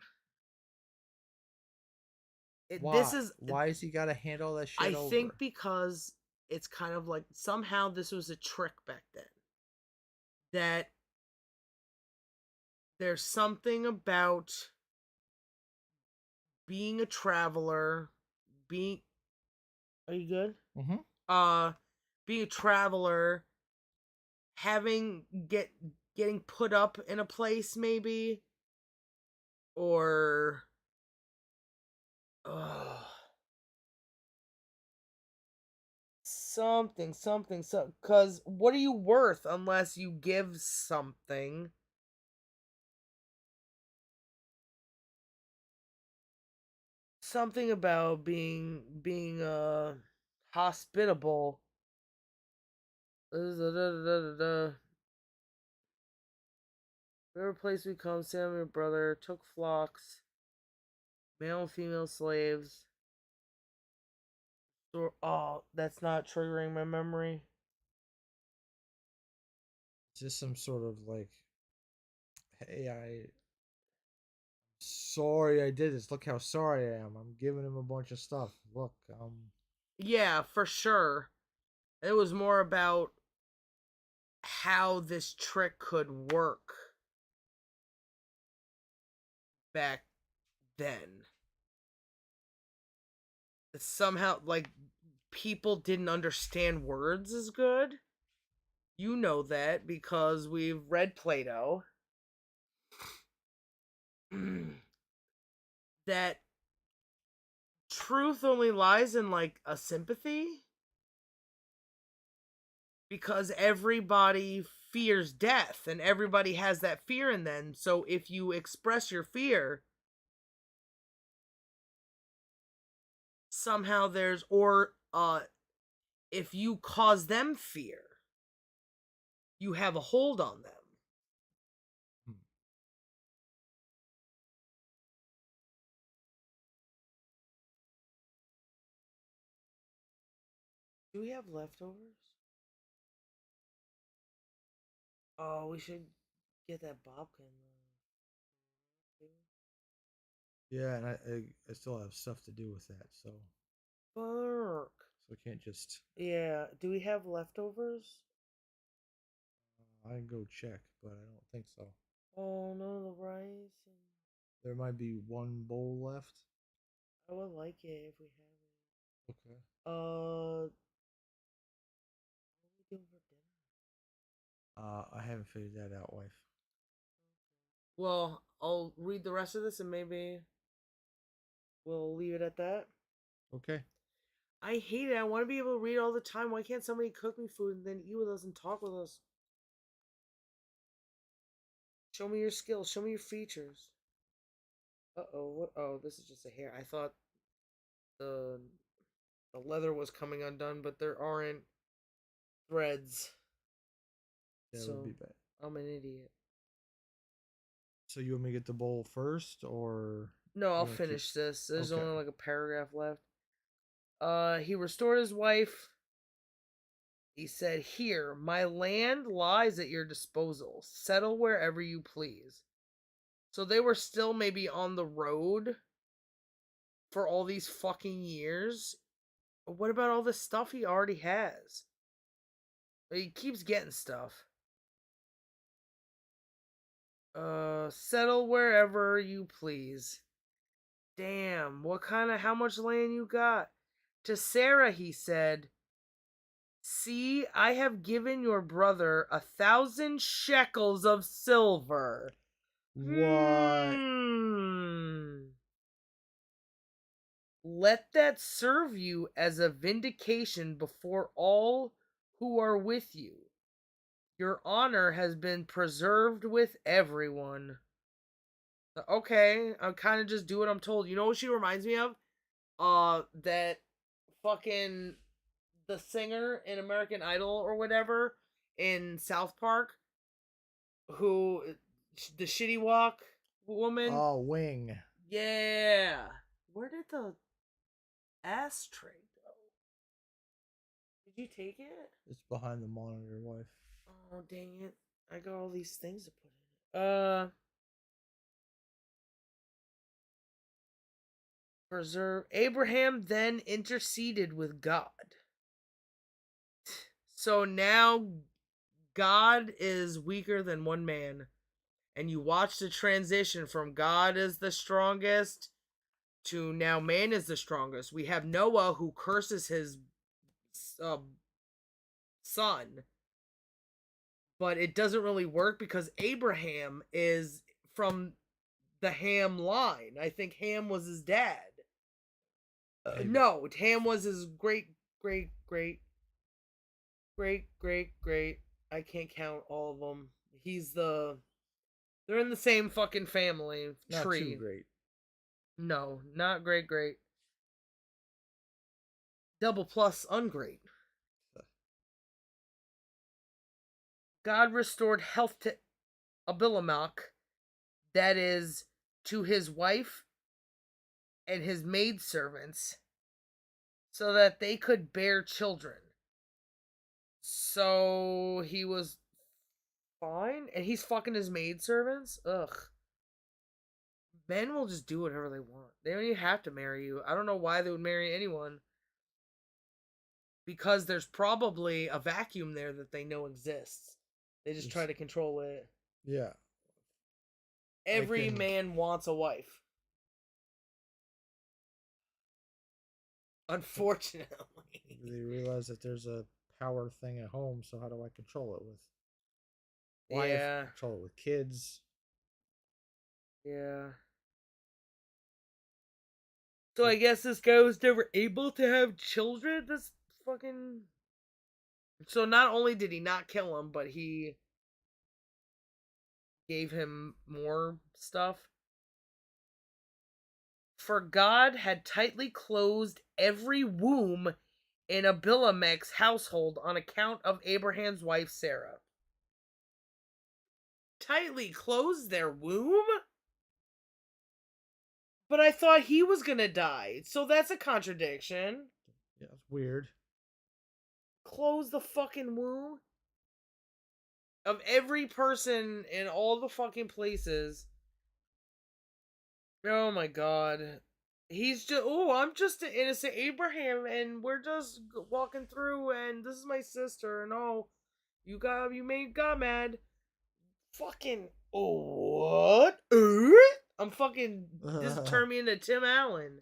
Why? Why has he got to hand all that shit over? I think because it's kind of like somehow this was a trick back then. That there's something about being a traveler, being are you good? Being a traveler, getting put up in a place maybe, or something, because what are you worth unless you give something? Something about being hospitable. Whatever place we come, Sam, your brother, took flocks, male and female slaves. Oh, that's not triggering my memory. Is this some sort of like, hey, sorry I did this. Look how sorry I am. I'm giving him a bunch of stuff. Look, Yeah, for sure. It was more about how this trick could work back then. Somehow, like, people didn't understand words as good. You know that because we've read Plato. That truth only lies in, like, a sympathy. Because everybody fears death and everybody has that fear in them. So if you express your fear, somehow there's, or if you cause them fear, you have a hold on them. Do we have leftovers? Oh, we should get that babkin. yeah, and I still have stuff to do with that, so Fuck. I can't just. Yeah. Do we have leftovers? I can go check, but I don't think so. Oh, none of the rice. There might be one bowl left. I would like it if we have it. Okay. What are we doing for dinner? I haven't figured that out, wife. Well, I'll read the rest of this and maybe we'll leave it at that. Okay. I hate it. I want to be able to read all the time. Why can't somebody cook me food and then eat with us and talk with us? Show me your skills. Show me your features. Uh-oh. What? Oh, this is just a hair. I thought the the leather was coming undone, but there aren't threads. That would So be bad. I'm an idiot. So you want me to get the bowl first, or No, I'll you want to keep? finish this. There's Okay. only like a paragraph left. He restored his wife. He said, "Here, my land lies at your disposal. Settle wherever you please." So they were still maybe on the road for all these fucking years. What about all the stuff he already has? He keeps getting stuff. Settle wherever you please. Damn, how much land you got? To Sarah, he said, "See, I have given your brother 1,000 shekels of silver." What? Let that serve you as a vindication before all who are with you. Your honor has been preserved with everyone. Okay, I kind of just do what I'm told. You know what she reminds me of? That fucking the singer in American Idol or whatever in South Park who the shitty walk woman. Oh, Wing. Yeah. Where did the ashtray go? Did you take it? It's behind the monitor, wife. Oh dang it! I got all these things to put in it. Preserve. Abraham then interceded with God. So now God is weaker than one man. And you watch the transition from God is the strongest to now man is the strongest. We have Noah who curses his uh, son, but it doesn't really work because Abraham is from the Ham line. I think Ham was his dad. No, Ham was his great, great, great, great, great, great. I can't count all of them. He's the. They're in the same fucking family Not too tree. great. No, not great, great. Double plus ungreat. God restored health to Abimelech, that is, to his wife and his maidservants, so that they could bear children. So he was fine, and he's fucking his maidservants? Ugh. Men will just do whatever they want. They don't even have to marry you. I don't know why they would marry anyone. Because there's probably a vacuum there that they know exists. They just try to control it. Yeah. Every man wants a wife. Unfortunately. They realize that there's a power thing at home, so how do I control it with wife? Yeah. Control it with kids. Yeah. So I guess this guy was never able to have children? This fucking... So not only did he not kill him, but he gave him more stuff. For God had tightly closed every womb in Abimelech's household on account of Abraham's wife Sarah. Tightly closed their womb? But I thought he was gonna die, so that's a contradiction. Yeah, it's weird. Close the fucking womb? Of every person in all the fucking places. Oh my god. He's just, oh, I'm just an innocent Abraham, and we're just walking through, and this is my sister, and oh, you made God mad. Fucking, oh, what? I'm fucking, this turned me into Tim Allen.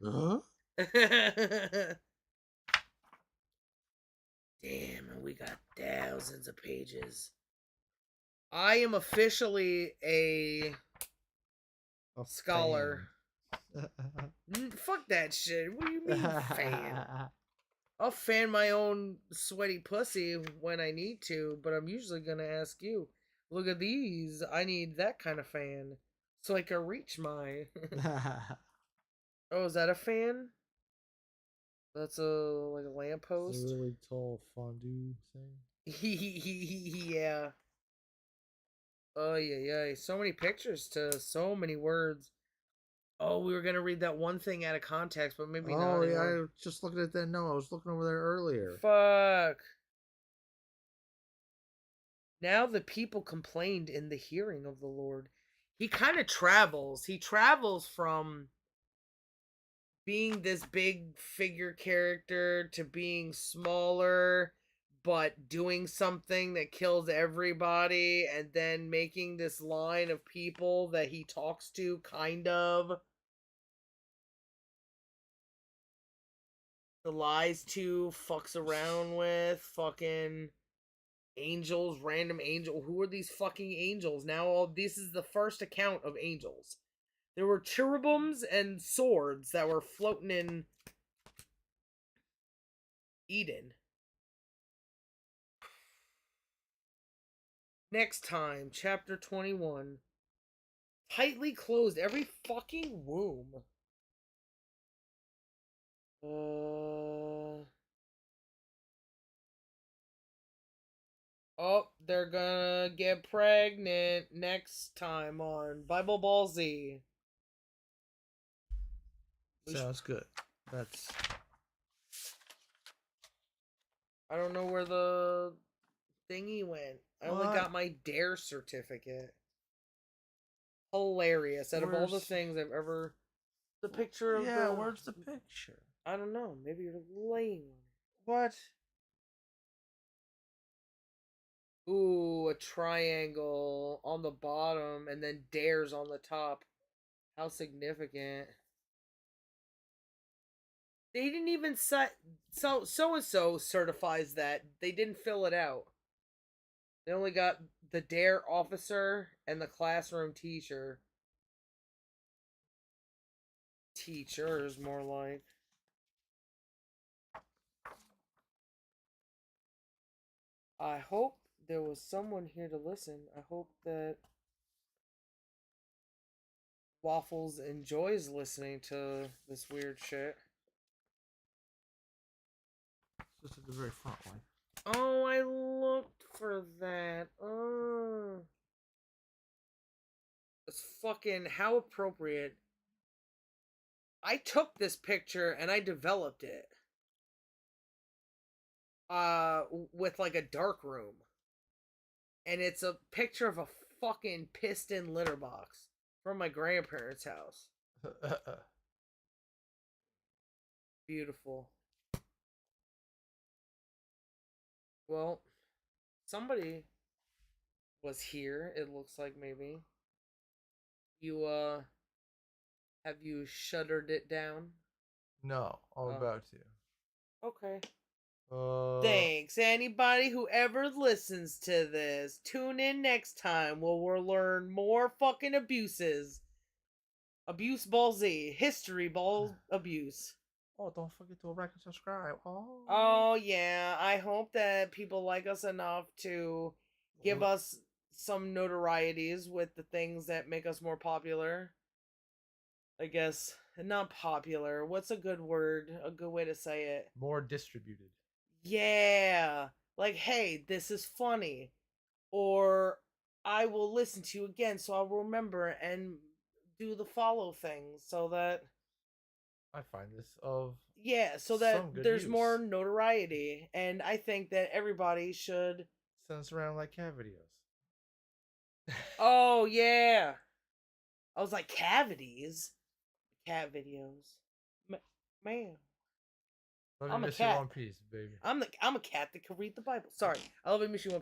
Damn, we got thousands of pages. I am officially a scholar. Fuck that shit. What do you mean, fan? I'll fan my own sweaty pussy when I need to, but I'm usually gonna ask you, look at these. I need that kind of fan so I can reach my. Oh, is that a fan? That's like a lamppost. It's a really tall fondue thing. Yeah. Oh yeah. So many pictures to so many words. Oh, we were gonna read that one thing out of context, but maybe not. Oh yeah, I was just looking at that. No, I was looking over there earlier. Fuck. Now the people complained in the hearing of the Lord. He kind of travels. He travels from being this big figure character to being smaller, but doing something that kills everybody, and then making this line of people that he talks to, kind of. The lies to, fucks around with, fucking angels, random angel. Who are these fucking angels? Now all this is the first account of angels. There were cherubims and swords that were floating in Eden. Next time, chapter 21. Tightly closed every fucking womb. Oh, they're gonna get pregnant next time on Bible Ball Z. Sounds good. That's. I don't know where the thingy went. I only got my dare certificate. Hilarious. Out of all the things I've ever. The picture of Yeah, where's the picture? I don't know. Maybe you're laying on it. What? Ooh, a triangle on the bottom and then dares on the top. How significant. They didn't even set. So and so certifies that. They didn't fill it out. They only got the dare officer and the classroom teacher. Teachers, more like. I hope there was someone here to listen. I hope that Waffles enjoys listening to this weird shit. Just at the very front one. Oh, I looked for that. Oh. It's fucking how appropriate. I took this picture and I developed it. With like a dark room. And it's a picture of a fucking piston litter box from my grandparents' house. Beautiful. Well, somebody was here, it looks like maybe. You, have you shuttered it down? No, I'm about to. Okay. Thanks. Anybody who ever listens to this, tune in next time where we'll learn more fucking abuses. Abuse Ball Z. History Ball abuse. Oh, don't forget to like and subscribe. Oh, yeah. I hope that people like us enough to give us some notorieties with the things that make us more popular. I guess. Not popular. What's a good word? A good way to say it? More distributed. Yeah. Like, hey, this is funny. Or I will listen to you again so I'll remember and do the follow thing so that I find this of so that some good there's use. more notoriety. And I think that everybody should send us around like cat videos. Oh yeah. I was like cavities. Cat videos. Man. Let me I'm a miss you cat. One Piece, baby. I'm a cat that can read the Bible. Sorry. I love you, miss you One